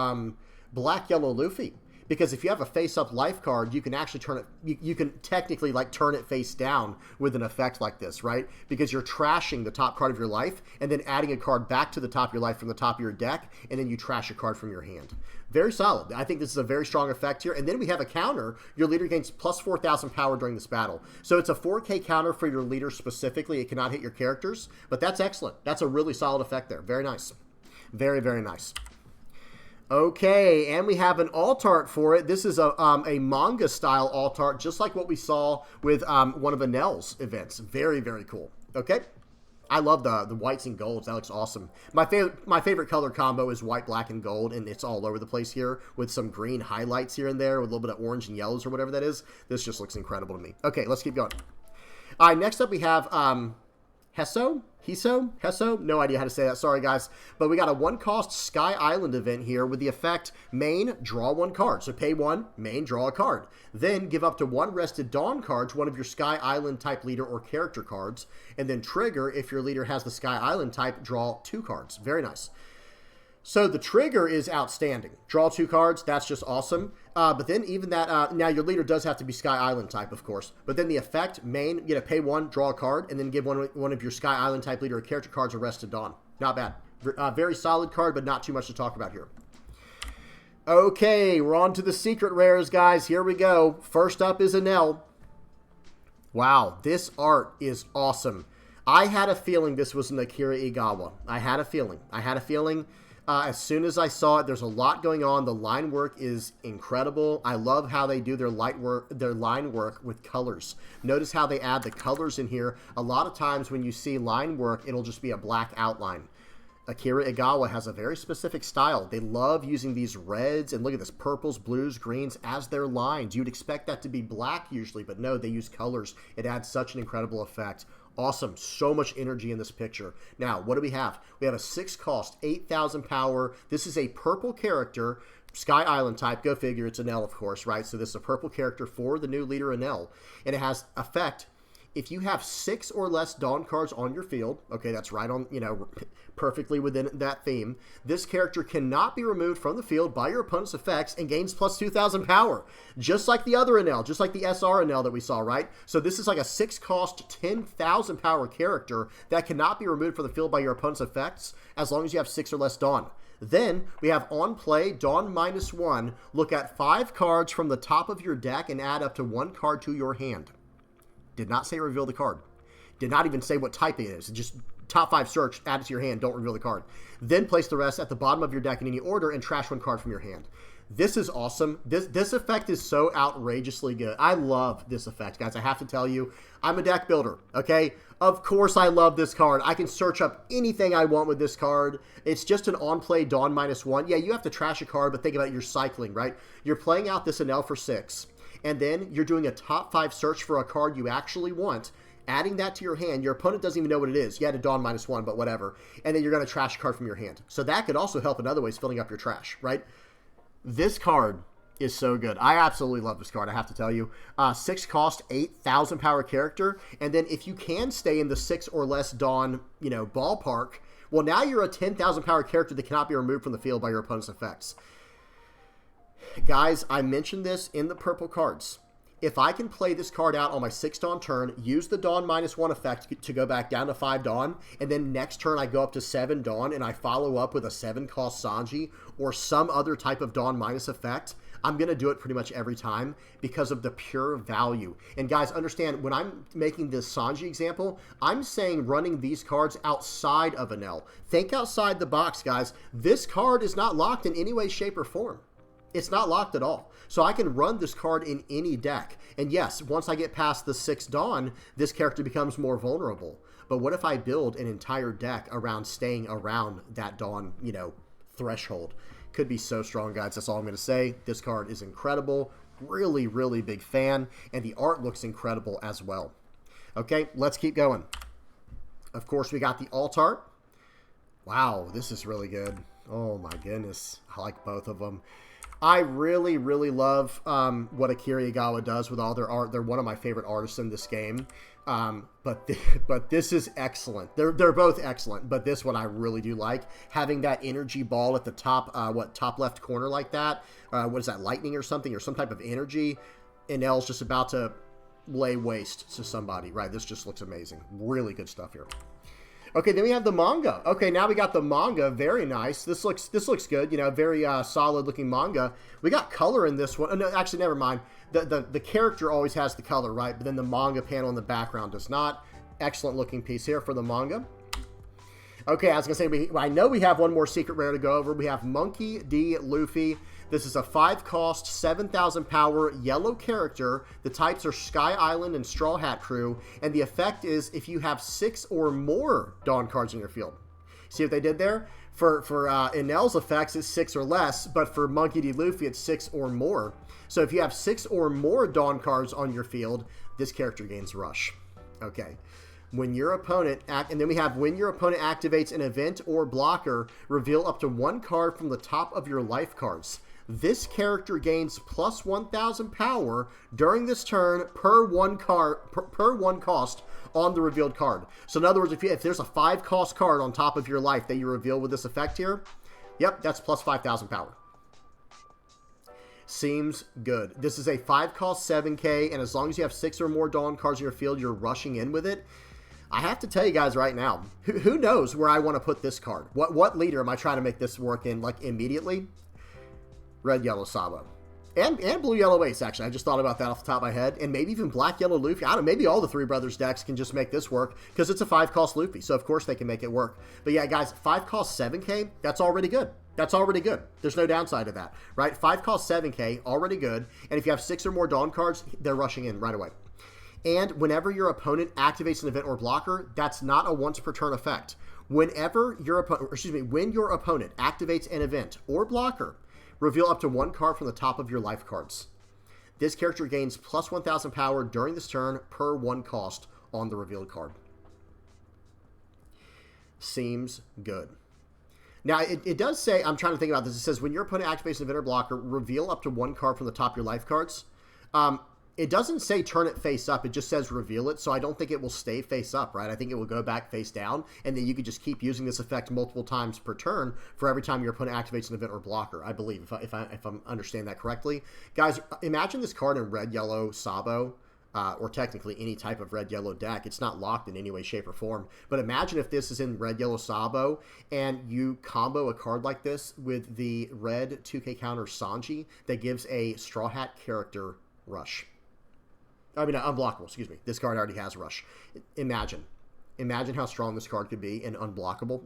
[SPEAKER 1] Black Yellow Luffy. Because if you have a face-up life card, you can actually turn it, you can technically like turn it face down with an effect like this, right? Because you're trashing the top card of your life and then adding a card back to the top of your life from the top of your deck, and then you trash a card from your hand. Very solid. I think this is a very strong effect here. And then we have a counter. Your leader gains plus 4,000 power during this battle. So it's a 4K counter for your leader specifically. It cannot hit your characters, but that's excellent. That's a really solid effect there. Very nice. Very, very nice. Okay, and we have an alt art for it. This is a manga style alt art, just like what we saw with one of Enel's events. Very, very cool. Okay, I love the whites and golds. That looks awesome. My favorite color combo is white, black, and gold, and it's all over the place here with some green highlights here and there with a little bit of orange and yellows or whatever that is. This just looks incredible to me. Okay, let's keep going. All right, next up we have Heso? No idea how to say that. Sorry, guys. But we got a 1-cost Sky Island event here with the effect main, draw 1 card. So pay 1, main, draw a card. Then give up to 1 rested Dawn cards, one of your Sky Island type leader or character cards. And then trigger, if your leader has the Sky Island type, draw 2 cards. Very nice. So the trigger is outstanding. Draw 2 cards, that's just awesome. But then even that, now your leader does have to be Sky Island type, of course. But then the effect, main, you know, pay 1, draw a card, and then give one of your Sky Island type leader or character cards a Rested Dawn. Not bad. Very solid card, but not too much to talk about here. Okay, we're on to the secret rares, guys. Here we go. First up is Enel. Wow, this art is awesome. I had a feeling this was an Akira Igawa. I had a feeling. As soon as I saw it, there's a lot going on. The line work is incredible. I love how they do their line work with colors. Notice how they add the colors in here. A lot of times when you see line work, it'll just be a black outline. Akira Igawa has a very specific style. They love using these reds, and look at this, purples, blues, greens as their lines. You'd expect that to be black usually, but no, they use colors. It adds such an incredible effect. Awesome. So much energy in this picture. Now, what do we have? We have a 6-cost, 8,000 power. This is a purple character, Sky Island type. Go figure. It's Enel, of course, right? So this is a purple character for the new leader, Enel. And it has effect. If you have 6 or less Dawn cards on your field, okay, that's right on, you know, perfectly within that theme, this character cannot be removed from the field by your opponent's effects and gains plus 2,000 power. Just like the other Enel, just like the SR Enel that we saw, right? So this is like a 6-cost, 10,000 power character that cannot be removed from the field by your opponent's effects as long as you have 6 or less Dawn. Then we have on play, Dawn -1. Look at 5 cards from the top of your deck and add up to 1 card to your hand. Did not say reveal the card. Did not even say what type it is. Just top 5 search, add it to your hand, don't reveal the card. Then place the rest at the bottom of your deck in any order and trash 1 card from your hand. This is awesome. This effect is so outrageously good. I love this effect, guys. I have to tell you, I'm a deck builder, okay? Of course I love this card. I can search up anything I want with this card. It's just an on-play Dawn -1. Yeah, you have to trash a card, but think about your cycling, right? You're playing out this Enel for 6. And then you're doing a top 5 search for a card you actually want, adding that to your hand. Your opponent doesn't even know what it is. You had a Dawn -1, but whatever. And then you're going to trash a card from your hand. So that could also help in other ways, filling up your trash, right? This card is so good. I absolutely love this card, I have to tell you. 6-cost, 8,000 power character. And then if you can stay in the 6 or less Dawn, you know, ballpark, well, now you're a 10,000 power character that cannot be removed from the field by your opponent's effects. Guys, I mentioned this in the purple cards. If I can play this card out on my 6 Dawn turn, use the Dawn -1 effect to go back down to 5 Dawn, and then next turn I go up to 7 Dawn and I follow up with a 7-cost Sanji or some other type of Dawn minus effect, I'm going to do it pretty much every time because of the pure value. And guys, understand, when I'm making this Sanji example, I'm saying running these cards outside of Enel. Think outside the box, guys. This card is not locked in any way, shape, or form. It's not locked at all. So I can run this card in any deck. And yes, once I get past the 6 Dawn, this character becomes more vulnerable. But what if I build an entire deck around staying around that Dawn, you know, threshold? Could be so strong, guys. That's all I'm going to say. This card is incredible. Really, really big fan. And the art looks incredible as well. Okay, let's keep going. Of course, we got the alt art. Wow, this is really good. Oh my goodness. I like both of them. I really, really love what Akira Igawa does with all their art. They're one of my favorite artists in this game. But this is excellent. They're both excellent, but this one I really do like. Having that energy ball at the top, top left corner like that. What is that, lightning or something, or some type of energy? And Enel's just about to lay waste to somebody. Right, this just looks amazing. Really good stuff here. Okay, then we have the manga. Okay, now we got the manga. Very nice. This looks good. You know, very solid looking manga. We got color in this one. Oh, no, actually, never mind. The character always has the color, right? But then the manga panel in the background does not. Excellent looking piece here for the manga. Okay, I was going to say, I know we have one more secret rare to go over. We have Monkey D. Luffy. This is a 5-cost, 7,000 power yellow character. The types are Sky Island and Straw Hat Crew. And the effect is if you have 6 or more Dawn cards in your field. See what they did there? For Enel's effects, it's 6 or less. But for Monkey D. Luffy, it's 6 or more. So if you have 6 or more Dawn cards on your field, this character gains Rush. Okay. When your opponent and then we have when your opponent activates an event or blocker, reveal up to 1 card from the top of your life cards. This character gains plus 1,000 power during this turn per 1 cost on the revealed card. So in other words, if there's a 5-cost card on top of your life that you reveal with this effect here, yep, that's plus 5,000 power. Seems good. This is a 5-cost 7K, and as long as you have 6 or more Dawn cards in your field, you're rushing in with it. I have to tell you guys right now, who knows where I want to put this card? What leader am I trying to make this work in, like, immediately? Red, Yellow, Sabo. And Blue, Yellow, Ace, actually. I just thought about that off the top of my head. And maybe even Black, Yellow, Luffy. I don't know, maybe all the Three Brothers decks can just make this work, because it's a 5-cost Luffy, so of course they can make it work. But yeah, guys, 5-cost 7K, that's already good. That's already good. There's no downside to that, right? 5-cost 7K, already good. And if you have 6 or more Dawn cards, they're rushing in right away. And whenever your opponent activates an event or blocker, that's not a once per turn effect. When your opponent activates an event or blocker, reveal up to 1 card from the top of your life cards. This character gains plus 1,000 power during this turn per 1 cost on the revealed card. Seems good. Now, it does say, I'm trying to think about this, it says when your opponent activates an event or blocker, reveal up to 1 card from the top of your life cards. It doesn't say turn it face up. It just says reveal it, so I don't think it will stay face up, right? I think it will go back face down, and then you could just keep using this effect multiple times per turn for every time your opponent activates an event or blocker, I believe, if I'm understanding that correctly. Guys, imagine this card in Red, Yellow, Sabo, or technically any type of Red, Yellow deck. It's not locked in any way, shape, or form. But imagine if this is in Red, Yellow, Sabo, and you combo a card like this with the red 2K counter Sanji that gives a Straw Hat character Rush. I mean, unblockable, excuse me. This card already has Rush. Imagine how strong this card could be and unblockable.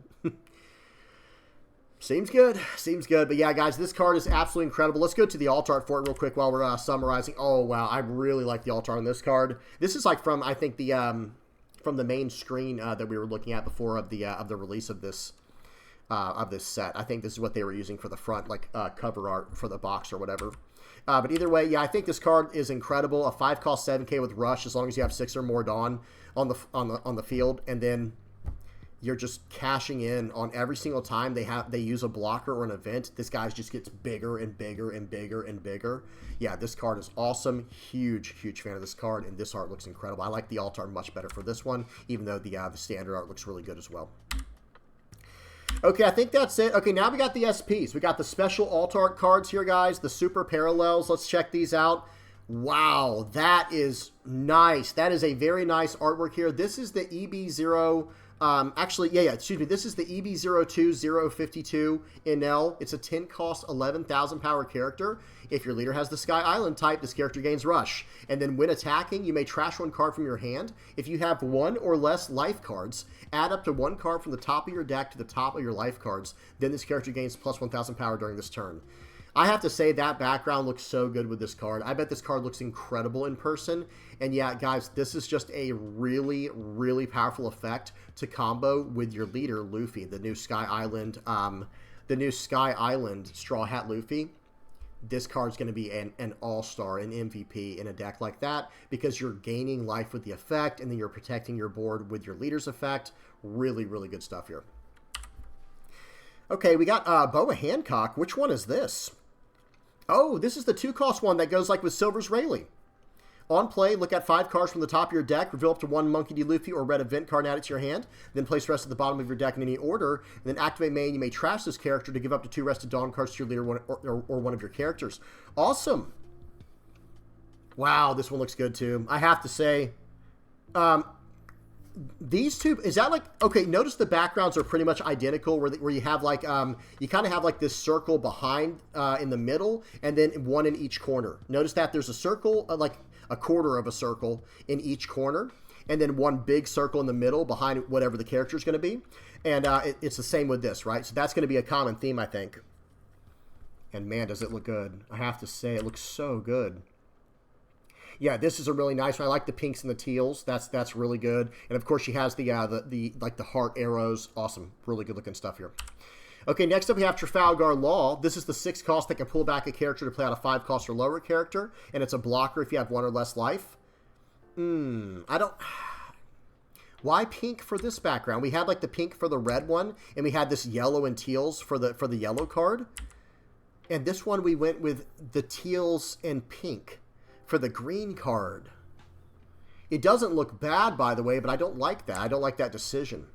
[SPEAKER 1] Seems good. Seems good. But yeah, guys, this card is absolutely incredible. Let's go to the alt art for it real quick while we're summarizing. Oh, wow. I really like the alt art on this card. This is like from, I think, from the main screen that we were looking at before of the release of this set. I think this is what they were using for the front, like cover art for the box or whatever. But either way, yeah, I think this card is incredible. A 5-cost 7K with Rush, as long as you have 6 or more Dawn on the field, and then you're just cashing in on every single time they use a blocker or an event. This guy just gets bigger and bigger and bigger and bigger. Yeah, this card is awesome. Huge fan of this card, and this art looks incredible. I like the alt art much better for this one, even though the standard art looks really good as well. Okay, I think that's it. Okay, now we got the SPs. We got the special alt art cards here, guys. The super parallels. Let's check these out. Wow, that is nice. That is a very nice artwork here. This is the EB0. Excuse me. This is the EB02052 Enel. It's a 10-cost, 11,000 power character. If your leader has the Sky Island type, this character gains Rush. And then when attacking, you may trash 1 card from your hand. If you have 1 or less life cards, add up to 1 card from the top of your deck to the top of your life cards. Then this character gains plus 1,000 power during this turn. I have to say that background looks so good with this card. I bet this card looks incredible in person. And yeah, guys, this is just a really powerful effect to combo with your leader, Luffy, the new Sky Island Straw Hat Luffy. This card's going to be an all-star, an MVP in a deck like that, because you're gaining life with the effect, and then you're protecting your board with your leader's effect. Really good stuff here. Okay, we got Boa Hancock. Which one is this? Oh, this is the 2-cost one that goes like with Silver's Rayleigh. On play, look at 5 cards from the top of your deck, reveal up to 1 Monkey D. Luffy or red event card and add it to your hand, then place the rest at the bottom of your deck in any order, and then activate main. You may trash this character to give up to 2 rested Dawn cards to your leader or one of your characters. Awesome. Wow, this one looks good too. I have to say, these two, is that like, okay, notice the backgrounds are pretty much identical where you have like, you kind of have like this circle behind in the middle and then 1 in each corner. Notice that there's a circle, like a quarter of a circle in each corner. and then one big circle in the middle behind whatever the character is going to be. And it's the same with this, right? So that's going to be a common theme, I think. And man, does it look good. I have to say, it looks so good. Yeah, this is a really nice one. I like the pinks and the teals. That's really good. And of course, she has the like the heart arrows. Awesome, really good looking stuff here. Okay, next up we have Trafalgar Law. This is the 6 cost that can pull back a character to play out a 5 cost or lower character, and it's a blocker if you have 1 or less life. I don't. Why pink for this background? We had like the pink for the red one, and we had this yellow and teals for the yellow card. And this one we went with the teals and pink for the green card. It doesn't look bad, by the way, but I don't like that. I don't like that decision.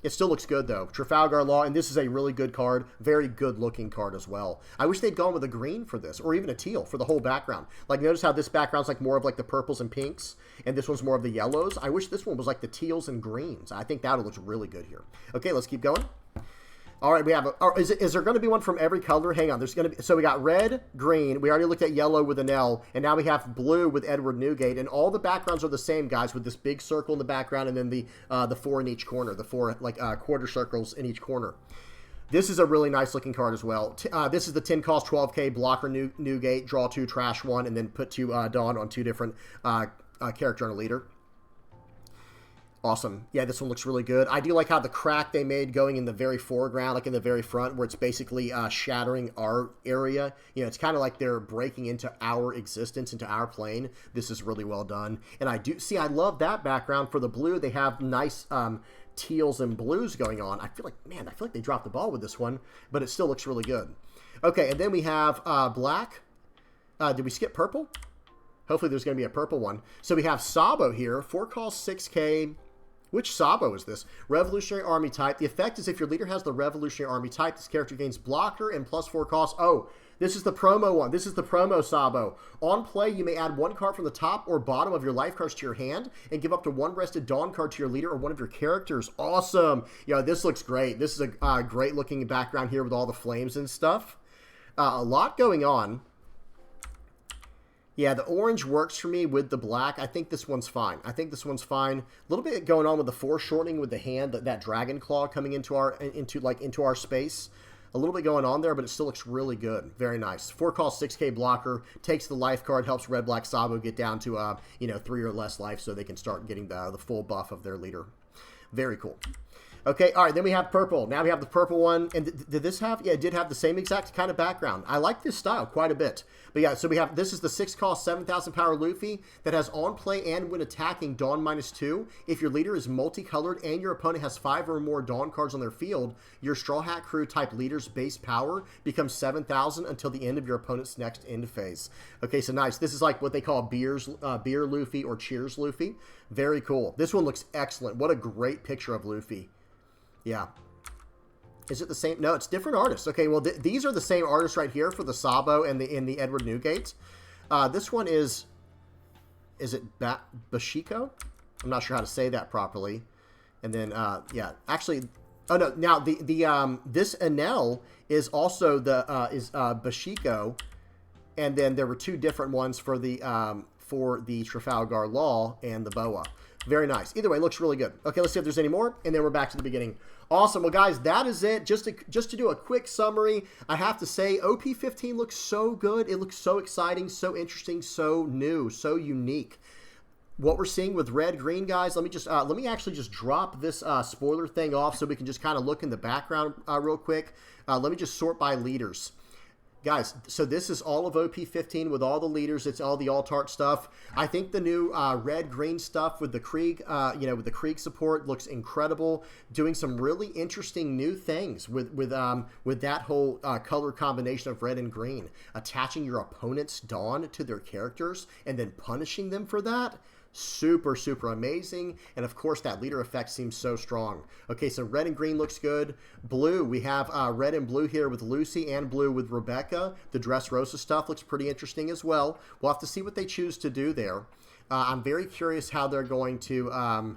[SPEAKER 1] It still looks good, though. Trafalgar Law, and this is a really good card. Very good-looking card as well. I wish they'd gone with a green for this, or even a teal for the whole background. Like, notice how this background's like more of like the purples and pinks, and this one's more of the yellows. I wish this one was like the teals and greens. I think that would look really good here. Okay, let's keep going. All right, we have is there going to be one from every color? Hang on, there's going to be, so we got red, green, we already looked at yellow with an L, and now we have blue with Edward Newgate, and all the backgrounds are the same, guys, with this big circle in the background and then the 4 in each corner, the 4 like quarter circles in each corner. This is a really nice looking card as well. This is the 10 cost 12K blocker Newgate, draw 2, trash 1, and then put 2 Dawn on 2 different character and a leader. Awesome. Yeah, this one looks really good. I do like how the crack they made going in the very foreground, like in the very front, where it's basically shattering our area. You know, it's kind of like they're breaking into our existence, into our plane. This is really well done. And I love that background for the blue. They have nice teals and blues going on. I feel like they dropped the ball with this one, but it still looks really good. Okay, and then we have black. Did we skip purple? Hopefully there's going to be a purple one. So we have Sabo here, 4 cost 6K. Which Sabo is this? Revolutionary Army type. The effect is if your leader has the Revolutionary Army type, this character gains blocker and +4 cost. Oh, this is the promo one. This is the promo Sabo. On play, you may add 1 card from the top or bottom of your life cards to your hand and give up to 1 rested Dawn card to your leader or one of your characters. Awesome. Yeah, this looks great. This is a great looking background here with all the flames and stuff. A lot going on. Yeah, the orange works for me with the black. I think this one's fine. A little bit going on with the foreshortening with the hand, that dragon claw coming into our space. A little bit going on there, but it still looks really good. Very nice. 4 cost 6K blocker, takes the life card, helps Red Black Sabo get down to 3 or less life, so they can start getting the full buff of their leader. Very cool. Okay, all right, then we have purple. Now we have the purple one. And did this have? Yeah, it did have the same exact kind of background. I like this style quite a bit. But yeah, so we have, this is the 6 cost 7,000 power Luffy that has on play and when attacking Dawn -2. If your leader is multicolored and your opponent has 5 or more Dawn cards on their field, your Straw Hat Crew type leader's base power becomes 7,000 until the end of your opponent's next end phase. Okay, so nice. This is like what they call Beer Luffy or Cheers Luffy. Very cool. This one looks excellent. What a great picture of Luffy. Yeah. Is it the same? No, it's different artists. Okay, well, these are the same artists right here for the Sabo and the Edward Newgate. This one is it Bashiko? I'm not sure how to say that properly. And then, yeah, actually, oh no, now this Enel is also Bashiko, and then there were 2 different ones for the Trafalgar Law and the Boa. Very nice. Either way, looks really good. Okay, let's see if there's any more, and then we're back to the beginning. Awesome. Well, guys, that is it. Just to do a quick summary, I have to say, OP15 looks so good. It looks so exciting, so interesting, so new, so unique. What we're seeing with red-green, guys, let me actually just drop this spoiler thing off so we can just kind of look in the background real quick. Let me just sort by leaders. Guys, so this is all of OP15 with all the leaders. It's all the alt-art stuff. I think the new red-green stuff with the Krieg, with the Krieg support looks incredible. Doing some really interesting new things with that whole color combination of red and green. Attaching your opponent's Dawn to their characters and then punishing them for that. Super, super amazing. And of course, that leader effect seems so strong. Okay, so red and green looks good. Blue, we have red and blue here with Lucy and blue with Rebecca. The Dressrosa stuff looks pretty interesting as well. We'll have to see what they choose to do there. I'm very curious how they're going to, I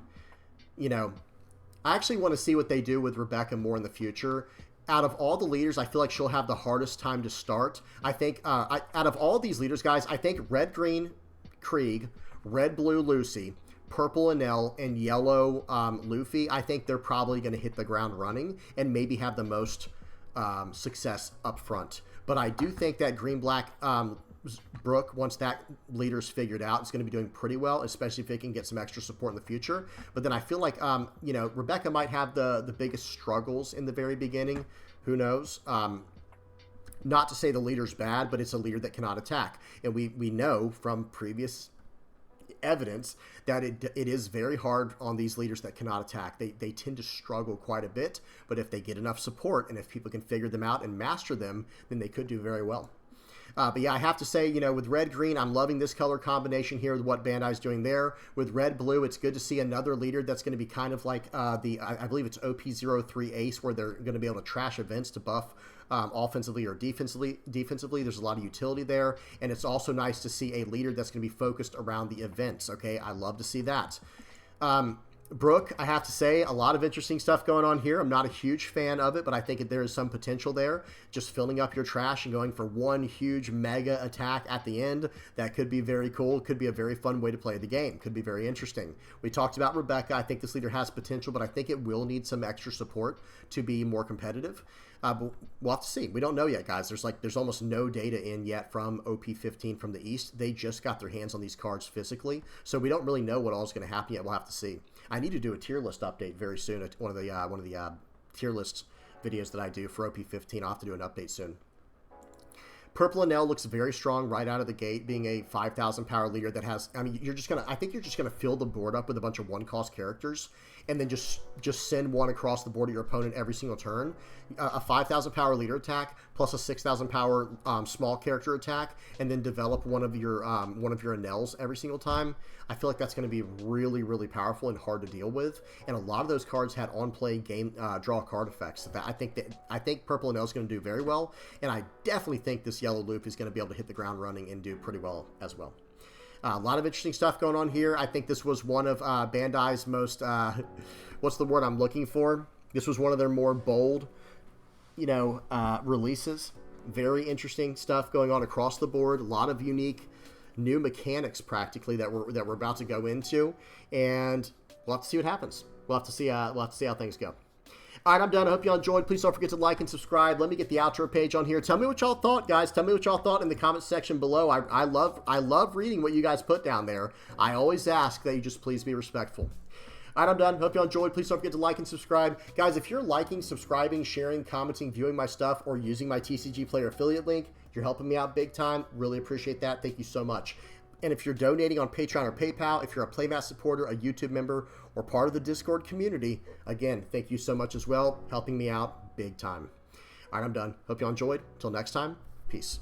[SPEAKER 1] actually want to see what they do with Rebecca more in the future. Out of all the leaders, I feel like she'll have the hardest time to start. I think, out of all these leaders, guys, I think red, green, Krieg, red, blue, Lucy, purple Enel and yellow Luffy, I think they're probably going to hit the ground running and maybe have the most success up front. But I do think that green-black Brook, once that leader's figured out, is going to be doing pretty well, especially if it can get some extra support in the future. But then I feel like, you know, Rebecca might have the biggest struggles in the very beginning. Who knows? Not to say the leader's bad, but it's a leader that cannot attack. And we know from previous evidence that it is very hard on these leaders that cannot attack. They tend to struggle quite a bit, but if they get enough support and if people can figure them out and master them, then they could do very well. But yeah, I have to say, you know, with red-green, I'm loving this color combination here with what Bandai's doing there. With red-blue, it's good to see another leader that's going to be kind of like I believe it's OP03 Ace, where they're going to be able to trash events to buff offensively or defensively. There's a lot of utility there, and it's also nice to see a leader that's going to be focused around the events. Okay, I love to see that. Brook, I have to say, a lot of interesting stuff going on here. I'm not a huge fan of it, but I think there is some potential there. Just filling up your trash and going for one huge mega attack at the end, that could be very cool. Could be a very fun way to play the game. Could be very interesting. We talked about Rebecca. I think this leader has potential, but I think it will need some extra support to be more competitive. But we'll have to see. We don't know yet, guys. There's almost no data in yet from OP15 from the East. They just got their hands on these cards physically, so we don't really know what all is going to happen yet. We'll have to see. I need to do a tier list update very soon. One of the tier list videos that I do for OP15. I'll have to do an update soon. Purple Enel looks very strong right out of the gate, being a 5,000 power leader that has, I mean, I think you're just gonna fill the board up with a bunch of one-cost characters, and then just send one across the board at your opponent every single turn. A 5,000 power leader attack plus a 6,000 power small character attack, and then develop one of your Enels every single time. I feel like that's going to be really, really powerful and hard to deal with. And a lot of those cards had on-play game draw card effects. I think Purple Enel is going to do very well, and I definitely think this yellow loop is going to be able to hit the ground running and do pretty well as well. A lot of interesting stuff going on here. I think this was one of Bandai's most, what's the word I'm looking for? This was one of their more bold, you know, releases. Very interesting stuff going on across the board. A lot of unique new mechanics practically that we're about to go into, and we'll have to see what happens. We'll have to see how things go. All right, I'm done. I hope you all enjoyed. Please don't forget to like and subscribe. Let me get the outro page on here. Tell me what y'all thought, guys. Tell me what y'all thought in the comment section below. I love reading what you guys put down there. I always ask that you just please be respectful. All right, I'm done. Hope y'all enjoyed. Please don't forget to like and subscribe. Guys, if you're liking, subscribing, sharing, commenting, viewing my stuff, or using my TCG Player affiliate link, you're helping me out big time. Really appreciate that. Thank you so much. And if you're donating on Patreon or PayPal, if you're a Playmat supporter, a YouTube member, or part of the Discord community, again, thank you so much as well, helping me out big time. All right, I'm done. Hope y'all enjoyed. Until next time, peace.